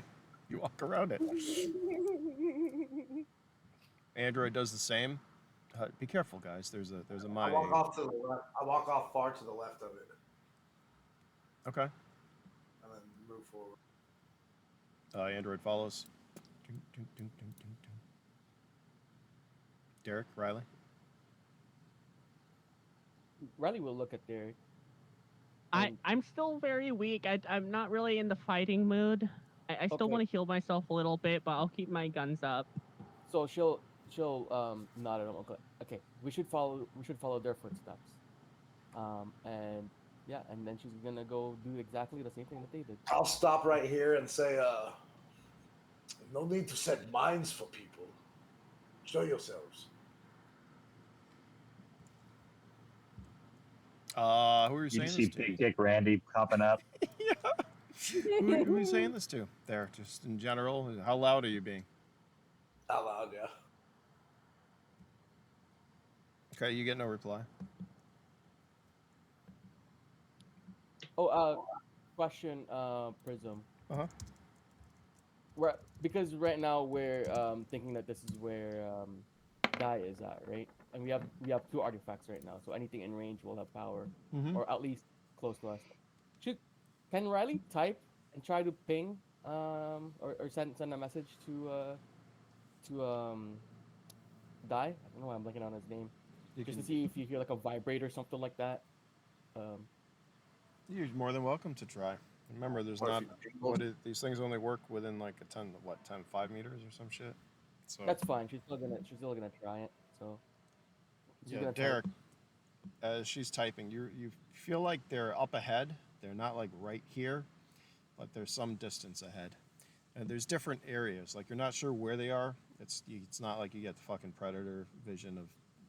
You walk around it. Android does the same. Be careful, guys. There's a I mine. walk off to the left. I walk off far to the left of it, Okay. and then move forward. Android follows. Ding, ding, ding, ding, ding, ding. Derek, Riley. Riley will look at Derek. I'm still very weak. I'm not really in the fighting mood. I still Okay. want to heal myself a little bit, but I'll keep my guns up. So she'll nod at him. Okay. We should follow their footsteps. And yeah, and then she's gonna go do exactly the same thing that they did. I'll stop right here and say, no need to set mines for people. Show yourselves. Who are you You saying just this see to? Big Dick Randy popping up. Who are you saying this to? There, just in general. How loud are you being? Out loud, yeah. Okay, you get no reply. Oh, question, Prism. Uh-huh. Because right now we're thinking that this is where Guy is at, right? And we have 2 artifacts right now, so anything in range will have power, Mm-hmm. or at least close to us. Can Riley type and try to ping or send a message to Guy? I don't know why I'm blanking on his name. You Just can, to see if you hear like a vibrate or something like that. you're more than welcome to try. Remember, there's Or if not. you jingle- These things only work within like a 5 meters or some shit. So That's fine. She's still gonna try it. So she's yeah, gonna type. Derek. As she's typing, you feel like they're up ahead. They're not like right here, but there's some distance ahead. And there's different areas. Like you're not sure where they are. It's not like you get the fucking predator vision of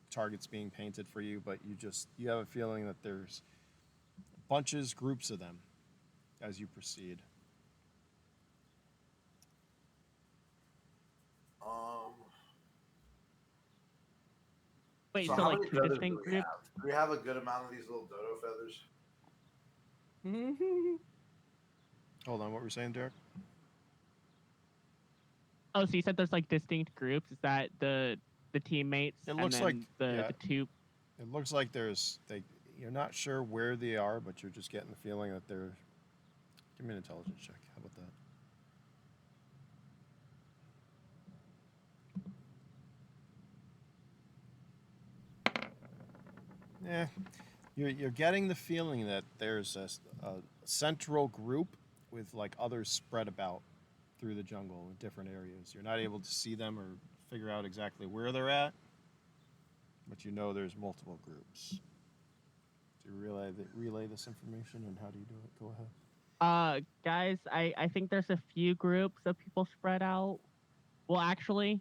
targets being painted for you, but you have a feeling that there's bunches, groups of them as you proceed. Wait, so so how like many 2 feathers distinct do we groups? have? Do we have a good amount of these little dodo feathers? Hold on, what were you saying, Derek? Oh, so you said there's like distinct groups. Is that the teammates? It looks and like- then yeah. the 2. It looks like you're not sure where they are, but you're just getting the feeling that they're. Give me an intelligence check. How about that? Yeah, you're getting the feeling that there's a central group with like others spread about through the jungle in different areas. You're not able to see them or figure out exactly where they're at, but you know there's multiple groups. Do you relay this information, and how do you do it? Go ahead. Guys, I think there's a few groups of people spread out. Well, actually,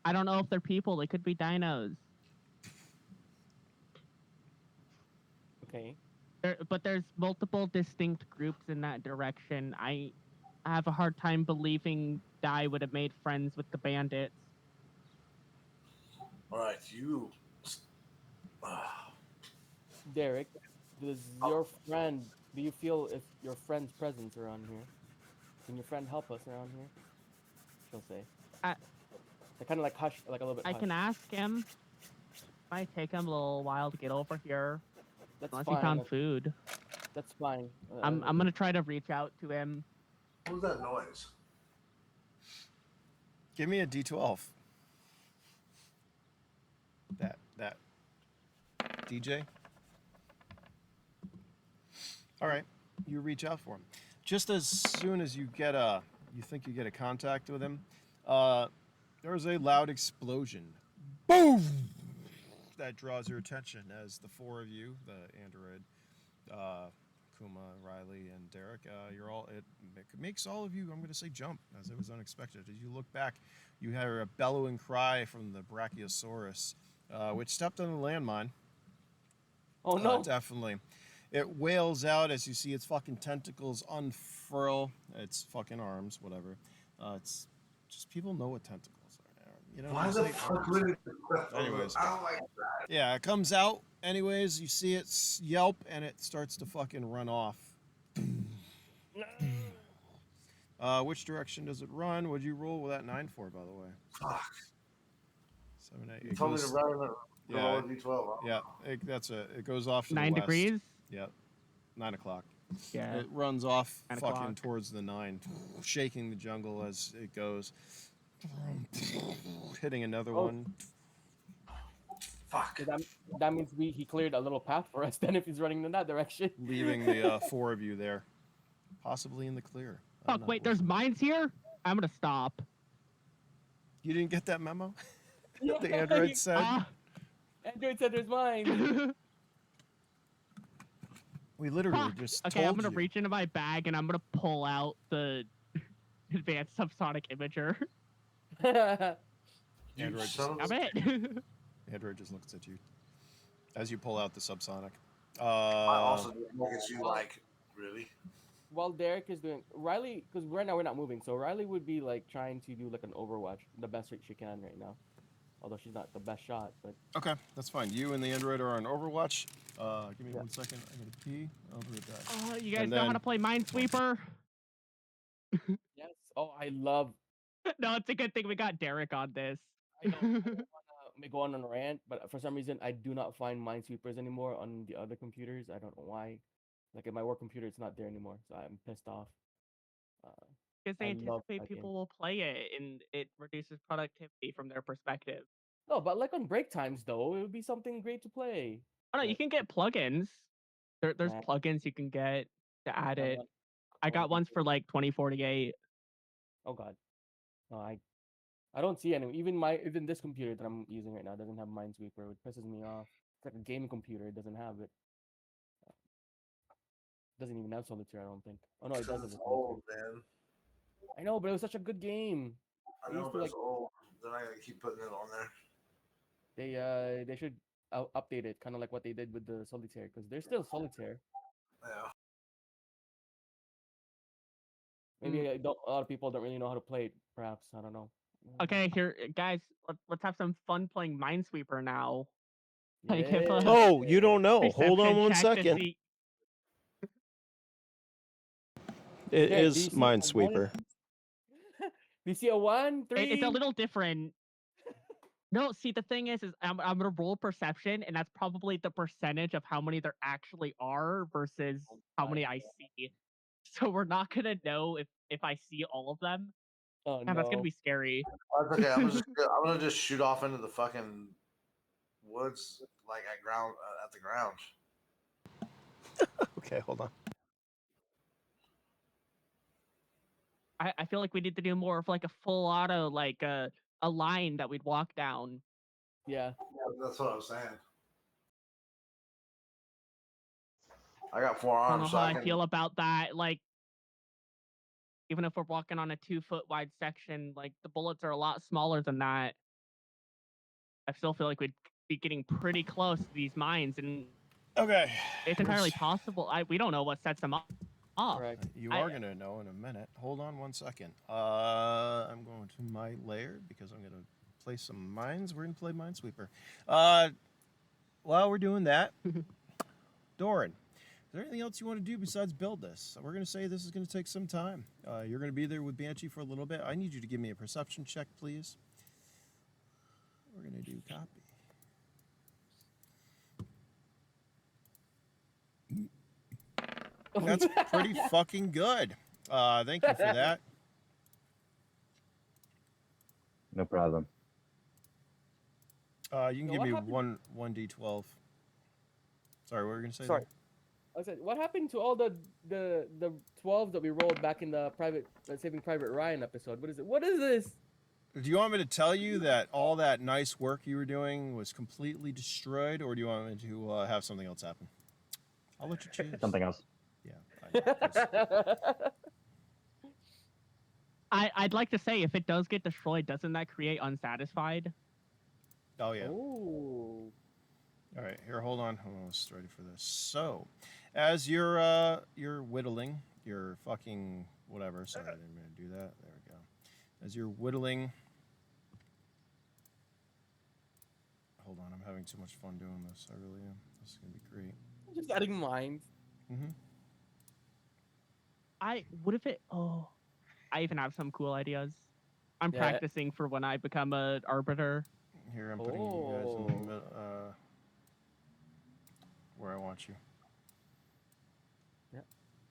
I don't know if they're people. They could be dinos. Okay. But there's multiple distinct groups in that direction. I have a hard time believing Dai would have made friends with the bandits. All right, you. Derek, do you feel if your friend's presence around here? Can your friend help us around here? She'll say. They kind of like hush, like a little bit. I hush. can ask him. Might take him a little while to get over here. That's Unless fine. he found food. That's fine. I'm gonna try to reach out to him. What was that noise? Give me a D12. That DJ. All right, you reach out for him. Just as soon as you get you think you get a contact with him, there's a loud explosion. Boom! That draws your attention as the 4 of you, the android, Kuma, Riley, and Derek. You're all. It makes all of you. I'm going to say jump, as it was unexpected. As you look back, you hear a bellowing cry from the Brachiosaurus, which stepped on a landmine. Oh no! Definitely. It wails out as you see its fucking tentacles unfurl. Its fucking arms, whatever. It's just people know what tentacles are. You know. Why there's the like fuck arms. would it? Anyways. I don't like that. Yeah, it comes out. Anyways, you see it yelp and it starts to fucking run off. Which direction does it run? What'd you roll with that 9 for, by the way? Fuck. 7, 8. You told me to run it. Yeah, D12. yeah. It goes off to 9 the west. degrees. Yep. 9 o'clock. Yeah. It runs off 9 fucking o'clock. towards the 9, shaking the jungle as it goes. Hitting another one. Fuck. So that means he cleared a little path for us then if he's running in that direction. Leaving the 4 of you there. Possibly in the clear. I don't Fuck, know. wait, there's mines here? I'm gonna stop. You didn't get that memo? Yeah, The android said. Android said there's mine. We literally Fuck. just Okay, I'm told gonna you. reach into my bag and I'm gonna pull out the advanced subsonic imager. You Android just, son of Damn a- it. Android just looks at you as you pull out the subsonic. I also look at you like, really? While Derek is doing Riley, because right now we're not moving, so Riley would be like trying to do like an Overwatch, the best she can right now. Although she's not the best shot, but Okay, that's fine. You and the android are on Overwatch. Give me Yeah. 1 second. I'm gonna pee. I'll be right back. You guys And know how then- to play Minesweeper? yes. Oh, I love. No, it's a good thing we got Derek on this. I don't want to go on a rant, but for some reason I do not find minesweepers anymore on the other computers. I don't know why. Like in my work computer, it's not there anymore, so I'm pissed off. Because they I love anticipate that game. people will play it and it reduces productivity from their perspective. No, but like on break times though, it would be something great to play. Oh no, you But- can get plugins. There's Nah. plugins you can get to add I it. want- I want got ones people- for like 2048. Oh god. No, I don't see any. Even this computer that I'm using right now doesn't have Minesweeper, which pisses me off. It's like a gaming computer, it doesn't have it. Doesn't even have solitaire, I don't think. Oh no, it does have It's a old, solitaire. man. I know, but it was such a good game. I They know, used to, but it's like- old. They're not gonna keep putting it on there. They should update it, kind of like what they did with the solitaire, because there's still solitaire. Yeah. Maybe a lot of people don't really know how to play it. Perhaps I don't know. Okay, here, guys, let's have some fun playing Minesweeper now. Like, if, Yeah. Oh, you don't know. Hold on Perception 1 check to second. see- It Yeah, do is you see a Minesweeper. Do you see a 1, 3? It's a little different. No, see, the thing is I'm gonna roll perception, and that's probably the percentage of how many there actually are versus how many I see. So we're not gonna know if I see all of them. Oh And that's gonna no. be scary. That's okay. I'm gonna just shoot off into the fucking woods, like at the ground. Okay, hold on. I feel like we need to do more of like a full auto, like a line that we'd walk down. Yeah. That's what I was saying. I got 4 I don't know arms, so how I I can. feel about that. Like, even if we're walking on a 2-foot wide section, like the bullets are a lot smaller than that. I still feel like we'd be getting pretty close to these mines, and Okay. it's entirely possible. We don't know what sets them up. Correct. You I- are going to know in a minute. Hold on 1 second. I'm going to my lair because I'm going to play some mines. We're going to play Minesweeper. While we're doing that, Doran, is there anything else you want to do besides build this? We're going to say this is going to take some time. You're going to be there with Banshee for a little bit. I need you to give me a perception check, please. We're going to do copy. That's pretty fucking good. Thank you for that. No problem. You can So give what me happened- 1d12. Sorry, what were you gonna say? Sorry. I said, what happened to all the 12 that we rolled back in the Saving Private Ryan episode? What is it? What is this? Do you want me to tell you that all that nice work you were doing was completely destroyed, or do you want me to have something else happen? I'll let you choose. Something else. Yeah. I'd like to say if it does get destroyed, doesn't that create unsatisfied? Oh yeah. Oh. All right, here, hold on. I'm almost ready for this. So, as you're whittling your fucking whatever. Sorry, I didn't mean to do that. There we go. As you're whittling. Hold on, I'm having too much fun doing this. I really am. This is gonna be great. Just adding mines. Mm-hmm. What if it? Oh, I even have some cool ideas. I'm Yeah. practicing for when I become an arbiter. Here, I'm putting you guys in the Oh. middle, where I want you. Yep.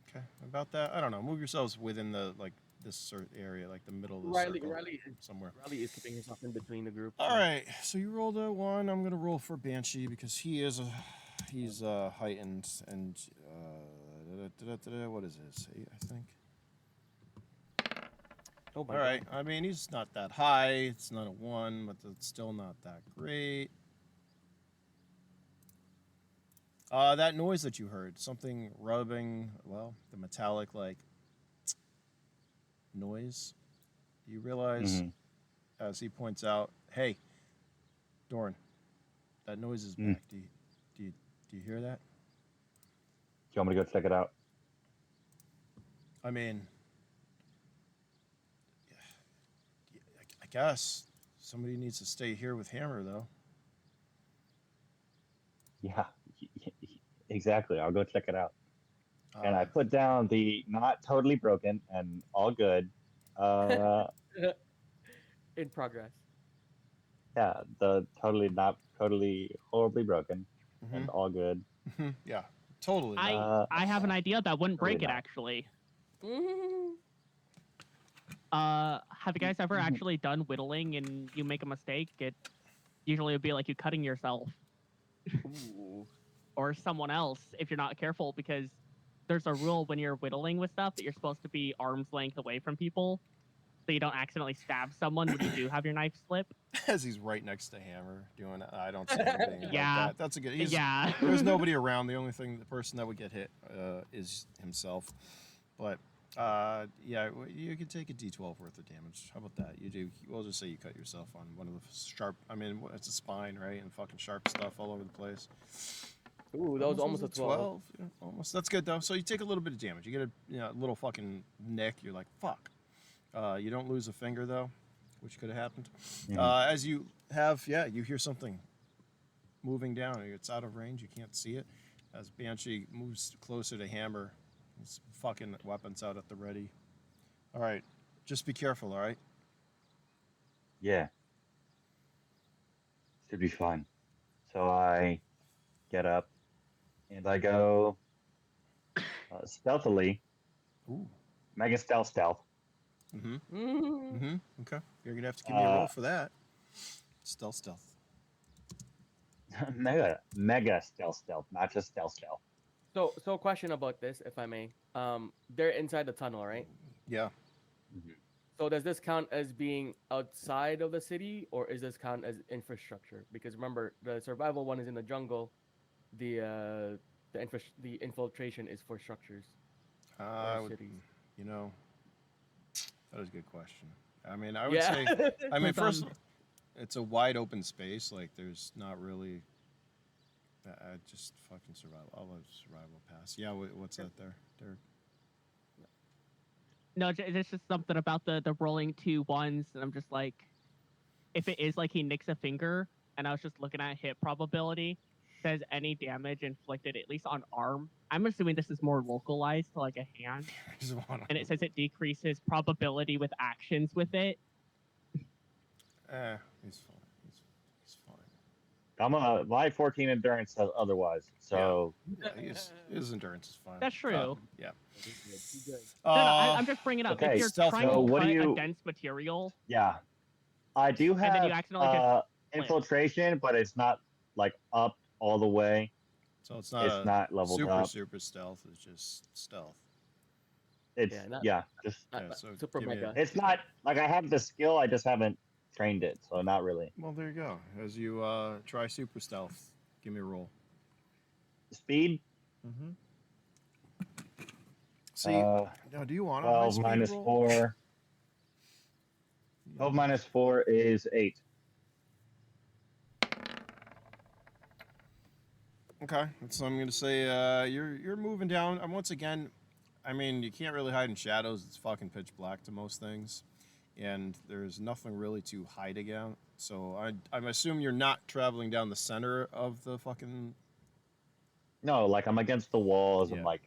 Okay, about that. I don't know. Move yourselves within the this certain area, like the middle of the Riley, circle, Riley, is, somewhere. Riley is keeping himself in between the group. All right. So you rolled a 1. I'm gonna roll for Banshee because he's heightened and what is this? 8, I think. Oh my All right. I mean, he's not that high. It's not a 1, but it's still not that great. That noise that you heard, something rubbing, well, the metallic like noise. You realize, as he points out, hey, Doran, that noise is back. Do you hear that? Do you want me to go check it out? I mean, I guess somebody needs to stay here with Hammer, though. Yeah, exactly. I'll go check it out. And I put down the not totally broken and all good. In progress. Yeah, the not totally horribly broken and all good. Yeah, totally. I have an idea that wouldn't break Totally it not. actually. Mm. Have you guys ever actually done whittling and you make a mistake? It usually would be like you cutting yourself Ooh. or someone else if you're not careful, because there's a rule when you're whittling with stuff that you're supposed to be arm's length away from people so you don't accidentally stab someone when you do have your knife slip. As he's right next to Hammer doing it. I don't see him being like Yeah. that. That's a good. Yeah. There's nobody around. The person that would get hit is himself. But yeah, you can take a D12 worth of damage. How about that? You do. We'll just say you cut yourself on one of the sharp. I mean, it's a spine, right? And fucking sharp stuff all over the place. Ooh, that was almost a 12. Yeah, almost. That's good though. So you take a little bit of damage. You get a little fucking nick. You're like, fuck. You don't lose a finger though, which could have happened. As you have, you hear something moving down. It's out of range. You can't see it. As Banshee moves closer to Hammer, his fucking weapons out at the ready. All right, just be careful. All right. Yeah. Should be fine. So I get up and I go stealthily. Ooh. Mega stealth. Okay. You're gonna have to give me a roll for that. Stealth. mega stealth, not just stealth. So question about this, if I may. They're inside the tunnel, right? Yeah. So does this count as being outside of the city, or is this count as infrastructure? Because remember, the survival one is in the jungle. The infiltration is for structures. Cities. You know, that is a good question. I mean, I would say. I mean, first, it's a wide open space. Like, there's not really. I just fucking survival. I'll let survival pass. Yeah. What's that there, Derek? No, it's just something about the rolling 2 1s, and I'm just like, if it is like he nicks a finger, and I was just looking at hit probability, says any damage inflicted, at least on arm. I'm assuming this is more localized to like a hand, and it says it decreases probability with actions with it. He's fine. He's fine. My 14 endurance says otherwise. So his endurance is fine. That's true. Yeah. No, I'm just bringing up. Okay, if you're stealth, trying so to what cut do you- a dense material, yeah, I do and then you have accidentally just infiltration, but it's not like up all the way. So it's not not leveled up. super stealth. It's just stealth. It's just so super mega. it's not like I have the skill, I just haven't trained it, so not really. Well, there you go. As you try super stealth, give me a roll. Speed? See, now do you want a 12 high-speed minus roll? 4. 12 minus 4 is 8. Okay, so I'm gonna say you're moving down. And once again, I mean, you can't really hide in shadows. It's fucking pitch black to most things, and there's nothing really to hide again. So I'm assuming you're not traveling down the center of the fucking. No, like I'm against the walls Yeah. and like,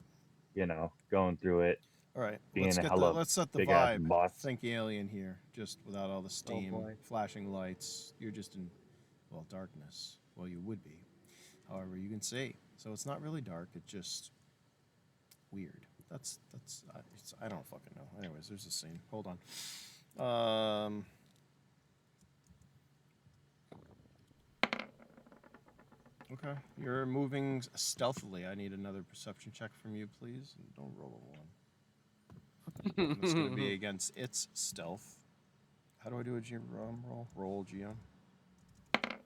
going through it, All right, being a hella let's set the big ass vibe. boss. Think alien here, just without all the steam, boy. flashing lights. You're just in, well, darkness. Well, you would be. However, you can see. So it's not really dark. It's just weird. I don't fucking know. Anyways, there's a scene. Hold on. Okay, you're moving stealthily. I need another perception check from you, please. And don't roll a 1. It's going to be against its stealth. How do I do a GM roll? Roll GM.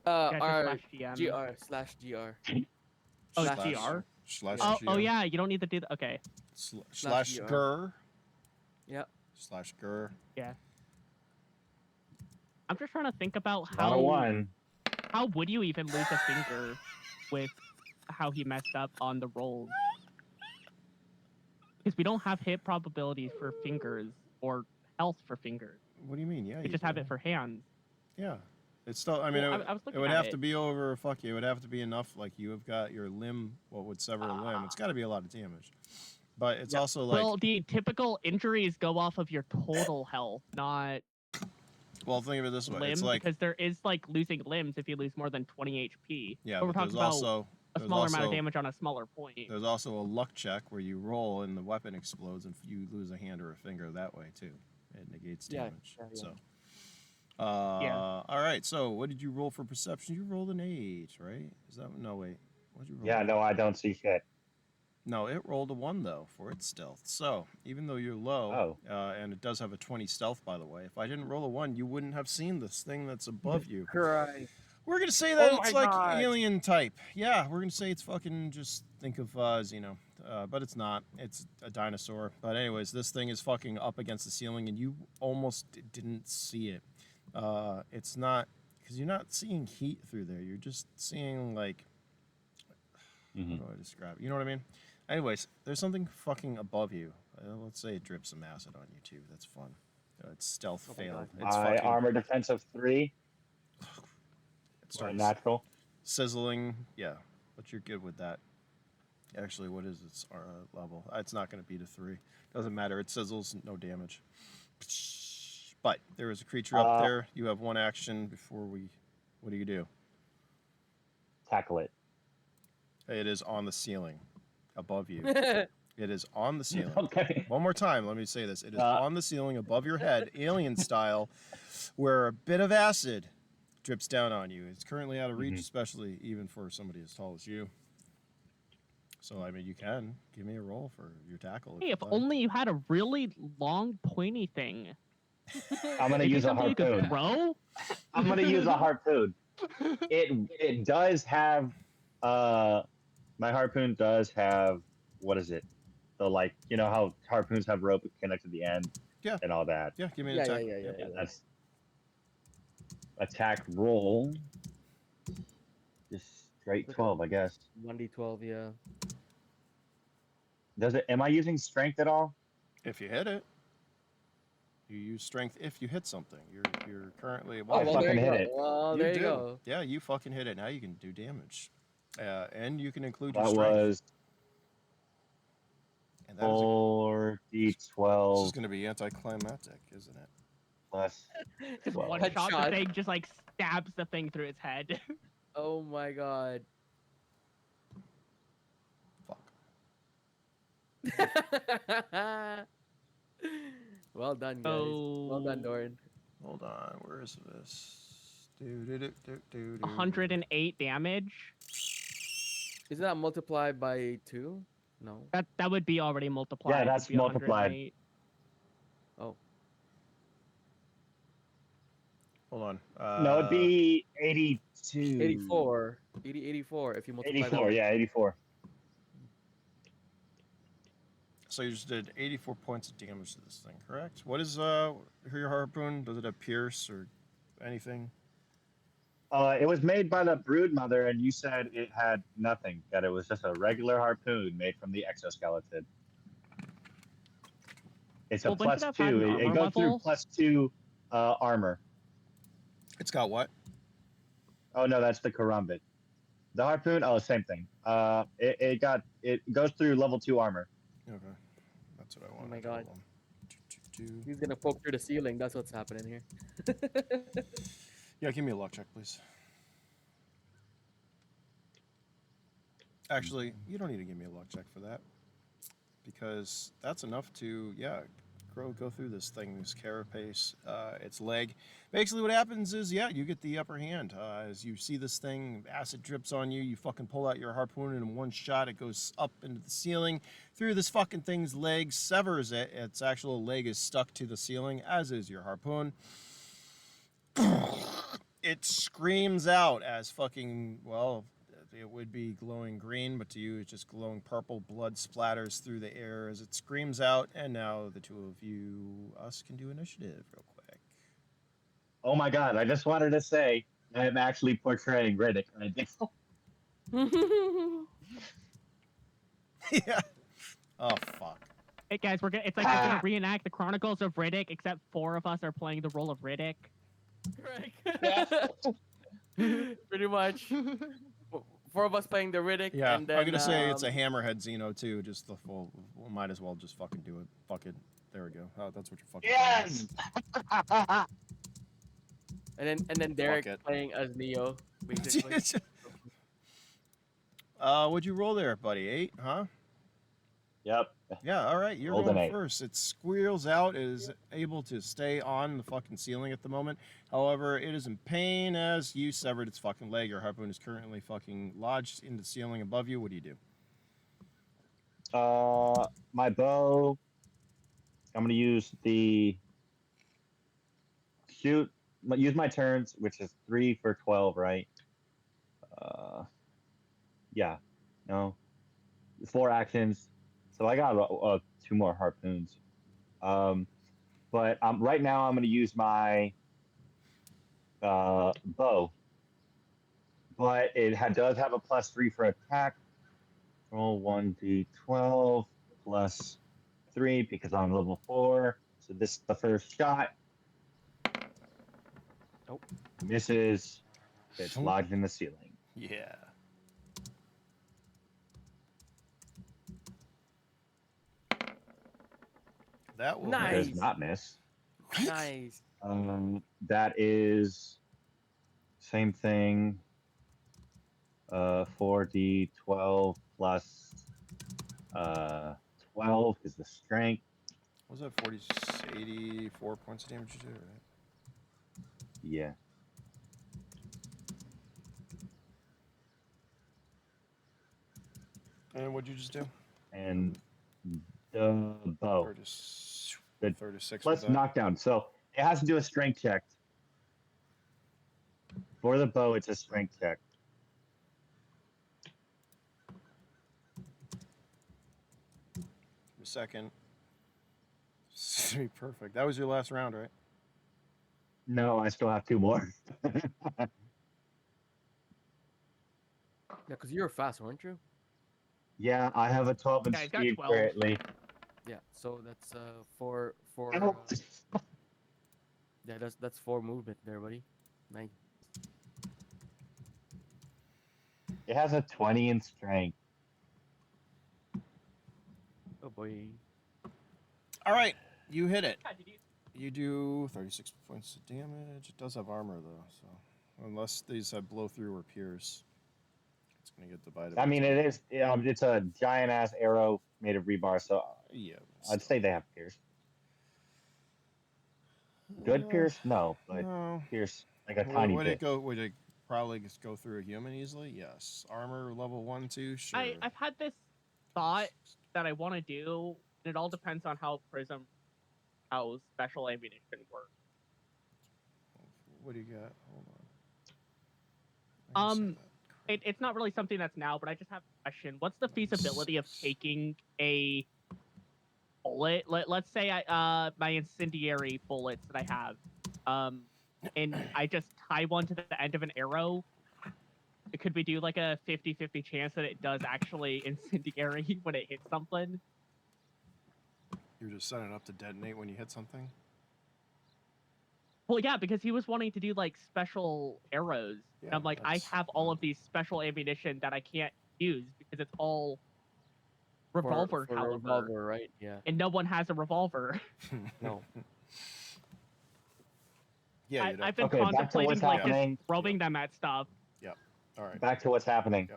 R /GM. GR/GR. Oh, Slash GR? Slash Oh, GM. yeah, you don't need to do that. Okay. Slash GR. GR. Yep. Slash GR. Yeah. I'm just trying to think about Not a 1. how would you even lose a finger with how he messed up on the rolls? Because we don't have hit probabilities for fingers or health for fingers. What do you mean? Yeah, We you just have do. it for hands. Yeah. It's still, I mean, Well, it, I was it looking would at have it. to be over, fuck you, it would have to be enough, like you have got your limb, what would sever a limb. It's got to be a lot of damage. But it's also like, Well, the typical injuries go off of your total health, not well, think of it this way. limb, It's like, because there is like losing limbs if you lose more than 20 HP. yeah, but we're but talking there's about also, a there's smaller amount of also- damage on a smaller point. There's also a luck check where you roll and the weapon explodes and you lose a hand or a finger that way too. It negates Yeah, damage. yeah, yeah. So, Yeah. all right. So, what did you roll for perception? You rolled an 8, right? Is that no wait? What did you roll? Yeah, no, I don't see shit. No, it rolled a 1 though for its stealth. So, even though you're low, and it does have a 20 stealth, by the way, if I didn't roll a 1, you wouldn't have seen this thing that's above you. Christ. We're gonna say that Oh it's my like God. alien type. Yeah, we're gonna say it's fucking just think of Xeno, but it's not. It's a dinosaur. But anyways, this thing is fucking up against the ceiling, and you almost didn't see it. It's not because you're not seeing heat through there. You're just seeing like, how do I describe it? You know what I mean? Anyways, there's something fucking above you. Let's say it drips some acid on you too. That's fun. It's stealth Oh my failed. God. It's My fucking. armor defense of 3. It starts Natural. sizzling. Yeah, but you're good with that. Actually, what is its level? It's not going to beat a 3. Doesn't matter. It sizzles, no damage. But there is a creature up there. You have 1 action before we. What do you do? Tackle it. It is on the ceiling, above you. It is on the ceiling. Okay. One more time, let me say this. It is on the ceiling above your head, alien style, where a bit of acid drips down on you. It's currently out of reach, especially even for somebody as tall as you. So, I mean, you can give me a roll for your tackle. Hey, if you'd like. only you had a really long, pointy thing. I'm gonna Maybe use a something you could harpoon. throw? I'm gonna use a harpoon. It does have my harpoon does have, what is it? The, like, you know how harpoons have rope connected to the end? Yeah. And all that. Yeah, give me an Yeah, attack. yeah. That's attack roll. Just straight 12, I guess. 1d12, yeah. Am I using strength at all? If you hit it, you use strength if you hit something. You're currently. I well, there fucking you hit go. it. Well, there you go. Yeah, you fucking hit it. Now you can do damage. And you can include That your strength. was And that is this is 4d12 going to be anticlimactic, isn't it? plus Just 12. one shot, Headshot. the thing just like stabs the thing through its head. Oh my God. Fuck. Well done, guys. Well done, Oh. Doran. Hold on. Where is this? Do. 108 damage. Isn't that multiplied by 2? No. That would be already multiplied. Yeah, It would that's be multiplied. 108. Oh. Hold on. No, it'd be 82. 84. 84 if you multiply 84, that. yeah, 84. So you just did 84 points of damage to this thing, correct? What is your harpoon? Does it have pierce or anything? It was made by the brood mother, and you said it had nothing. That it was just a regular harpoon made from the exoskeleton. It's a Well, wouldn't it have had +2. an It armor goes through level? +2 armor. It's got what? Oh no, that's the karambit. The harpoon, same thing. It goes through level 2 armor. Okay, that's what I wanted. Oh my God. Hold on. Do. He's gonna poke through the ceiling. That's what's happening here. Yeah, give me a luck check, please. Actually, you don't need to give me a luck check for that, because that's enough to go through this thing, this carapace, its leg. Basically, what happens is, you get the upper hand. As you see this thing, acid drips on you. You fucking pull out your harpoon, and in one shot, it goes up into the ceiling through this fucking thing's leg, severs it. Its actual leg is stuck to the ceiling, as is your harpoon. It screams out as fucking, well, it would be glowing green, but to you it's just glowing purple. Blood splatters through the air as it screams out, and now the two of us can do initiative real quick. Oh my god, I just wanted to say I'm actually portraying Riddick. I think. Yeah. Oh, fuck. Hey guys, it's like we're gonna reenact the Chronicles of Riddick, except 4 of us are playing the role of Riddick. Correct. Pretty much. 4 of us playing the Riddick. Yeah, and then, I'm gonna say it's a hammerhead Xeno too. Just the full. We might as well just fucking do it. Fuck it. There we go. Oh, that's what you're fucking. Yes. And then Derek it. playing as Neo, basically. What'd you roll there, buddy? 8, huh? Yep. Yeah, all right, you're Rolled an going 8. first. It squeals out, it is able to stay on the fucking ceiling at the moment. However, it is in pain as you severed its fucking leg. Your harpoon is currently fucking lodged in the ceiling above you. What do you do? My bow. I'm gonna use the shoot. Use my turns, which is 3 for 12, right? Yeah. No. 4 actions. So I got 2 more harpoons. But right now I'm going to use my bow. But it does have a +3 for attack. Roll 1d12 plus 3 because I'm level 4. So this is the first shot. Nope. Misses. It's lodged in the ceiling. Yeah. That will Nice. Does not miss. Nice. That is same thing. 4d12 plus 12 is the strength. What was that 84 points of damage you did, right? Yeah. And what'd you just do? And the bow. 36 Plus with that. knockdown. So it has to do a strength check. For the bow, it's a strength check. A second. Perfect. That was your last round, right? No, I still have 2 more. Yeah, because you were fast, weren't you? Yeah, I have a 12 in Yeah, he's got speed 12. currently. Yeah. So that's 4. Oh. Yeah, that's 4 movement there, buddy. Nice. It has a 20 in strength. Oh boy. All right, you hit it. You do 36 points of damage. It does have armor though, so unless these have blow through or pierce, it's gonna get divided. I mean, it is. It's a giant ass arrow made of rebar, so Yeah. I'd say they have pierce. Good pierce? No, but No. pierce like a tiny Would bit. it go? Would it probably just go through a human easily? Yes. Armor level 1, 2, sure. I've had this thought that I want to do, and it all depends on how special ammunition works. What do you got? Hold on. I didn't say that. It's not really something that's now, but I just have a question. What's the feasibility of taking a bullet, let's say my incendiary bullets that I have, and I just tie one to the end of an arrow, could we do like a 50-50 chance that it does actually incendiary when it hits something? You're just setting it up to detonate when you hit something. Well, yeah, because he was wanting to do like special arrows. Yeah, And I'm like, I that's have all of these special ammunition that I can't use because it's all revolver for a caliber, revolver, right? Yeah. and no one has a revolver. No. Yeah, you'd have I've been Okay, back to contemplating what's like happening. just throwing them at stuff. All right. Back to what's happening.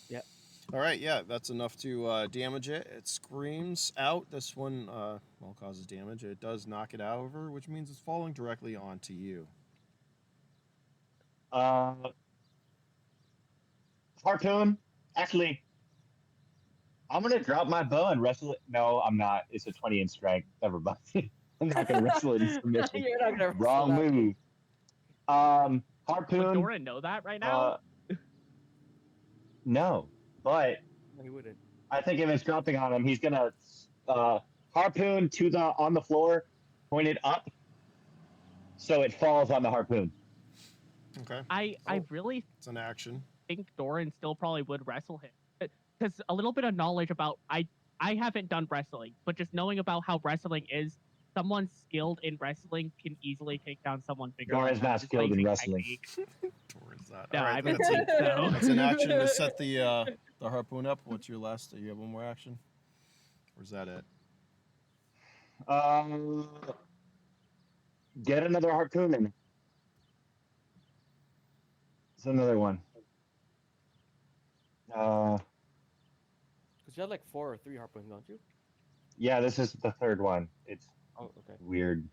Yep. All right, yeah, that's enough to damage it. It screams out. This one, well, causes damage. It does knock it over, which means it's falling directly onto you. Harpoon. Actually, I'm gonna drop my bow and wrestle it. No, I'm not. It's a 20 in strength. Never mind. I'm not gonna wrestle it in submission. You're not gonna Wrong wrestle that. move. Would Harpoon. Doran know that right now? No, but No, he wouldn't. I think if it's dropping on him, he's gonna harpoon on the floor, pointed up, so it falls on the harpoon. Okay. I really It's an action. think Doran still probably would wrestle him, because a little bit of knowledge about I haven't done wrestling, but just knowing about how wrestling is, someone skilled in wrestling can easily take down someone bigger. Doran's than them, not just skilled in using wrestling. technique. Towards that. No, All right, I mean, that's, so. that's an action to set the harpoon up. What's your last? You have one more action? Or is that it? Get another harpoon in. It's another one. Because you had like 4 or 3 harpoons, don't you? Yeah, this is the third one. It's Oh, okay. weird.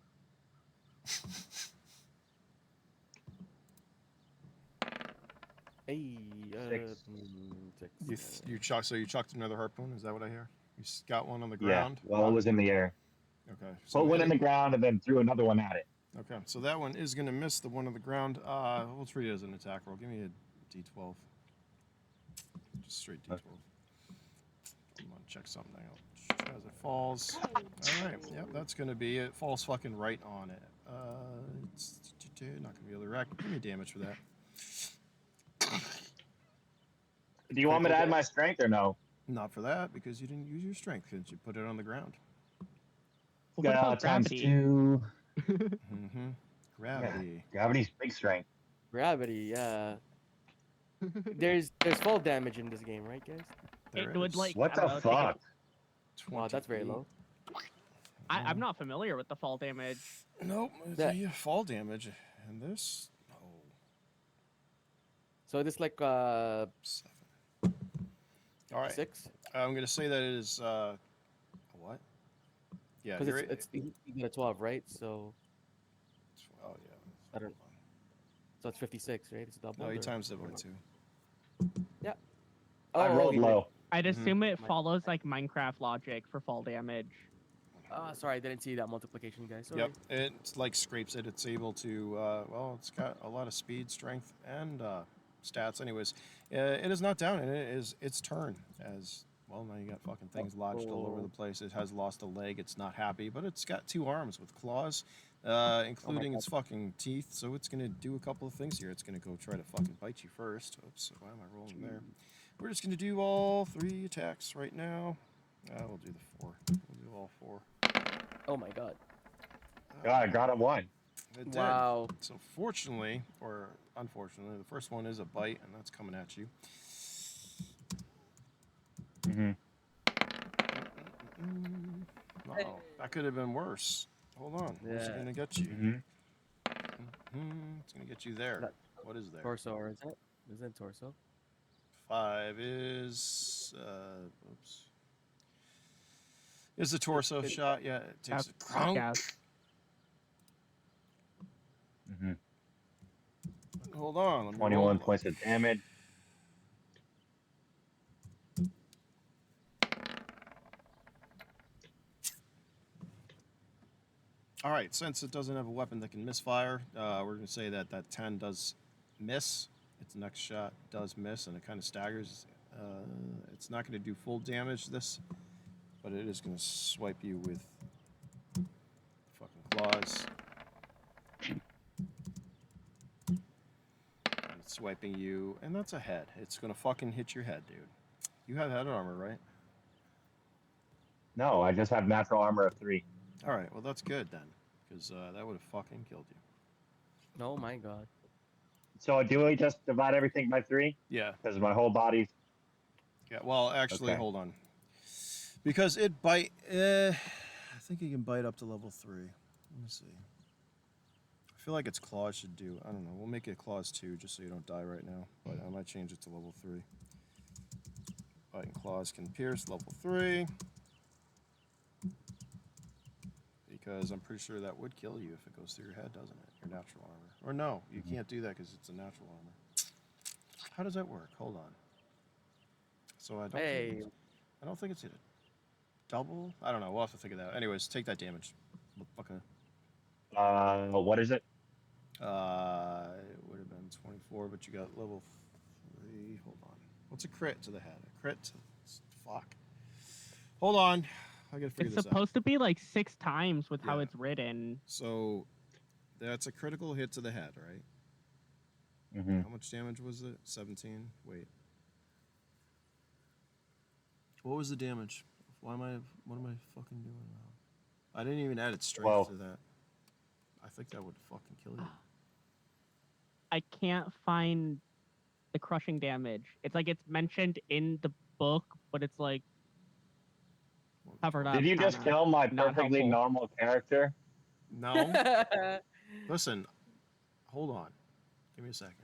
Hey, Six. 6. You chucked another harpoon. Is that what I hear? You got one on the Yeah, ground. well, it was in the air. Okay. Put one in hitting- the ground and then threw another one at it. Okay, so that one is gonna miss the one on the ground. We'll treat it as an attack roll. Give me a D12. Just straight D12. I'm gonna check something out as it falls. All right, yep, that's gonna be it. Falls fucking right on it. It's not gonna be able to react. Give me damage for that. Do you want me to add my strength or no? Not for that because you didn't use your strength because you put it on the ground. What about Times gravity? 2. Mm-hmm. Gravity. Gravity's big strength. Gravity, yeah. There's fall damage in this game, right, guys? There It would is. like What I the don't know, take a- fuck? Wow, that's very 28. low. I'm not familiar with the fall damage. Nope, That- the fall damage. And this, oh, So this like 7. All right, 6? I'm gonna say that it is what? Yeah, Because you're it's you get a 12, right? So oh yeah. I don't- so it's 56, right? It's double. No, you or- times it by 2. Oh, I rolled you did. low. I'd assume it My- follows like Minecraft logic for fall damage. Sorry, I didn't see that multiplication, guys. Sorry. Yep, it like scrapes it. It's able to well, it's got a lot of speed, strength, and stats. Anyways, it is not down, and it is its turn. As well, now you got fucking things lodged all over the place. It has lost a leg. It's not happy, but it's got 2 arms with claws, including its fucking teeth. So it's gonna do a couple of things here. It's gonna go try to fucking bite you first. Oops, why am I rolling there? We're just gonna do all 3 attacks right now. We'll do the 4. We'll do all 4. Oh my god. God, I got a 1. It did. Wow. So fortunately, or unfortunately, the first one is a bite, and that's coming at you. Mm-hmm. Uh-oh, that could have been worse. Hold on. Where's it Yeah. gonna get you? Mm-hmm. It's gonna get you there. That- What is there? Torso, or is it? Is it torso? 5 is oops. Is the torso shot? Yeah, it takes a crunk. Yeah. Mm-hmm. Hold on. Let me 21 roll. points of damage. All right, since it doesn't have a weapon that can misfire, we're going to say that that 10 does miss. Its next shot does miss, and it kind of staggers. It's not going to do full damage this, but it is gonna swipe you with fucking claws. And it's swiping you, and that's a head. It's gonna fucking hit your head, dude. You have head armor, right? No, I just have natural armor of 3. All right, well that's good then, because that would have fucking killed you. Oh my god. So do we just divide everything by 3? Yeah. Because my whole body's... Yeah. Well, actually, Okay. hold on. Because it bite. I think you can bite up to level 3. Let me see. I feel like its claws should do. I don't know. We'll make it claws 2 just so you don't die right now. But I might change it to level 3. Bite and claws can pierce level 3. Because I'm pretty sure that would kill you if it goes through your head, doesn't it? Your natural armor. Or no, you can't do that because it's a natural armor. How does that work? Hold on. So I don't. Hey. I don't think it's a double. I don't know. We'll have to figure that out. Anyways, take that damage. Okay. what is it? It would have been 24, but you got level 3. Hold on. What's a crit to the head? A crit to... Fuck. Hold on. I gotta figure It's this out. supposed to be like 6 times with how Yeah. it's written. So, that's a critical hit to the head, right? Mm-hmm. How much damage was it? 17? Wait. What was the damage? What am I fucking doing now? I didn't even add its strength 12. to that. I think that would fucking kill you. I can't find the crushing damage. It's like it's mentioned in the book, but it's like covered up. Did you just kinda kill my not perfectly helpful. normal character? No. Listen. Hold on. Give me a second.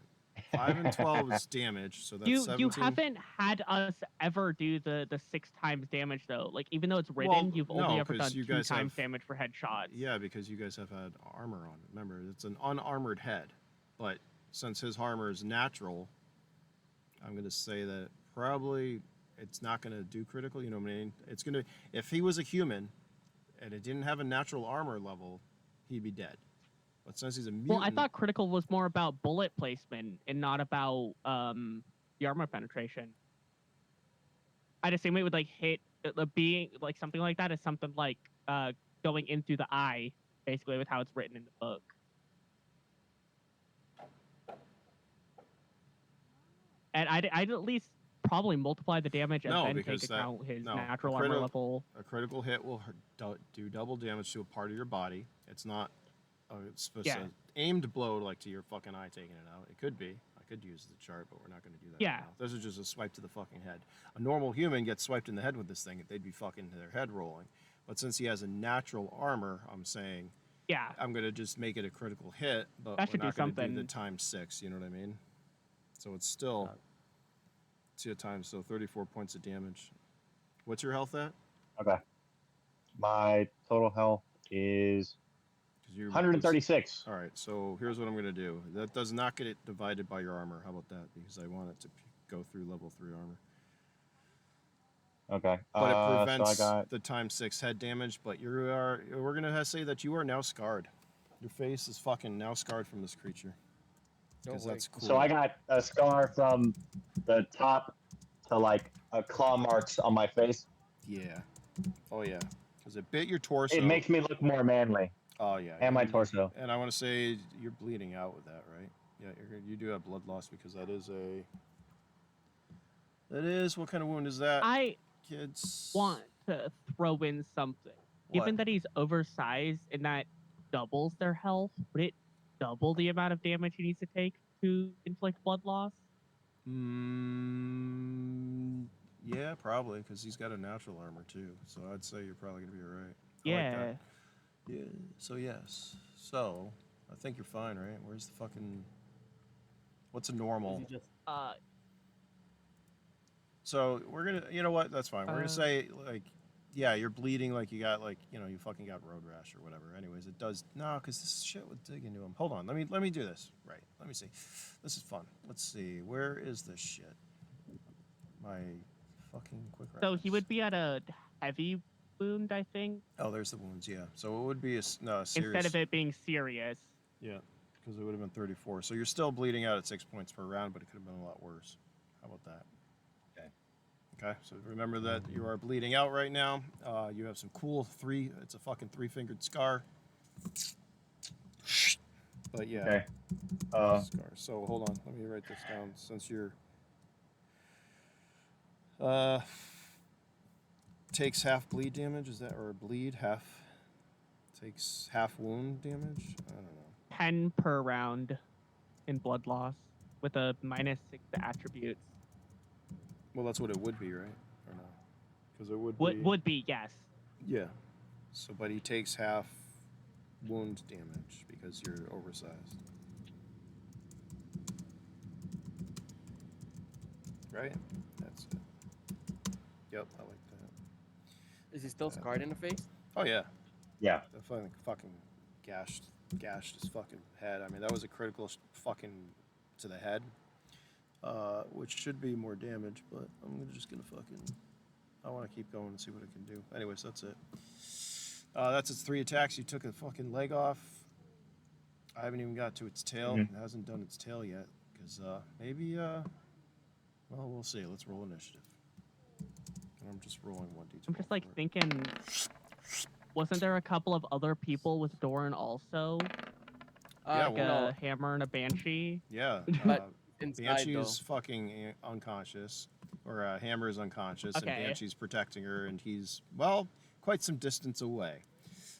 5 and 12 is damage, so that's You 17. you haven't had us ever do the 6 times damage though. Like even though it's written, Well, you've no, only ever 'cause done you 2 guys times have- damage for headshots. Yeah, because you guys have had armor on. Remember, it's an unarmored head. But since his armor is natural, I'm going to say that probably it's not going to do critical. You know what I mean? It's going to... If he was a human and it didn't have a natural armor level, he'd be dead. But since he's a mutant... Well, I thought critical was more about bullet placement and not about the armor penetration. I'd assume it would like hit the being like something like that is something like going in through the eye, basically with how it's written in the book. And I'd at least probably multiply the damage and No, then because take that- account his no, natural a armor critical- level. A critical hit will do double damage to a part of your body. It's not a specific aimed blow like to your fucking eye taking it out. It could be. I could use the chart, but we're not going to do that. Yeah. Right now. This is just a swipe to the fucking head. A normal human gets swiped in the head with this thing, they'd be fucking their head rolling. But since he has a natural armor, I'm saying Yeah. I'm going to just make it a critical hit, but That we're should do not going to do the something. times 6. You know what I mean? So it's still see a times, so 34 points of damage. What's your health at? Okay. My total health is 'Cause you're- 136. All right, so here's what I'm going to do. That does not get it divided by your armor. How about that? Because I want it to go through level 3 armor. Okay. But it So prevents I got... the times 6 head damage. But we're going to say that you are now scarred. Your face is fucking now scarred from this creature. No Because way. that's cool. So I got a scar from the top to like a claw marks on my face. Yeah. Oh, yeah. Because it bit your torso. It makes me look more manly. Oh, yeah. And my torso. And I want to say you're bleeding out with that, right? Yeah, you do have blood loss because that is a... That is... What kind of wound is that, I kids? want to throw in something. Given What? that he's oversized and that doubles their health, would it double the amount of damage he needs to take to inflict blood loss? Yeah, probably, because he's got a natural armor too. So I'd say you're probably gonna be alright. Yeah. Yeah. So yes. So I think you're fine, right? Where's the fucking? What's a normal? Is he just So we're gonna. You know what? That's fine. We're gonna say like, yeah, you're bleeding like you got like you fucking got road rash or whatever. Anyways, it does no, because this shit would dig into him. Hold on. Let me do this. Right. Let me see. This is fun. Let's see. Where is this shit? My fucking quick So reference. he would be at a heavy wound, I think, Oh, there's the wounds. Yeah. So it would be a serious. instead of it being serious. Yeah, because it would have been 34. So you're still bleeding out at 6 points per round, but it could have been a lot worse. How about that? Okay. Okay, so remember that you are bleeding out right now. You have some cool it's a fucking 3-fingered scar. But yeah, Okay. scar. So hold on, let me write this down since you're takes half bleed damage, is that, or bleed half takes half wound damage? I don't know. 10 per round in blood loss with a -6 to attributes. Well, that's what it would be, right? Or no? Because it would be. Would be, yes. Yeah. So, but he takes half wound damage because you're oversized. Right? That's it. Yep, I like that. Is he still scarred in the face? Oh yeah. Yeah. The fucking gashed his fucking head. I mean, that was a critical fucking to the head, which should be more damage. But I'm just gonna fucking. I want to keep going and see what it can do. Anyways, that's it. That's its 3 attacks. You took a fucking leg off. I haven't even got to its tail. It hasn't done its tail yet. Because maybe, well, we'll see. Let's roll initiative. And I'm just rolling 1d12. I'm just like thinking, wasn't there a couple of other people with Doran also? Yeah, Like well, a hammer and a banshee? Yeah. But inside, Banshee though. is fucking unconscious. Or Hammer is unconscious. Okay. And Banshee's protecting her. And he's, well, quite some distance away.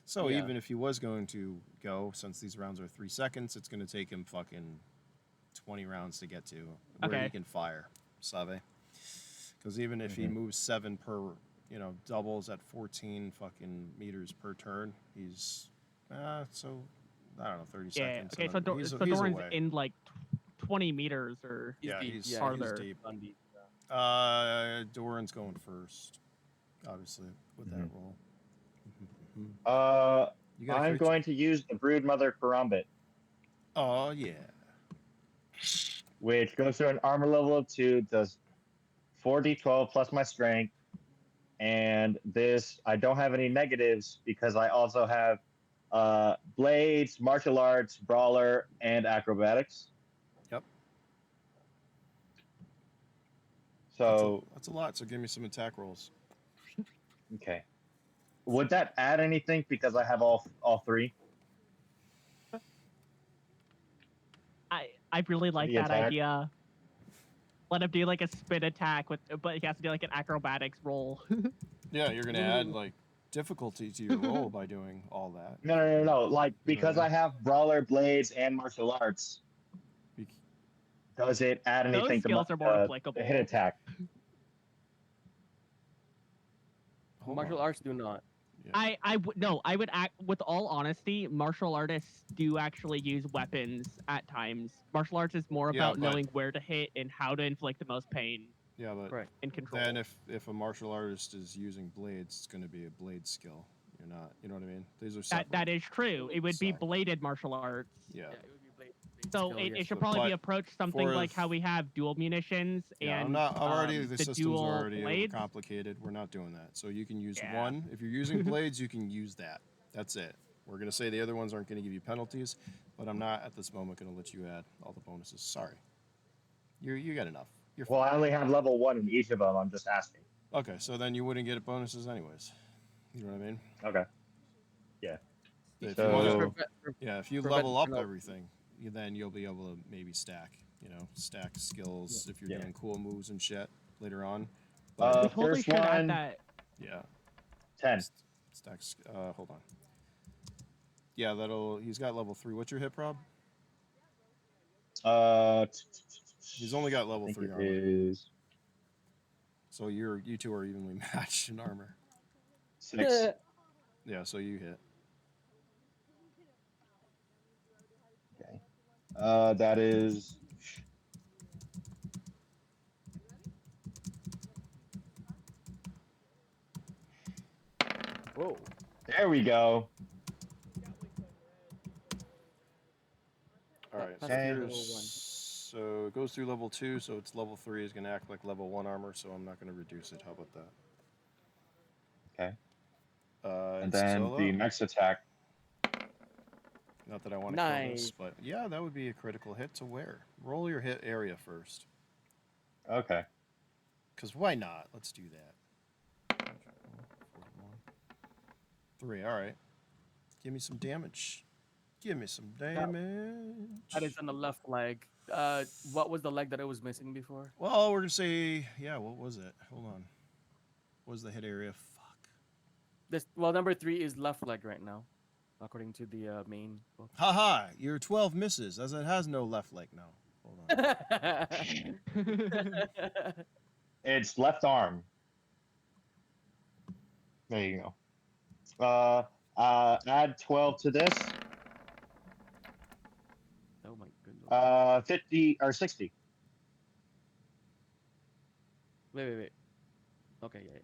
So Yeah. even if he was going to go, since these rounds are 3 seconds, it's going to take him fucking 20 rounds to get to where he Okay. can fire. Sabe? Because even if he moves 7 per, doubles at 14 fucking meters per turn, he's, so, I don't know, 30 Yeah. seconds. Okay, and so, then he's Doran's away. in like 20 meters or. He's Yeah, deep. he's, Yeah, farther. he's deep. Undeep. Doran's going first, obviously, with that roll. You got a I'm crit- going to use the Broodmother Karambit, Oh, yeah. which goes to an armor level of 2, does 4d12 plus my strength, and this, I don't have any negatives because I also have blades, martial arts, brawler, and acrobatics. Yep. So, That's a lot, so give me some attack rolls. okay. Would that add anything because I have all 3? I really like the that attack? idea. Let him do like a spin attack but he has to do like an acrobatics roll. Yeah, you're going to add, like, difficulty to your roll by doing all that. No. Like, because Yeah. I have brawler, blades, and martial arts, Bec- does it add Those anything to skills are more the applicable. hit attack? Hold Martial on. arts do not. Yeah. I would act with all honesty, martial artists do actually use weapons at times. Martial arts is more Yeah, about but- knowing where to hit and how to inflict the most pain Yeah, but Correct. and control. then if a martial artist is using blades, it's going to be a blade skill. You're not, you know what I mean? These are separate. that is true. It would be So- bladed martial arts. Yeah. It would be blade So skill, it yes. should probably be But approached something for like the- how we have dual munitions Yeah, and I'm already, the the systems dual are already blades. complicated. We're not doing that. So you can use Yeah. one. If you're using blades, you can use that. That's it. We're going to say the other ones aren't going to give you penalties, but I'm not at this moment going to let you add all the bonuses. Sorry. You got enough. You're Well, I only have level 1 in each of them. I'm just asking. Okay, so then you wouldn't get bonuses anyways. You know what I mean? Okay. If So- you wanna- Prevent- yeah, if you prevent level up penalties. everything, then you'll be able to maybe stack, stack skills if you're Yeah. doing cool moves and shit later on. We But totally first should add one- that. yeah, 10. stacks. Hold on. Yeah, he's got level 3. What's your hit, Prob? He's only got I level think 3 it armor. is So you two are evenly matched in armor. 6. Yeah, so you hit. Okay. That is Whoa. there we go. All right. So, That's Okay. level 1. so it goes through level 2, so it's level 3 is going to act like level 1 armor, so I'm not going to reduce it. How about that? Okay. And It's then solo. the next attack. Not that I want to kill this, Nice. but yeah, that would be a critical hit to where? Roll your hit area first. Okay. Because why not? Let's do that. 41. 3. All right. Give me some damage. Give me some damage. That is on the left leg. What was the leg that it was missing before? Well, we're gonna say, yeah. What was it? Hold on. What was the hit area? Fuck. Number 3 is left leg right now, according to the main book. Haha. Your 12 misses, as it has no left leg now. Hold on. It's left arm. There you go. Add 12 to this. Oh my goodness. 50 or 60. Wait. Okay, yeah.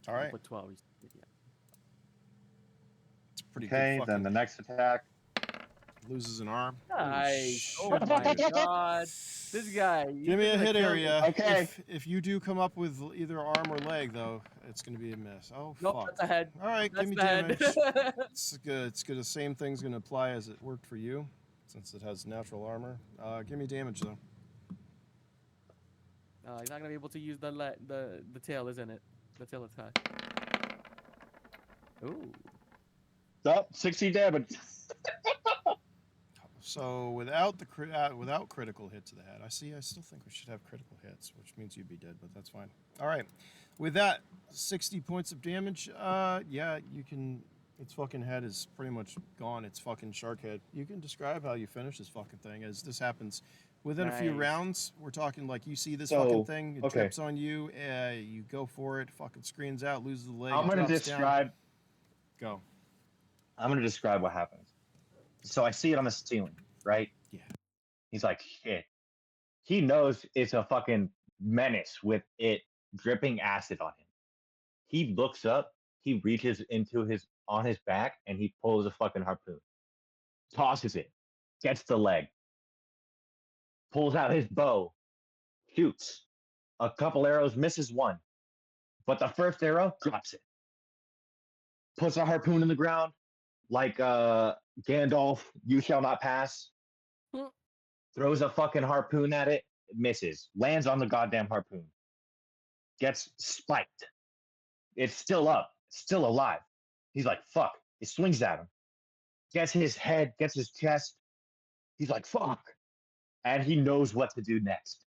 All right. Put 12. Yeah. It's pretty Okay, good. then the next attack. Loses an arm. Nice. Oh, Oh my god. This guy. Give me a hit area. Okay. If you do come up with either arm or leg, though, it's going to be a miss. Oh, Nope, fuck. that's a head. All right, That's give me the head. damage. It's good. It's good. The same thing's going to apply as it worked for you, since it has natural armor. Give me damage, though. He's not gonna be able to use the tail, isn't it? The tail attack. Ooh. Up 60 damage. So without the without critical hit to the head, I still think we should have critical hits, which means you'd be dead, but that's fine. All right, with that 60 points of damage, yeah, you can. Its fucking head is pretty much gone. Its fucking shark head. You can describe how you finish this fucking thing as this happens within a few Nice. rounds. We're talking like you see this So, fucking thing, it okay. trips on you, you go for it, fucking screens out, loses the leg. I'm it gonna drops down. describe. Go. I'm gonna describe what happens. So I see it on the ceiling, right? Yeah. He's like, shit. He knows it's a fucking menace with it dripping acid on him. He looks up, he reaches on his back, and he pulls a fucking harpoon. Tosses it, gets the leg, pulls out his bow, shoots. A couple arrows, misses one. But the first arrow drops it. Puts a harpoon in the ground, like Gandalf, you shall not pass. Throws a fucking harpoon at it, misses. Lands on the goddamn harpoon. Gets spiked. It's still up, still alive. He's like, fuck. He swings at him. Gets his head, gets his chest. He's like, fuck. And he knows what to do next.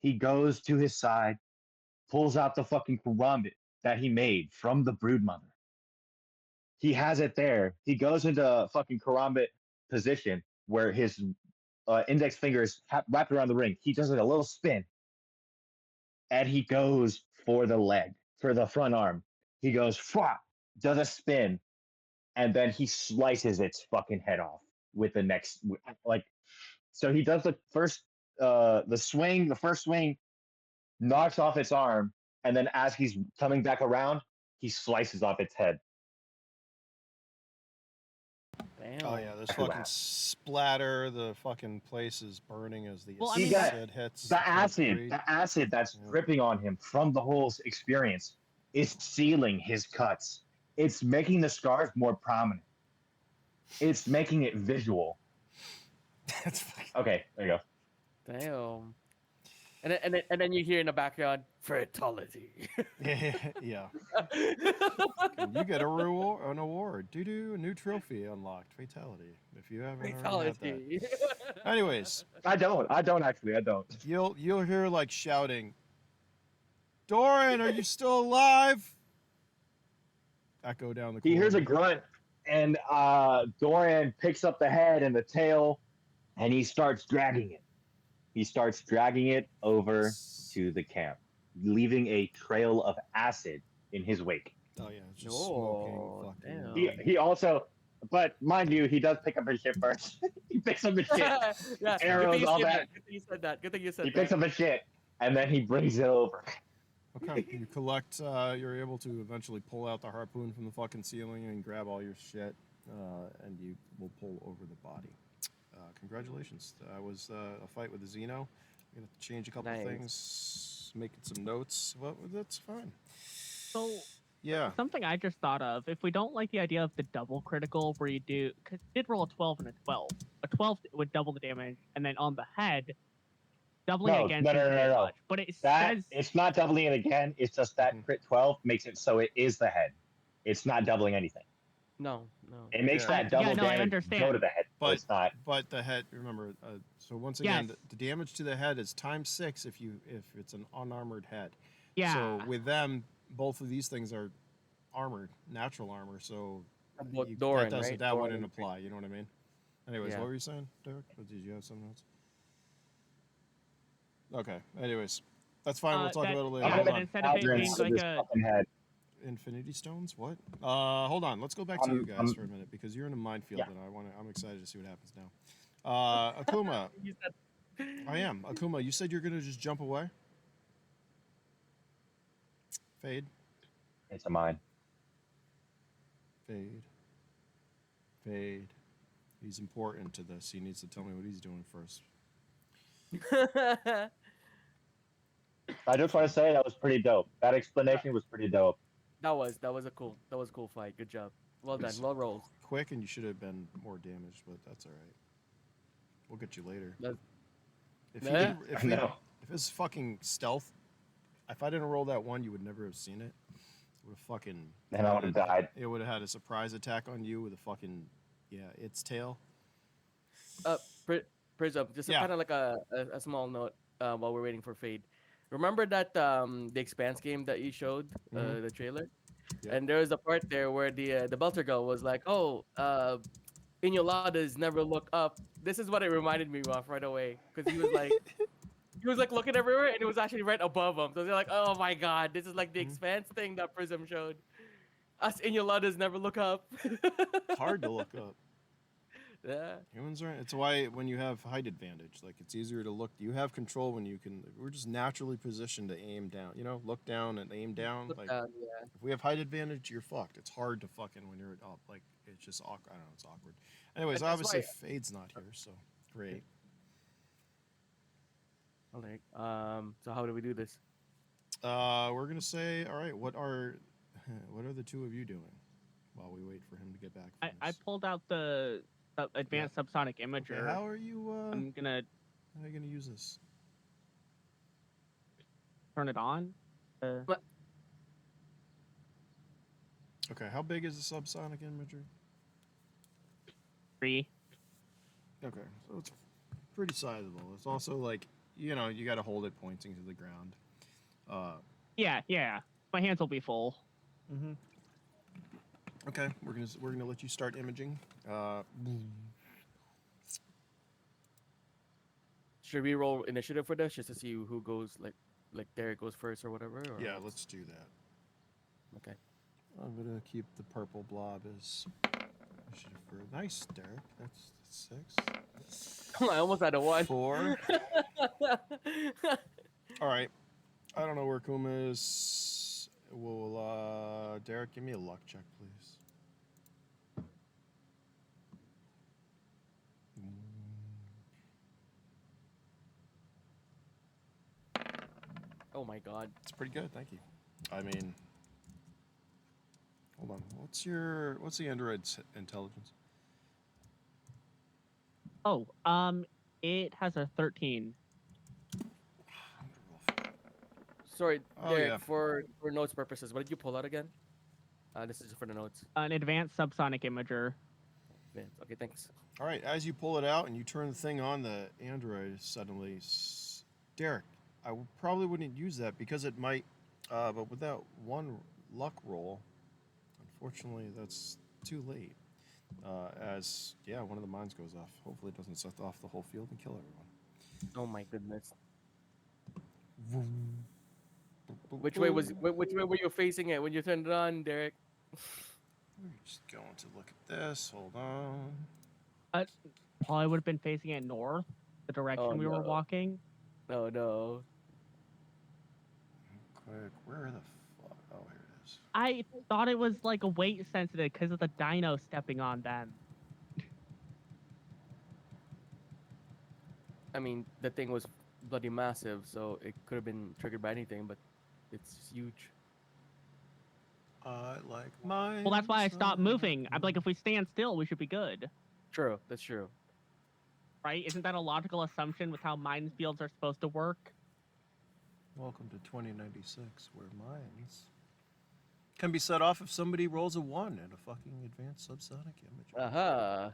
He goes to his side, pulls out the fucking karambit that he made from the broodmother. He has it there. He goes into fucking karambit position where his index finger is wrapped around the ring. He does like a little spin. And he goes for the leg, for the front arm. He goes, fuck, does a spin. And then he slices its fucking head off with the next, like, so he does the first swing, knocks off its arm, and then as he's coming back around, he slices off its head. Damn. Oh yeah, there's fucking splatter. The fucking place is burning as the Well, I mean, acid hits. The acid that's dripping on him from the whole experience is sealing his cuts. It's making the scars more prominent. It's making it visual. That's fucking... Okay, there you go. Damn. And then you hear in the background, fatality. yeah. You get an award. Doo-doo, a new trophy unlocked. Fatality. If you haven't already had Fatality. that. Anyways, I don't actually. you'll hear like shouting, Doran, are you still alive? Echo down the corridor. He hears a grunt, and Dorian picks up the head and the tail, and he starts dragging it. He starts dragging it over to the camp, leaving a trail of acid in his wake. Oh yeah, it's just Oh, smoking. damn. He also, but mind you, he does pick up his shit first. He picks up his shit, Yeah, arrows, all that. Good thing you said that. Good thing you said He that. picks up his shit, and then he brings it over. Okay, you collect. You're able to eventually pull out the harpoon from the fucking ceiling and grab all your shit, and you will pull over the body. Congratulations. That was a fight with the Xeno. I'm gonna change a couple Nice. things, making some notes. Well, that's fine. So Yeah. something I just thought of, if we don't like the idea of the double critical where you do, because it did roll a 12 and a 12. A 12 would double the damage, and then on the head, doubling No, again no, seems no, a no, bit no, no. much, but it That says it's not doubling it again. It's just that Mhm. crit 12 makes it so it is the head. It's not doubling anything. No. It makes Yeah. that double yeah, no, I damage go understand. to the head. So But it's not. but the head. Remember. So once again, Yes. the damage to the head is ×6 if it's an unarmored head. Yeah. So with them, both of these things are armored, natural armor. So About that Doran, doesn't right? that Doran wouldn't and apply. You know what I mean? Anyways, Yeah. what were you saying, Derek? Or did you have something else? Okay. Anyways, that's fine. We'll talk that- about it later. yeah, Hold but on. instead of it Aldrin being out of like this a fucking head. Infinity stones? What? Hold on. Let's go back to you guys for a minute because you're in a minefield Yeah. and I'm excited to see what happens now. Akuma, You said- I am. Akuma, you said you're gonna just jump away. Fade, It's a mine. fade, fade. He's important to this. He needs to tell me what he's doing first. I just want to say that was pretty dope. That explanation was pretty dope. that was a cool fight. Good job. Well done. It's Well rolled. quick, and you should have been more damaged, but that's all right. We'll get you later. That- If Yeah. if his fucking stealth, if I didn't roll that one, you would never have seen it. Would have fucking. And I would have died. It would have had a surprise attack on you with a fucking its tail. Prism, just Yeah. kind of like a small note while we're waiting for Fade. Remember that the Expanse game that you showed, Mhm. the trailer? Yeah. And there was a part there where the Belter girl was like, "Oh, Inuladas never look up." This is what it reminded me of right away because he was like looking everywhere and it was actually right above him. So they're like, "Oh my god, this is like the Mhm. Expanse thing that Prism showed." Us Inuladas never look up. Hard to look up. Yeah. Humans aren't. It's why when you have height advantage, like it's easier to look. You have control when you can. We're just naturally positioned to aim down. You know, look down and aim down. Look Like down, yeah. if we have height advantage, you're fucked. It's hard to fucking when you're up. Like it's just awkward. I don't know. It's awkward. Anyways, That's obviously why- Fade's not here, so great. Okay. So how do we do this? We're gonna say, all right. What are the two of you doing while we wait for him to get back? From I this? pulled out the advanced subsonic Okay, imager. how are you? I'm gonna How are you gonna use this? turn it on. Okay, how big is the subsonic imagery? 3. Okay, so it's pretty sizable. It's also like you got to hold it pointing to the ground. Yeah. My hands will be full. Mm-hmm. Okay, we're gonna let you start imaging. Should we roll initiative for this just to see who goes like Derek goes first or whatever? Or Yeah, let's do that. Okay. I'm gonna keep the purple blob as initiative for nice, Derek. That's 6. I almost had a 1. 4. All right. I don't know where Kuma is. Well, Derek, give me a luck check, please. Oh my god. It's pretty good, thank you. I mean, hold on. What's the android's intelligence? Oh, it has a 13. Sorry, Oh, Derek, yeah. for notes purposes, what did you pull out again? This is for the notes. An advanced subsonic imager. Yeah, okay, thanks. All right, as you pull it out and you turn the thing on, the android suddenly. Derek, probably wouldn't use that because it might. But with that one luck roll, unfortunately, that's too late. One of the mines goes off. Hopefully, it doesn't set off the whole field and kill everyone. Oh my goodness. Which way were you facing it when you turned it on, Derek? We're just going to look at this. Hold on. Probably would have been facing it north, the direction we were no. walking. Oh no. Quick, where the fuck? Oh, here it is. I thought it was like a weight sensitive because of the dino stepping on them. I mean, the thing was bloody massive, so it could have been triggered by anything, but it's huge. I like mine. Well, that's why I stopped moving. I'm like, if we stand still, we should be good. True, that's true. right? Isn't that a logical assumption with how minefields are supposed to work? Welcome to 2096, where mines can be set off if somebody rolls a 1 in a fucking advanced subsonic image.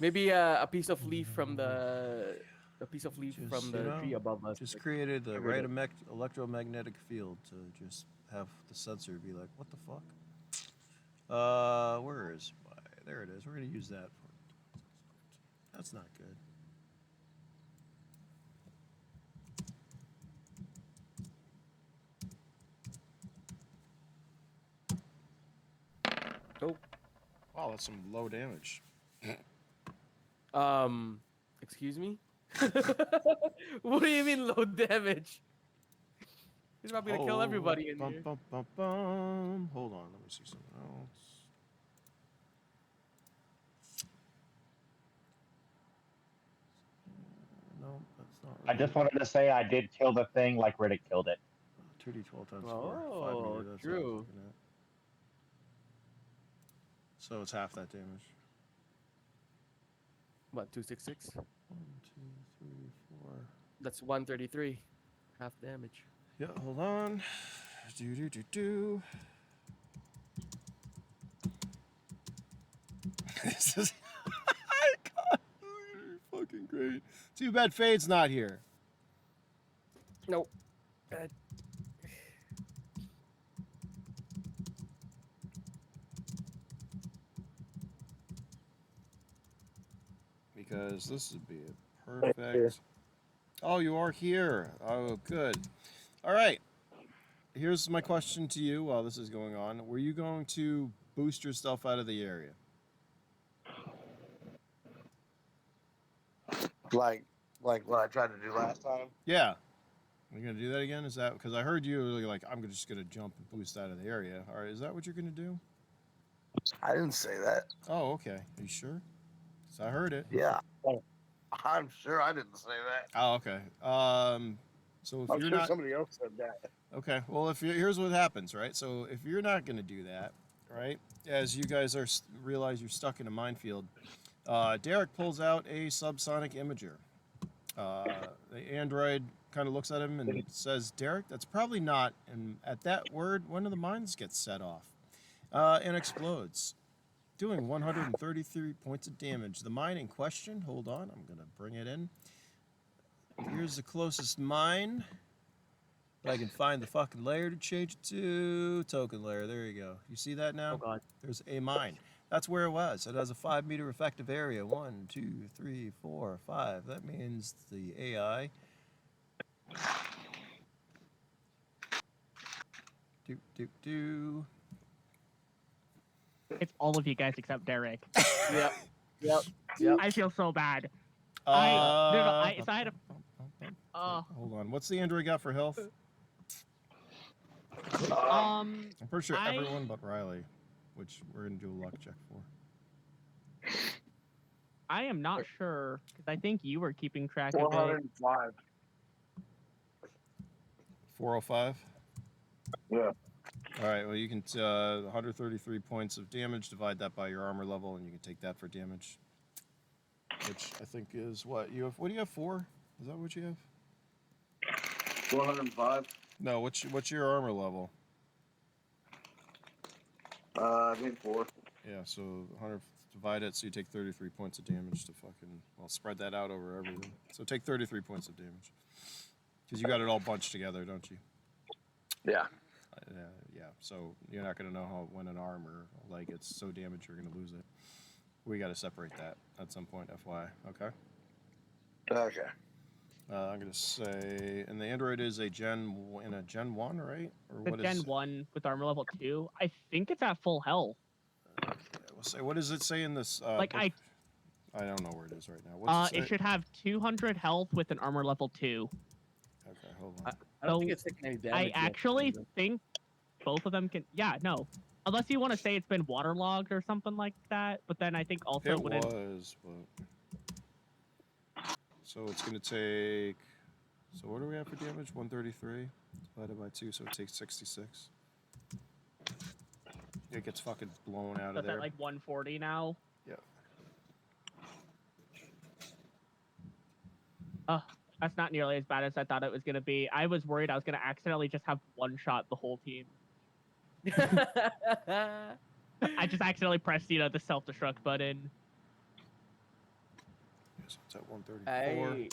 Maybe a piece of leaf from the tree above us. Just like, created the triggered right it. electromagnetic field to just have the sensor be like, what the fuck? Where is my? There it is. We're gonna use that for. That's not good. Oh. Wow, that's some low damage. Excuse me? What do you mean low damage? He's probably gonna kill everybody in here. Hold on, let me see something else. No, that's not I right. just wanted to say I did kill the thing like Riddick killed it. 2d12 times 4, 5 Oh, meter. That's what I was true. looking at. So it's half that damage. What, 266? 1, 2, 3, 4. That's 133. Half damage. Yeah, hold on. Do. This is God, you're fucking great. Too bad Fade's not here. Nope. Because this would be a perfect. Oh, you are here. Oh, good. All right. Here's my question to you while this is going on. Were you going to boost yourself out of the area? Like what I tried to do last time. Yeah. Are you going to do that again? Is that because I heard you like, I'm just going to jump and boost out of the area. All right. Is that what you're going to do? I didn't say that. Oh, okay. Are you sure? 'Cause I heard it. Yeah. I'm sure I didn't say that. Oh, okay. So if I'm you're sure not somebody else said that. okay, well, if you here's what happens, right? So if you're not going to do that, right, as you guys are realize you're stuck in a minefield, Derek pulls out a subsonic imager. The android kind of looks at him and says, "Derek, that's probably not." And at that word, one of the mines gets set off and explodes, doing 133 points of damage. The mine in question, hold on, I'm going to bring it in. Here's the closest mine. But I can find the fucking layer to change it to. Token layer, there you go. You see that now? Oh god. There's a mine. That's where it was. It has a 5 meter effective area. 1, 2, 3, 4, 5. That means the AI. Do. It's all of you guys except Derek. Yep. I feel so bad. So I had a. Hold on. What's the android got for health? Um, I'm pretty sure I- everyone but Riley, which we're gonna do a luck check for. I am not sure because I think you were keeping track of it. 405. 405. Yeah. All right. Well, you can 133 points of damage. Divide that by your armor level, and you can take that for damage. Which I think is what you have. What do you have? 4? Is that what you have? 405. No. What's your armor level? I think 4. Yeah. So 100 divide it, so you take 33 points of damage to fucking. Well, spread that out over everything. So take 33 points of damage. Because you got it all bunched together, don't you? Yeah. Yeah. So you're not gonna know how when an arm or a leg gets so damaged you're gonna lose it. We got to separate that at some point, FY. Okay. Okay. I'm gonna say, and the android is a Gen 1, right? Or The what Gen is? 1 with armor level 2. I think it's at full health. We'll say, what does it say in this? Like book? I don't know where it is right now. What's it should have 200 health with an armor level 2. Okay, hold on. I don't So, think it's taking any damage. I yet. actually think both of them can. Yeah, no. Unless you want to say it's been waterlogged or something like that, but then I think also It wouldn't. was, but so it's gonna take. So what do we have for damage? 133 divided by 2, so it takes 66. It gets fucking blown out of That's there. at like 140 now. Yeah. Oh, that's not nearly as bad as I thought it was gonna be. I was worried I was gonna accidentally just have one shot the whole team. I just accidentally pressed, the self-destruct button. Yes, it's at 134.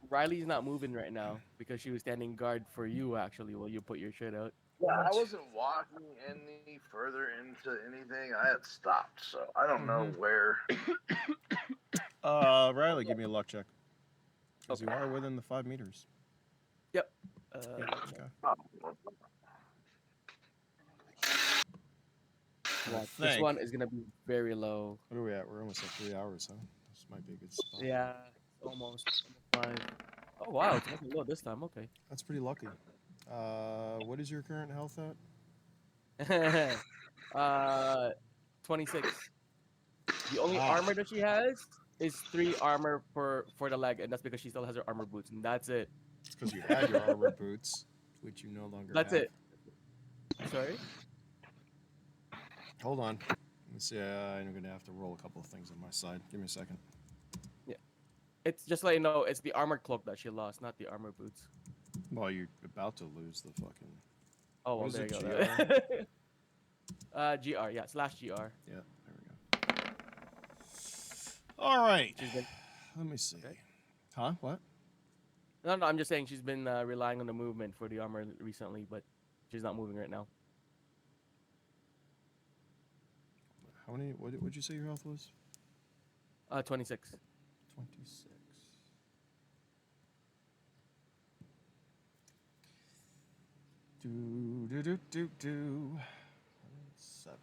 Riley's not moving right now because she was standing guard for you actually while you put your shit out. Yeah, I wasn't walking any further into anything. I had stopped, so I don't know where. Riley, give me a luck check. Because you Okay. are within the 5 meters. Yep. Okay. Oh, I Yeah, this think. one is gonna be very low. What are we at? We're almost at 3 hours, huh? This might be a good spot. Yeah, it's almost 5. Oh wow, it's nothing low this time. Okay. That's pretty lucky. What is your current health at? 26. The only armor that she has is 3 armor for the leg, and that's because she still has her armor boots, and that's it. It's because you had your armor boots, which you no longer That's have. it. Sorry. Hold on. Let me see. I'm going to have to roll a couple of things on my side. Give me a second. Yeah. It's just like it's the armor cloak that she lost, not the armor boots. Well, you're about to lose the fucking. Oh, well, What is there you it, go. GR, yeah, /GR. Yeah, there we go. All right. She's been, Let me see. Okay. Huh? What? no, I'm just saying she's been relying on the movement for the armor recently, but she's not moving right now. How many? What would you say your health was? 26. 26. Do. 7.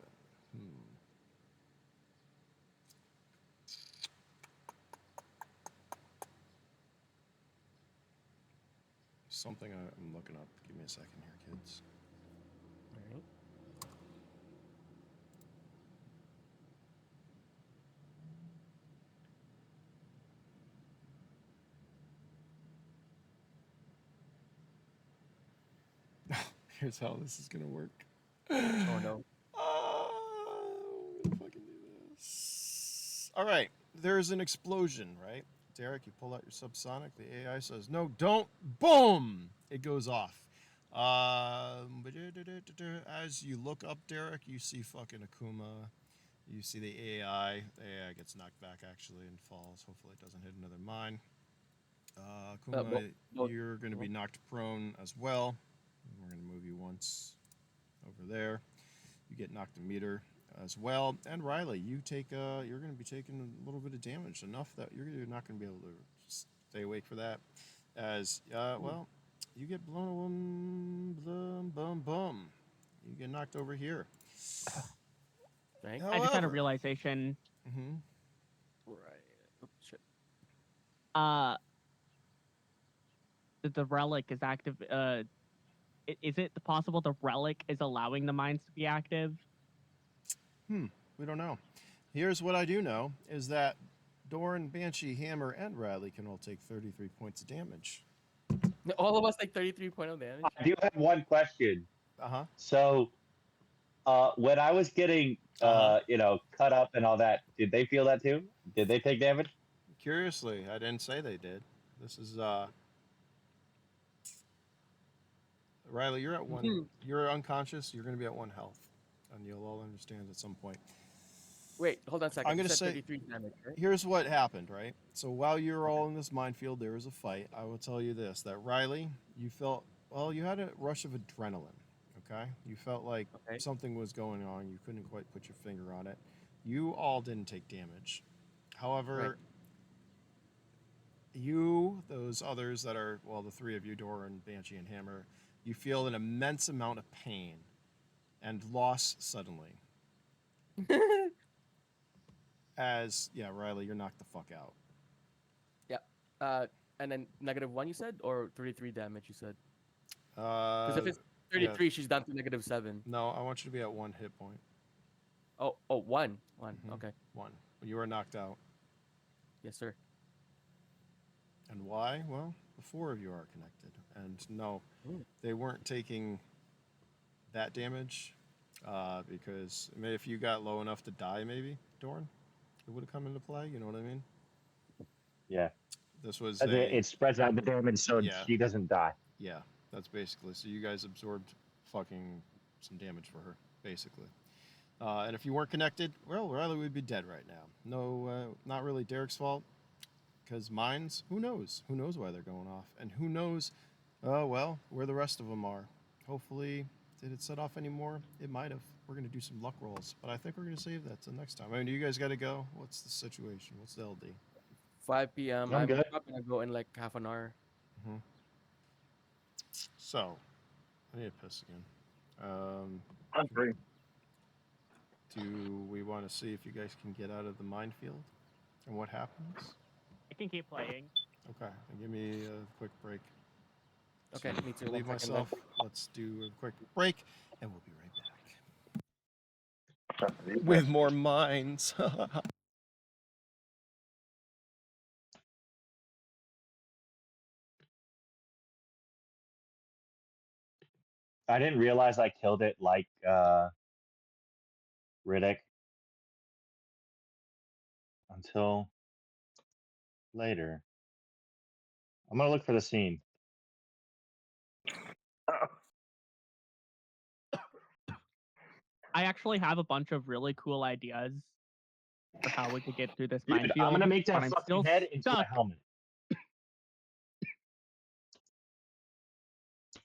Something I'm looking up. Give me a second here, kids. All right. Here's how this is gonna work. Oh no. I'm gonna fucking do this. All right, there's an explosion, right? Derek, you pull out your subsonic. The AI says, "No, don't." Boom! It goes off. As you look up, Derek, you see fucking Akuma. You see the AI. The AI gets knocked back actually and falls. Hopefully, it doesn't hit another mine. Akuma, you're going to be knocked prone as well. We're going to move you once over there. You get knocked a meter as well. And Riley, you take you're going to be taking a little bit of damage, enough that you're not going to be able to stay awake for that. As well, you get blown, bum. You get knocked over here. Right. I just had a realization. Mm-hmm. Right. Oh, shit. That the relic is active. Is it possible the relic is allowing the mines to be active? We don't know. Here's what I do know is that Doran, Banshee, Hammer, and Riley can all take 33 points of damage. All of us take 33.0 damage. I do have one question. Uh-huh. So, when I was getting, cut up and all that, did they feel that too? Did they take damage? Curiously, I didn't say they did. This is Riley, you're at 1. You're unconscious. You're going to be at 1 health, and you'll all understand at some point. Wait, hold on a second. I'm going to say 33 damage, right? Here's what happened, right? So while you're all in this minefield, there was a fight. I will tell you this: that Riley, you felt you had a rush of adrenaline. Okay, you felt like something was going on. You couldn't quite put your finger on it. You all didn't take damage. However, those others that are, the 3 of you, Doran, Banshee, and Hammer, you feel an immense amount of pain and loss suddenly. Riley, you're knocked the fuck out. Yeah. And then -1 you said, or 33 damage you said? Because if it's 33, she's down to -7. No, I want you to be at 1 hit point. Oh, 1. Mm-hmm. Okay. 1. You are knocked out. Yes, sir. And why? Well, the 4 of you are connected. And no, they weren't taking that damage because if you got low enough to die, maybe, Dorn, it would have come into play. You know what I mean? Yeah. This was It spreads out the damage so Yeah. she doesn't die. Yeah, that's basically. So you guys absorbed fucking some damage for her, basically. And if you weren't connected, well, Riley would be dead right now. No, not really Derek's fault, because mines, who knows? Who knows why they're going off? And who knows, well, where the rest of them are. Hopefully, did it set off anymore? It might have. We're going to do some luck rolls, but I think we're going to save that till next time. I mean, do you guys got to go? What's the situation? What's the LD? 5 p.m. I'm good. not gonna go in like half an hour. So, I need to piss again. I'm free. Do we want to see if you guys can get out of the minefield and what happens? I can keep playing. Okay, then give me a quick break. Okay, to me too. Relieve 1 second then. myself. Let's do a quick break, and we'll be right back with more mines. I didn't realize I killed it like Riddick until later. I'm gonna look for the scene. I actually have a bunch of really cool ideas for how we could get through this Dude, minefield. I'm gonna make that but I'm fucking still head into a stuck. helmet.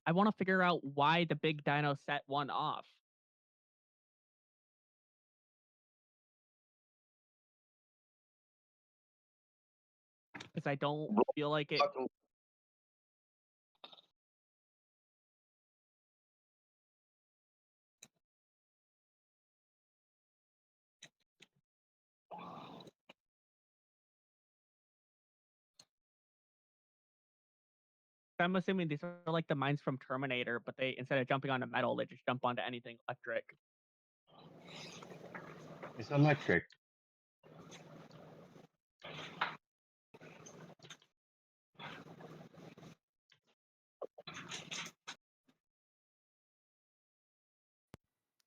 I want to figure out why the big dino set one off. Because I don't feel like it. I'm assuming these are like the mines from Terminator, but they instead of jumping onto metal, they just jump onto anything electric. It's electric.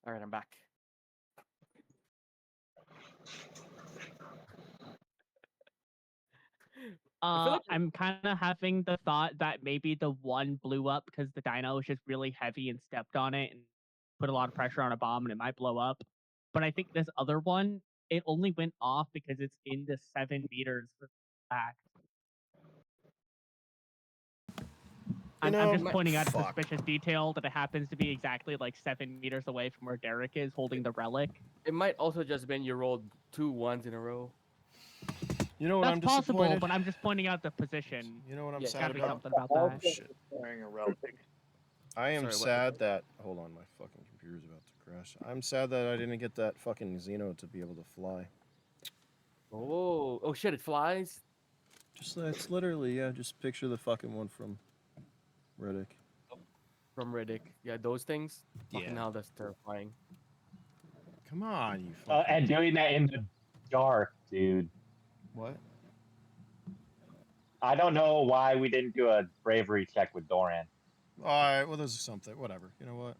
All right, I'm back. I'm kind of having the thought that maybe the one blew up because the dino was just really heavy and stepped on it and put a lot of pressure on a bomb and it might blow up. But I think this other one, it only went off because it's in the 7 meters back. I'm just pointing out a suspicious detail that it happens to be exactly like 7 meters away from where Derek is holding the relic. It might also just been you rolled 2 1s in a row. You know what? That's I'm possible, disappointed. but I'm just pointing out the position. You know what I'm Yeah, sad Gotta be about? something about that. Shit. Wearing a relic. I am Sorry, what- sad that. Hold on, my fucking computer's about to crash. I'm sad that I didn't get that fucking Xeno to be able to fly. Oh shit! It flies. Just it's literally just picture the fucking one from Riddick. From Riddick. Yeah, those things. Fucking Yeah. hell, that's terrifying. Come on, you fucking. And doing that in the dark, dude. What? I don't know why we didn't do a bravery check with Doran. All right. Well, there's something. Whatever. You know what?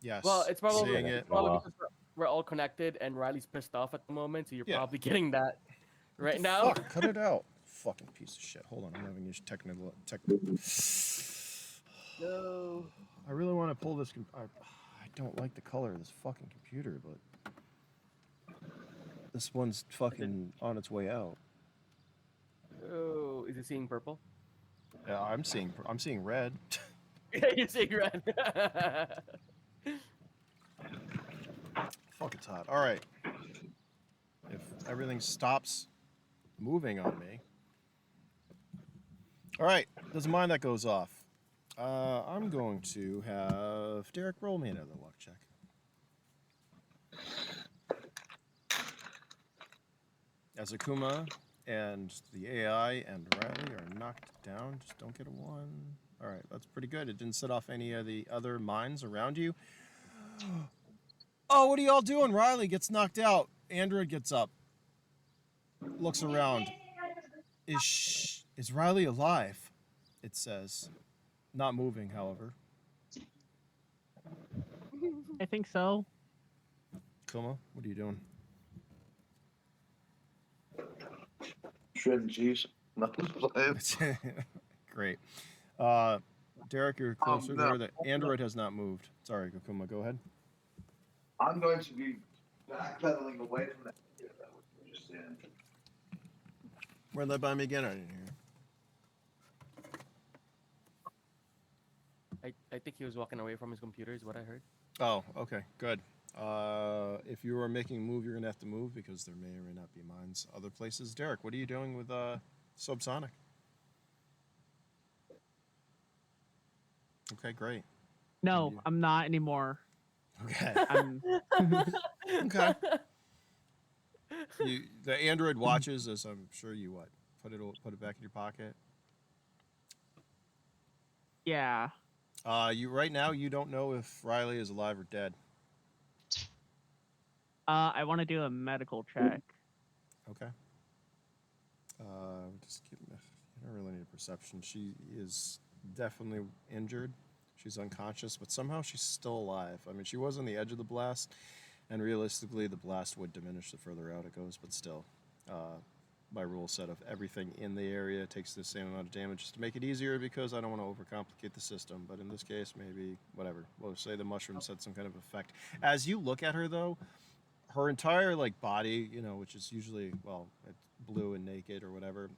Yes. Well, it's probably, seeing it's it. probably Oh, well. because we're all connected and Riley's pissed off at the moment, so you're Yeah. probably getting that right now. Fuck, cut it out. Fucking piece of shit. Hold on, I'm having these technical. No. I really want to pull this. I don't like the color of this fucking computer, but this one's fucking on its way out. Oh, is it seeing purple? Yeah, I'm seeing red. You're seeing red. Fuck, it's hot. All right. If everything stops moving on me. All right. Doesn't mind that goes off. I'm going to have Derek roll me another luck check. As Akuma and the AI and Riley are knocked down, just don't get a 1. All right, that's pretty good. It didn't set off any of the other mines around you. Oh, what are y'all doing? Riley gets knocked out. Android gets up. Looks around. Is Riley alive? It says. Not moving, however. I think so. Kuma, what are you doing? shredding cheese. No, I'm just playing. Great. Derek, you're closer no. there. The android has not moved. Sorry, Kokuma, go ahead. I'm going to be backpedaling away from that. Yeah, that was just in. Run that by me again. I didn't hear. I think he was walking away from his computer, is what I heard. Oh, okay, good. If you are making a move, you're gonna have to move because there may or may not be mines other places. Derek, what are you doing with subsonic? Okay, great. No, You- I'm not anymore. Okay. I'm Okay. The android watches as I'm sure you what? Put it back in your pocket. yeah. You right now you don't know if Riley is alive or dead. I want to do a medical check. Okay. Just give me. I don't really need a perception. She is definitely injured. She's unconscious, but somehow she's still alive. I mean, she was on the edge of the blast, and realistically, the blast would diminish the further out it goes. But still, my rule set of everything in the area takes the same amount of damage just to make it easier because I don't want to overcomplicate the system. But in this case, maybe whatever. We'll say the mushrooms had some kind of effect. As you look at her, though, her entire like body, you know, which is usually it's blue and naked or whatever,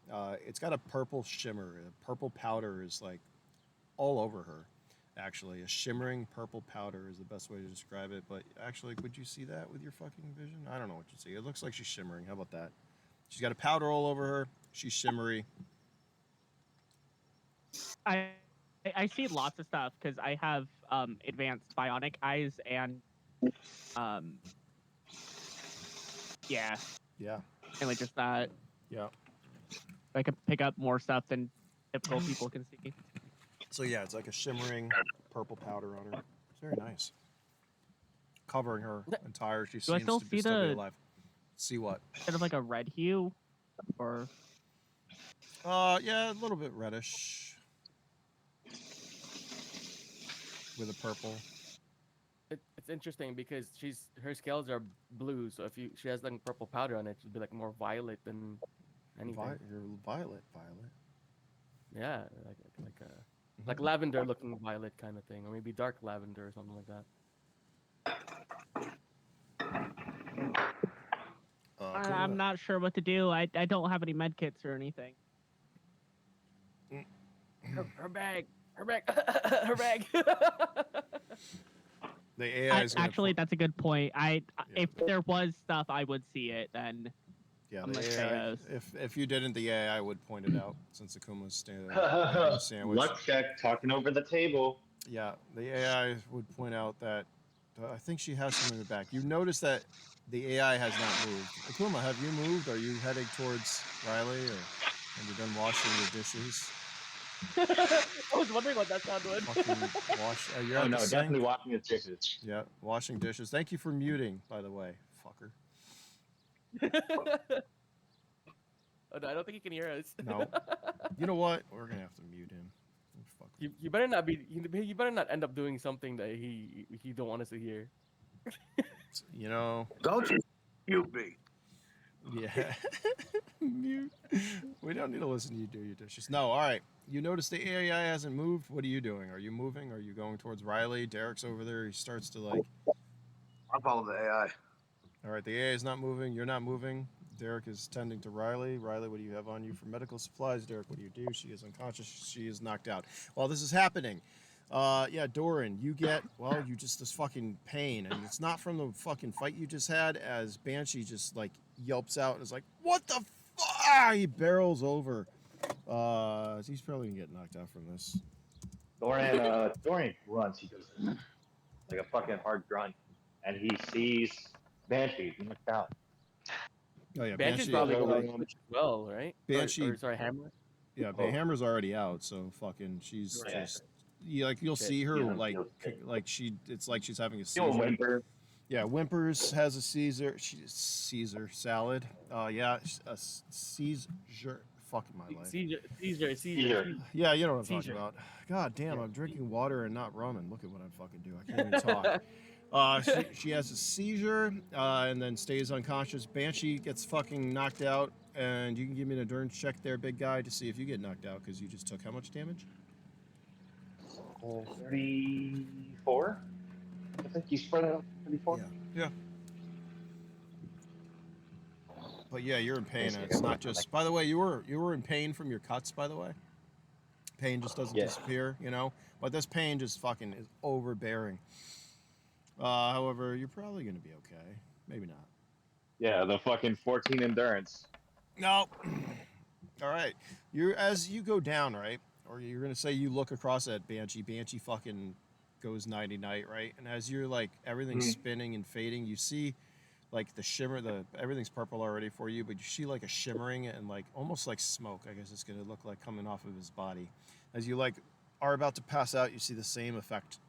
it's got a purple shimmer. A purple powder is like all over her. Actually, a shimmering purple powder is the best way to describe it. But actually, would you see that with your fucking vision? I don't know what you see. It looks like she's shimmering. How about that? She's got a powder all over her. She's shimmery. I see lots of stuff because I have advanced bionic eyes and yeah, Yeah. mainly just that. Yeah. I can pick up more stuff than typical people can see. So yeah, it's like a shimmering purple powder on her. It's very nice. Covering her entire. She Do I seems still to be see still be the- alive. See what? Kind of like a red hue, or Yeah, a little bit reddish with a purple. It's interesting because her scales are blue, so if she has like purple powder on it, it'd be like more violet than anything. You're violet. Yeah, like lavender looking violet kind of thing, or maybe dark lavender or something like that. Cool. I'm not sure what to do. I don't have any med kits or anything. Her bag, her bag. The AI is gonna Actually, that's a good point. If there was stuff, I would see it then. yeah, I'm the like AI. Xenos. If you didn't, the AI would point it out since Akuma's making a sandwich. Luck check, talking over the table. Yeah, the AI would point out that I think she has some in the back. You notice that the AI has not moved. Akuma, have you moved? Are you heading towards Riley, or have you done washing your dishes? I was wondering what that sound was. Fucking wash. You're Oh at no, the sink? definitely washing his dishes. Yeah, washing dishes. Thank you for muting, by the way, fucker. Oh no, I don't think he can hear us. No. You know what? We're gonna have to mute him. Fuck. You better not be. You better not end up doing something that he don't want us to hear. You know. Don't you be. Yeah. Mute. We don't need to listen to you do your dishes. No, all right. You notice the AI hasn't moved. What are you doing? Are you moving? Are you going towards Riley? Derek's over there. He starts to like. I follow the AI. All right, the AI is not moving. You're not moving. Derek is tending to Riley. Riley, what do you have on you for medical supplies? Derek, what do you do? She is unconscious. She is knocked out. While this is happening, yeah, Doran, you get, you just this fucking pain. And it's not from the fucking fight you just had, as Banshee just like yelps out and is like, what the fuck? He barrels over. He's probably gonna get knocked out from this. Dorian grunts. He goes like a fucking hard grunt, and he sees Banshee knocked out. Oh yeah, Banshee's Banshee. probably Banshee- going as well, right? Banshee- Or sorry, Hammer. Yeah, Hammer's already out, so fucking she's Right. just you'll Shit. see her Yeah, like you'll see. it's like she's having a You'll seizure. whimper. Yeah, Whimpers has a Caesar salad. Yeah, a Caesar. Fucking my life. Seizure. Yeah, you know what I'm Seizure. talking about. God damn, I'm drinking water and not rum, and look at what I fucking do. I can't even talk. She has a seizure and then stays unconscious. Banshee gets fucking knocked out. And you can give me an endurance check there, big guy, to see if you get knocked out, because you just took how much damage? 34. I think you spread it out 34. Yeah. But yeah, you're in pain, and Basically, it's I not look just. like- By the way, you were in pain from your cuts. By the way, pain just doesn't Yeah. disappear, you know. But this pain just fucking is overbearing. However, you're probably gonna be okay. Maybe not. Yeah, the fucking 14 endurance. No. All right. As you go down, right? Or you're gonna say you look across at Banshee. Banshee fucking goes nighty night, right? And as you're like everything's spinning and fading, you see like the shimmer. Everything's purple already for you, but you see like a shimmering and like almost like smoke. I guess it's gonna look like coming off of his body. As you like are about to pass out, you see the same effect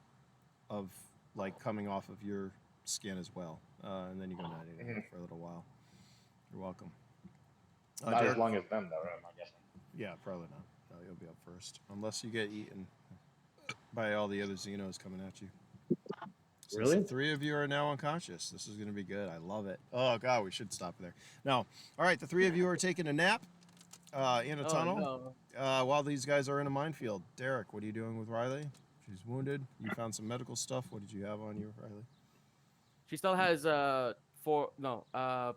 of like coming off of your skin as well. And then you go nighty night for a little while. You're welcome. Not as Derek? long as them, though, I'm guessing. Yeah, probably not. No, you'll be up first. Unless you get eaten by all the other Xenos coming at you. Since Really? the 3 of you are now unconscious. This is going to be good. I love it. Oh, God, we should stop there. No. All right, the 3 of you are taking a nap in a tunnel while these guys are in a minefield. Derek, what are you doing with Riley? She's wounded. You found some medical stuff. What did you have on you, Riley? She still has 4. No. Are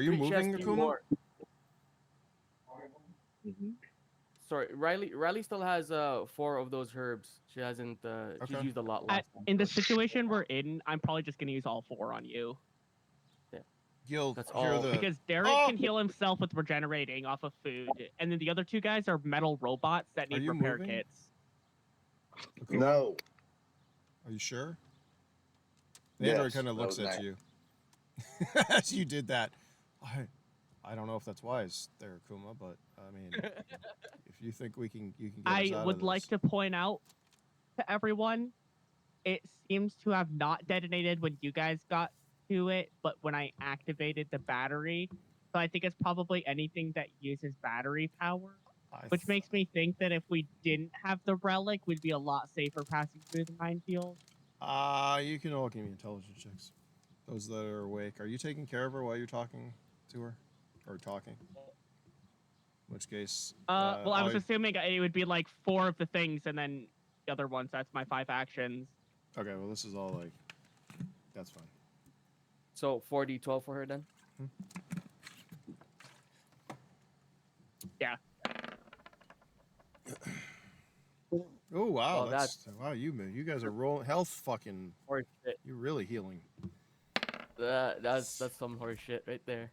you 3 moving, chests Akuma? more. Sorry, Riley still has 4 of those herbs. She hasn't. She's Okay. used a lot last time. In the situation we're in, I'm probably just gonna use all 4 on you You'll That's hear all. the... because Derek Oh! can heal himself with regenerating off of food, and then the other 2 guys are metal robots that Are need you repair moving? kits. Akuma, No. Are you sure? Yes, Android kind of that looks was at nice. you as you did that. I don't know if that's wise there, Akuma, but I mean, if you think you can get us I out would of like this. to point out to everyone, it seems to have not detonated when you guys got to it, but when I activated the battery. So I think it's probably anything that uses battery power, which makes me think that if we didn't have the relic, we'd be a lot safer passing through the minefield. You can all give me intelligence checks. Those that are awake. Are you taking care of her while you're talking to her? Or talking? In which case... Well, I was assuming it would be like 4 of the things, and then the other ones, that's my 5 actions. Okay, well, this is all like... That's fine. So 4d12 for her then. Yeah. Oh, wow. Well, wow, you guys are rolling... Health fucking... Horse shit. You're really healing. That's some horse shit right there.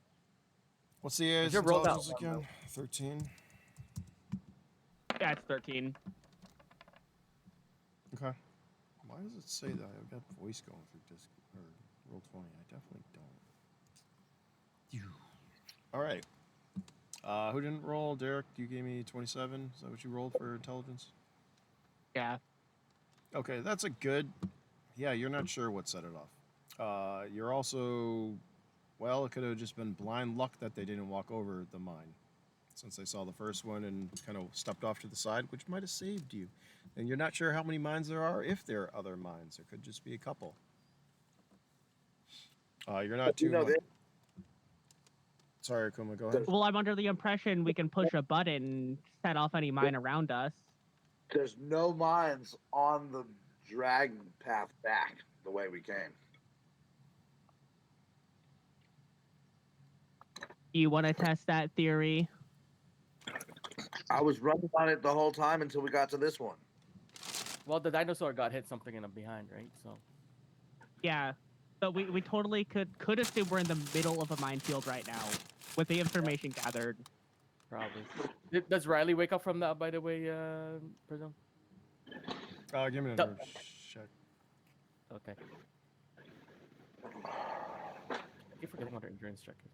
What's the AI's You're rolled out intelligence one, again? 13. Yeah, it's 13. Okay. Why does it say that? I've got voice going through disc or Roll20. I definitely don't. All right. Who didn't roll? Derek, you gave me 27. Is that what you rolled for intelligence? Yeah. Okay, that's a good. Yeah, you're not sure what set it off. You're also, well, it could have just been blind luck that they didn't walk over the mine, since they saw the first one and kind of stepped off to the side, which might have saved you. And you're not sure how many mines there are, if there are other mines. There could just be a couple. You're not too. Sorry, Akuma, go ahead. Well, I'm under the impression we can push a button and set off any mine around us. There's no mines on the drag path back the way we came. You want to test that theory? I was running on it the whole time until we got to this one. Well, the dinosaur got hit something in the behind, right? So. Yeah. But we totally could assume we're in the middle of a minefield right now, with the information gathered. Probably. Does Riley wake up from that, by the way, Prism? Give me an endurance check. Okay. I keep forgetting what her endurance check is.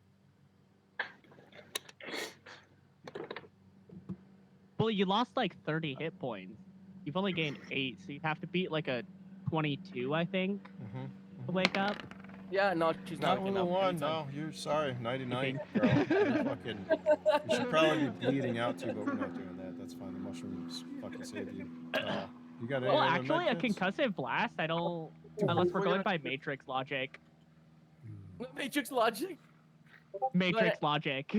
Well, you lost like 30 hit points. You've only gained 8, so you'd have to beat like a 22, I think, to wake up. Yeah, no, she's not waking with a up. 1. anytime. No, you're sorry. 99, girl. You're fucking. You should probably be bleeding out too, but we're not doing that. That's fine. The mushrooms fucking save you. You got any Well, other actually, a med kits? concussive blast, I don't... Unless we're going by Matrix logic. Matrix logic. Matrix logic.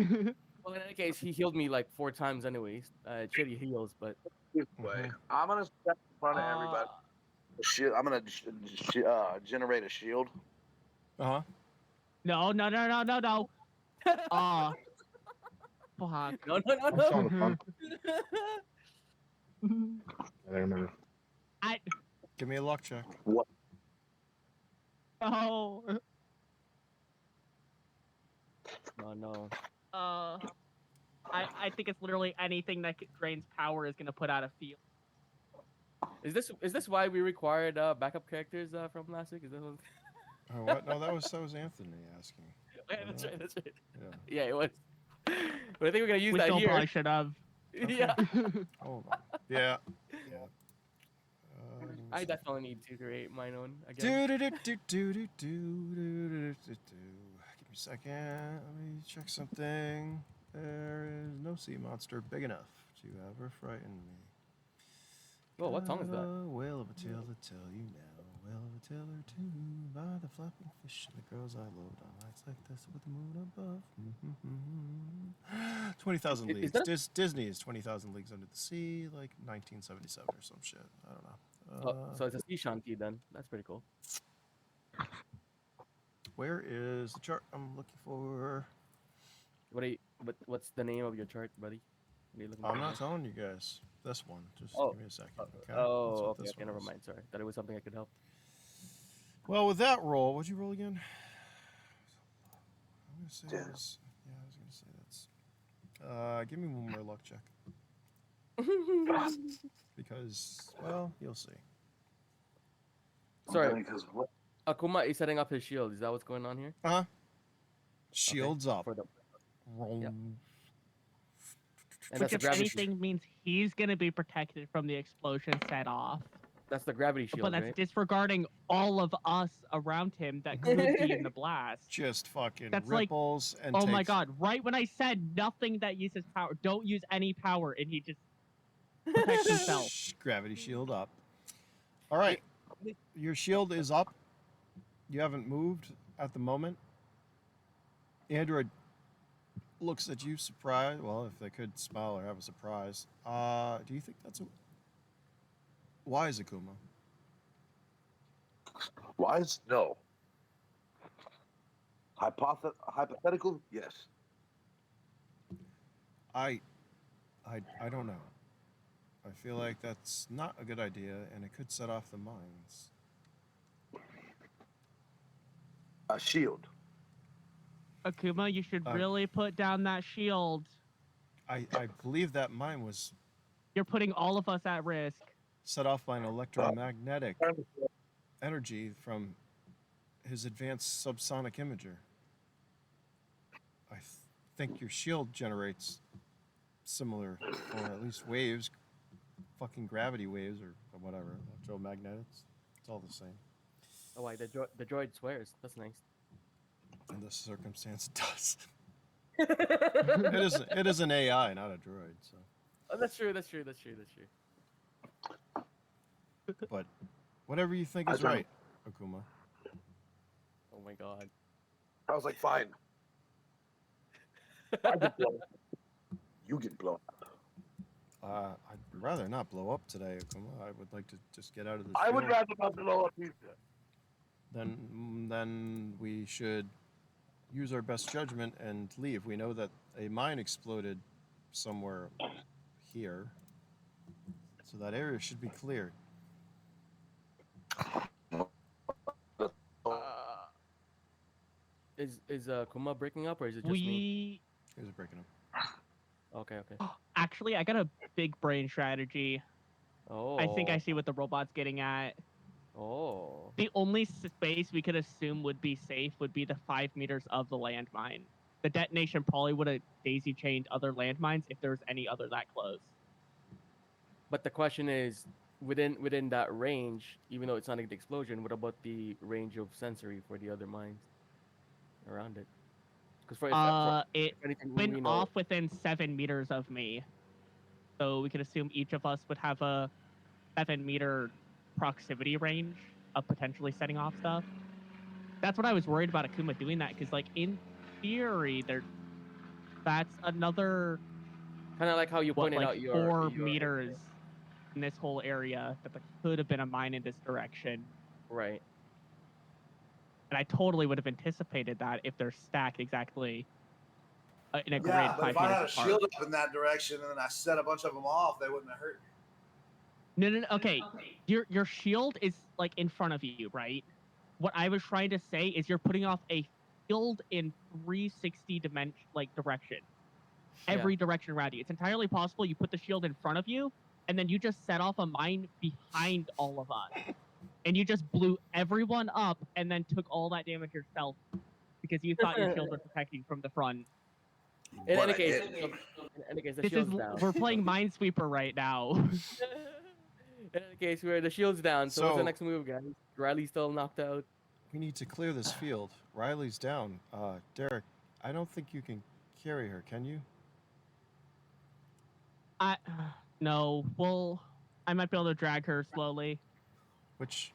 Well, in any case, he healed me like 4 times anyways. Shitty heals, but This way. Mhm. I'm gonna step in front of everybody. I'm gonna generate a shield. Uh-huh. No. Fuck. no. I'm showing the front. I remember. Give me a luck check. What? No. No. I think it's literally anything that drains power is gonna put out a field. Is this why we required backup characters from last week? Is that what? Oh, what? No, that was Anthony asking. Yeah, that's right. Yeah. Yeah, it was. But I think we're gonna use We that still here. probably should have. Yeah. Hold on. Yeah. I definitely need to create mine own again. Give me a second. Let me check something. There is no sea monster big enough to ever frighten me. Oh, what song is that? Got a whale of a tale to tell you now. Whale of a tale or two by the flapping fish and the girls I loved on nights like this with the moon above. 20,000 Is Leagues. that Disney is 20,000 Leagues Under the Sea, like 1977 or some shit. I don't know. So it's a sea shanty then. That's pretty cool. Where is the chart I'm looking for? What's the name of your chart, buddy? What are you looking I'm for? not telling you guys. This one. Just Oh. give me a second. Okay. That's Oh, what okay, this okay, one never is. mind. Sorry, thought it was something I could help. Well, with that roll, what'd you roll again? I'm gonna say Yeah. it was. Yeah, I was gonna say that's. Give me one more luck check because, well, you'll see. Sorry. Because what? Akuma is setting up his shield. Is that what's going on here? Shields up. For the Roll. Yep. And Which, that's the if gravity. anything, means he's gonna be protected from the explosion set off. That's the gravity shield, But that's right? disregarding all of us around him that could be in the blast. Just fucking That's like- ripples and. Oh my takes- god! Right when I said nothing that uses power, don't use any power, and he just protects himself. Shh, gravity shield up. All right, your shield is up. You haven't moved at the moment. Android looks at you surprised. Well, if they could smile or have a surprise. Do you think that's a wise, Akuma? Wise? No. Hypothetical? Yes. I don't know. I feel like that's not a good idea, and it could set off the mines. A shield. Akuma, you should Uh, really put down that shield. I believe that mine was You're putting all of us at risk. set off by an electromagnetic energy from his advanced subsonic imager. I think your shield generates similar, or at least waves, fucking gravity waves or whatever, electromagnetics. It's all the same. Oh, wait, the droid swears. That's nice. In this circumstance, it does. It is an AI, not a droid. So, Oh, that's true. but whatever you think I is don't- right, Akuma. Oh my god. I was like, fine. I get blown up. You get blown up. I'd rather not blow up today, Akuma. I would like to just get out of this. I would field. rather not blow up either. Then we should use our best judgment and leave. We know that a mine exploded somewhere here, so that area should be cleared. Is Kuma breaking up or is it just me? We Here's a breaking up. Okay. actually, I got a big brain strategy. Oh. I think I see what the robot's getting at. Oh. The only space we could assume would be safe would be the 5 meters of the landmine. The detonation probably would have daisy chained other landmines if there was any other that close. But the question is, within that range, even though it's not an explosion, what about the range of sensory for the other mines around it? Because It anything went we know, off within 7 meters of me. So we could assume each of us would have a 7-meter proximity range of potentially setting off stuff. That's what I was worried about Akuma doing that, because like in theory, that's another Kind of like how you what, pointed like out your 4 meters in this whole area that there could have been a mine in this direction. right. And I totally would have anticipated that if they're stacked exactly in a grid Yeah, but 5 if I had a meters apart. shield up in that direction and then I set a bunch of them off, they wouldn't have hurt me. No. Okay, your shield is like in front of you, right? What I was trying to say is you're putting off a field in 360 direction. Every direction around you. It's entirely possible you put the shield in front of you, and then you just set off a mine behind all of us. And you just blew everyone up and then took all that damage yourself because you thought your shield was protecting from the front. In But any I case, didn't. the shield's down. We're playing minesweeper right now. In any case, where the shield's down. So what's the So- next move, guys? Riley's still knocked out. We need to clear this field. Riley's down. Derek, I don't think you can carry her, can you? No. Well, I might be able to drag her slowly. Which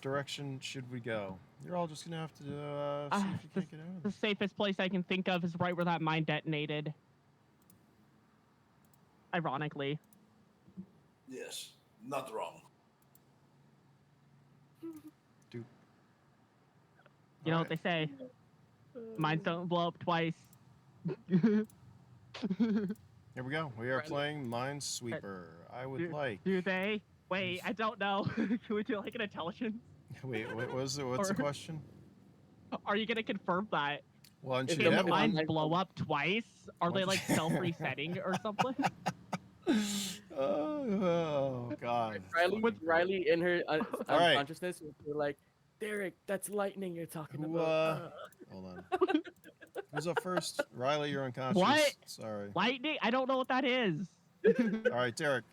direction should we go? You're all just gonna have to see if you can't get out of The this. safest place I can think of is right where that mine detonated. Ironically. Yes, not wrong. You know what they say? Mines don't blow up twice. Here we go. We are playing Minesweeper. I would like. Do they? Wait, I don't know. Can we do like an intelligence? Wait, what's the question? Are you gonna confirm that? Well, and If she Can the the had mine- one. mines blow up twice? Are they like What? self-resetting or something? Oh God. Riley in her right. unconsciousness, we're like, Derek, that's lightning you're talking Who, about. Hold on. Who's up first? Riley, you're unconscious. What? Sorry. Lightning? I don't know what that is. All right, Derek.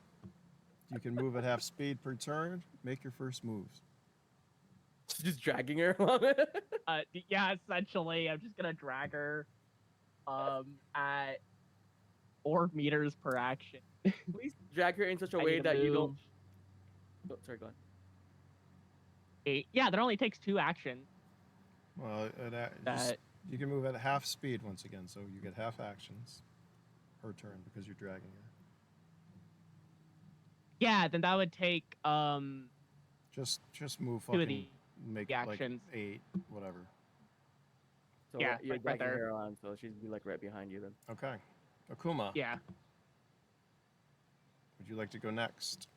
You can move at half speed per turn. Make your first moves. Just dragging her along. Yeah, essentially, I'm just gonna drag her at 4 meters per action. Please drag her in such a I way need to that you don't. move. Oh, sorry, go on. Yeah, that only takes 2 actions. Well, That you can move at half speed once again, so you get half actions per turn because you're dragging her. yeah, then that would take Just move 2 of fucking make the like actions. 8, whatever. So Yeah, you're like right dragging there. her on, so she's be like right behind you then. Okay. Akuma, yeah. would you like to go next?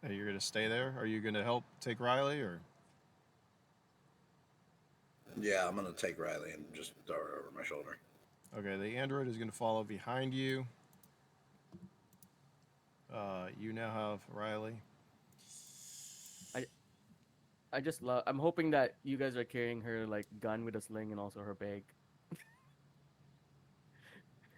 Are you gonna stay there? Are you gonna help take Riley or? Yeah, I'm gonna take Riley and just throw her over my shoulder. Okay, the android is gonna follow behind you. You now have Riley. I just love. I'm hoping that you guys are carrying her like gun with a sling and also her bag.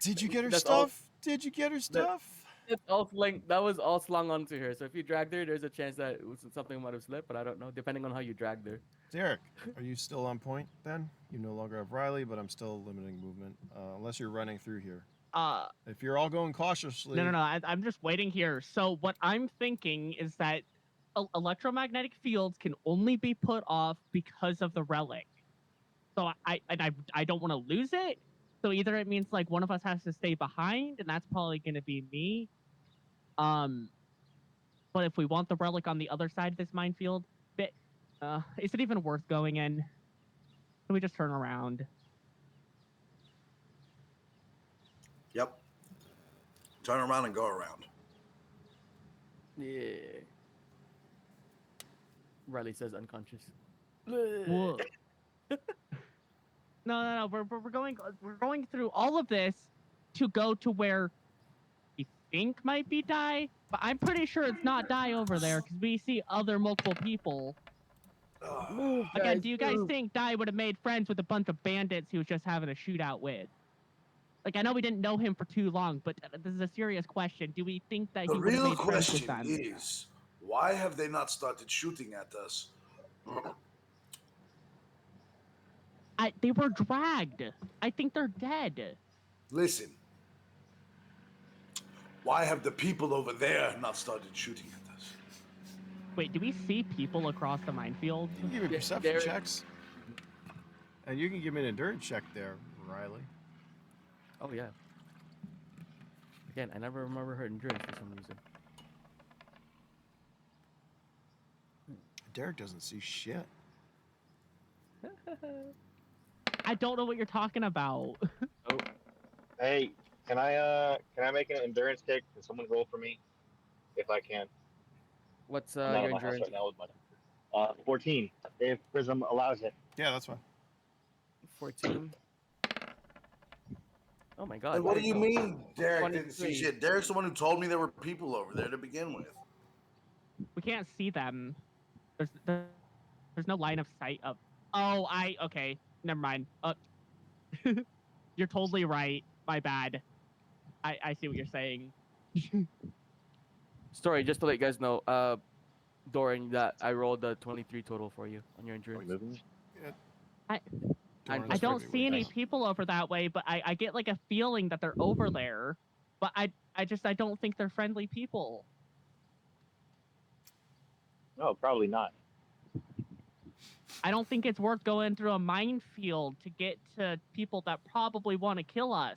Did you get her That's all- stuff? Did you get her stuff? It's all sling. That was all slung onto her. So if you dragged her, there's a chance that something might have slipped, but I don't know. Depending on how you dragged her. Derek, are you still on point then? You no longer have Riley, but I'm still limiting movement. Unless you're running through here. If you're all going cautiously. No. I'm just waiting here. So what I'm thinking is that electromagnetic fields can only be put off because of the relic. So I don't want to lose it. So either it means like one of us has to stay behind, and that's probably going to be me. But if we want the relic on the other side of this minefield, is it even worth going in? Can we just turn around? Yep. Turn around and go around. Yeah. Riley says unconscious. Whoa. No. We're going through all of this to go to where we think might be Die, but I'm pretty sure it's not Die over there because we see other multiple people. Move, Again, guys, do you guys move. think Die would have made friends with a bunch of bandits he was just having a shootout with? Like, I know we didn't know him for too long, but this is a serious question. Do we think that The he would have real made friends with question them? is, why have they not started shooting at us? They were dragged. I think they're dead. Listen. Why have the people over there not started shooting at us? Wait, do we see people across the minefield? You can give me Yeah, perception there- checks. And you can give me an endurance check there, Riley. Oh yeah. Again, I never remember her endurance for some reason. Derek doesn't see shit. I don't know what you're talking about. Hey, can I make an endurance check? Can someone roll for me? If I can. What's I'm out your of my house endurance? right now with my 14. If Prism allows it. Yeah, that's fine. 14. Oh my god. Like, what do you no. mean Derek didn't see 23. shit? Derek's the one who told me there were people over there to begin with. We can't see them. There's no line of sight of. Oh, okay. Never mind. You're totally right. My bad. I see what you're saying. Sorry, just to let you guys know, Doran, that I rolled a 23 total for you on your Are we endurance. moving? Doran's I don't freaking see any weird. people over that way, but I get like a feeling that they're over there. But I don't think they're friendly people. No, probably not. I don't think it's worth going through a minefield to get to people that probably want to kill us.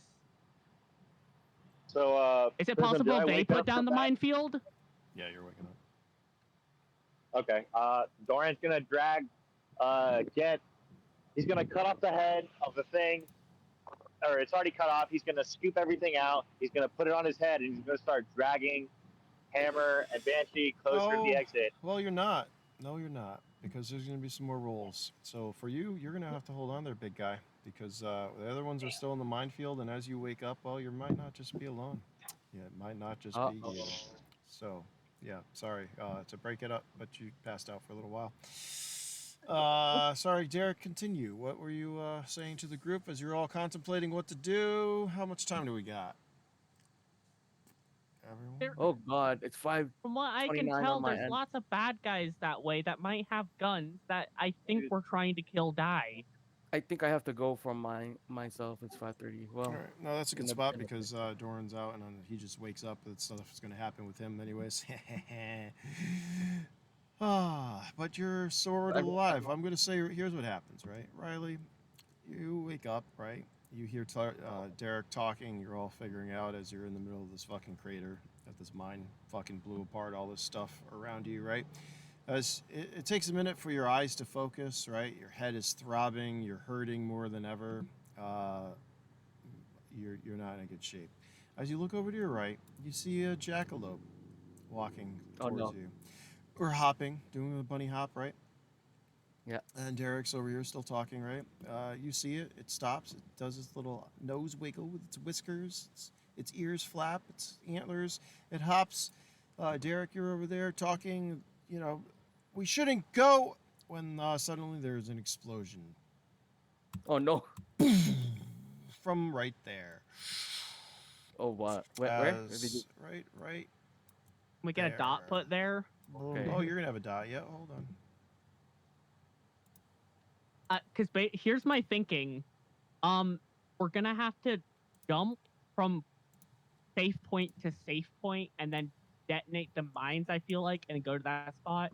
So, Is it Prism, did possible I they wake put up down from the that? minefield? Yeah, you're waking up. Okay. Doran's gonna drag, he's gonna cut off the head of the thing, or it's already cut off. He's gonna scoop everything out. He's gonna put it on his head, and he's gonna start dragging Hammer and Banshee closer to the exit. Well, you're not. No, you're not. Because there's going to be some more rolls. So for you, you're going to have to hold on there, big guy. Because the other ones are still in the minefield. And as you wake up, well, you might not just be alone. Yeah, it might not just be you. So, yeah, sorry to break it up, but you passed out for a little while. Sorry, Derek, continue. What were you saying to the group as you're all contemplating what to do? How much time do we got? Everyone? Oh god, it's 5. From what I can 29 tell, on my there's end. lots of bad guys that way that might have guns that I think we're trying to kill die. I think I have to go from myself. It's 5:30. Well, All right. No, that's a good in the- spot in the- because Doran's out and he just wakes up. That stuff is going to happen with him anyways. But you're sort of alive. I'm going to say here's what happens, right? Riley, you wake up, right? You hear Derek talking. You're all figuring out as you're in the middle of this fucking crater that this mine fucking blew apart all this stuff around you, right? As it takes a minute for your eyes to focus, right? Your head is throbbing. You're hurting more than ever. You're not in good shape. As you look over to your right, you see a jackalope walking towards you, or hopping, doing a bunny hop, right? Yeah. And Derek's over here still talking, right? You see it. It stops. It does its little nose wiggle with its whiskers. Its ears flap. Its antlers. It hops. Derek, you're over there talking. You know, we shouldn't go. When suddenly there's an explosion Oh no. from right there. Oh what? Where? Did you- Right. Can we get a dot put there? Okay. Oh, you're gonna have a dot. Yeah, hold on. Because here's my thinking. We're gonna have to jump from safe point to safe point and then detonate the mines, I feel like, and go to that spot.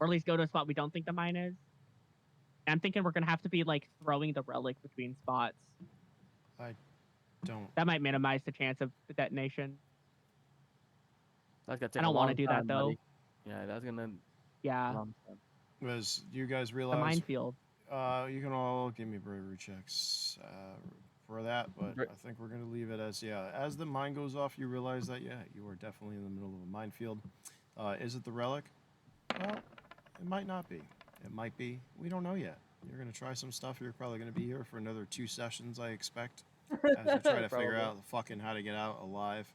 Or at least go to a spot we don't think the mine is. And I'm thinking we're gonna have to be like throwing the relic between spots. Don't. That might minimize the chance of the detonation. That's gonna take I don't want want to do that though. Yeah, that's gonna. Yeah, long time. As you guys the realize, minefield. you can all give me bravery checks for that, but Great. I think we're gonna leave it as As the mine goes off, you realize that you are definitely in the middle of a minefield. Is it the relic? Well, it might not be. It might be. We don't know yet. You're gonna try some stuff. You're probably gonna be here for another 2 sessions, I expect, as you try to figure Probably. out the fucking how to get out alive.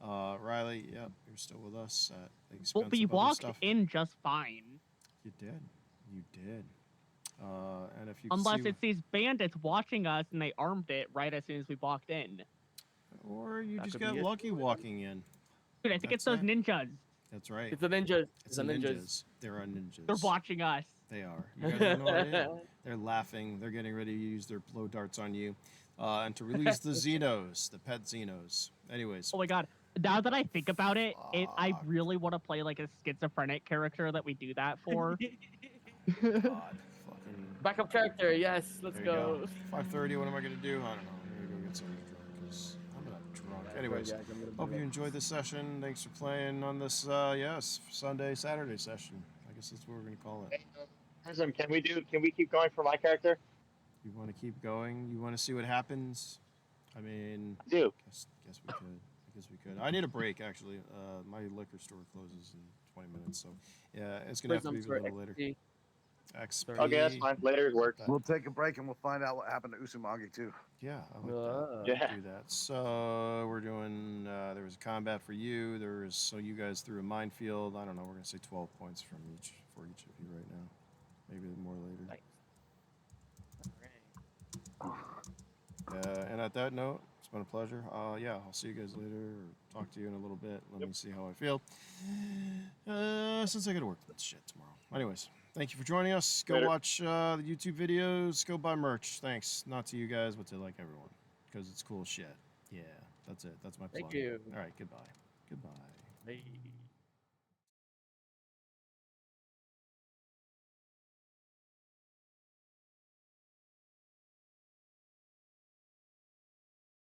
Riley, yep, you're still with us at the expense Well, we of other walked stuff. in just fine. You did. And if you Unless see, it's these bandits watching us and they armed it right as soon as we walked in. or you That just could got be it. lucky walking in. Dude, I think it's That's those ninjas. That's right. It's a ninja. It's the ninjas. There are ninjas. They're watching us. They are. You guys have no idea. They're laughing. They're getting ready to use their blow darts on you, and to release the Xenos, the pet Xenos. Anyways, Oh my god. Now that I think about it, I Fuck. really want to play like a schizophrenic character that we do that for. God. Fucking. Backup character, yes, let's There you go. go. 5:30. What am I gonna do? I don't know. I'm gonna go get something to drink because I'm not drunk. Anyways, Yeah, I'm gonna hope be you enjoyed this session. Thanks for playing on this Sunday Saturday session. I guess that's what we're gonna call it. Prism, can we keep going for my character? You want to keep going? You want to see what happens? I mean, I do. guess we could. I guess we could. I need a break actually. My liquor store closes in 20 minutes, so yeah, it's gonna have to be a little later. XP. Okay, that's fine. Later works. We'll take a break and we'll find out what happened to Usumagi too. Yeah, I like that. Yeah. Do that. So we're doing. There was a combat for you. There was so you guys threw a minefield. I don't know. We're gonna say 12 points from each for each of you right now. Maybe more later. And at that note, it's been a pleasure. Yeah, I'll see you guys later. Or talk to you in a little bit. Let me see how I feel. Since I got to work that shit tomorrow. Anyways, thank you for joining us. Go watch the YouTube videos. Go buy merch. Thanks. Not to you guys, but to like everyone, because it's cool shit. Yeah, that's it. That's my plug. Thank you. All right. Goodbye. Goodbye. Hey.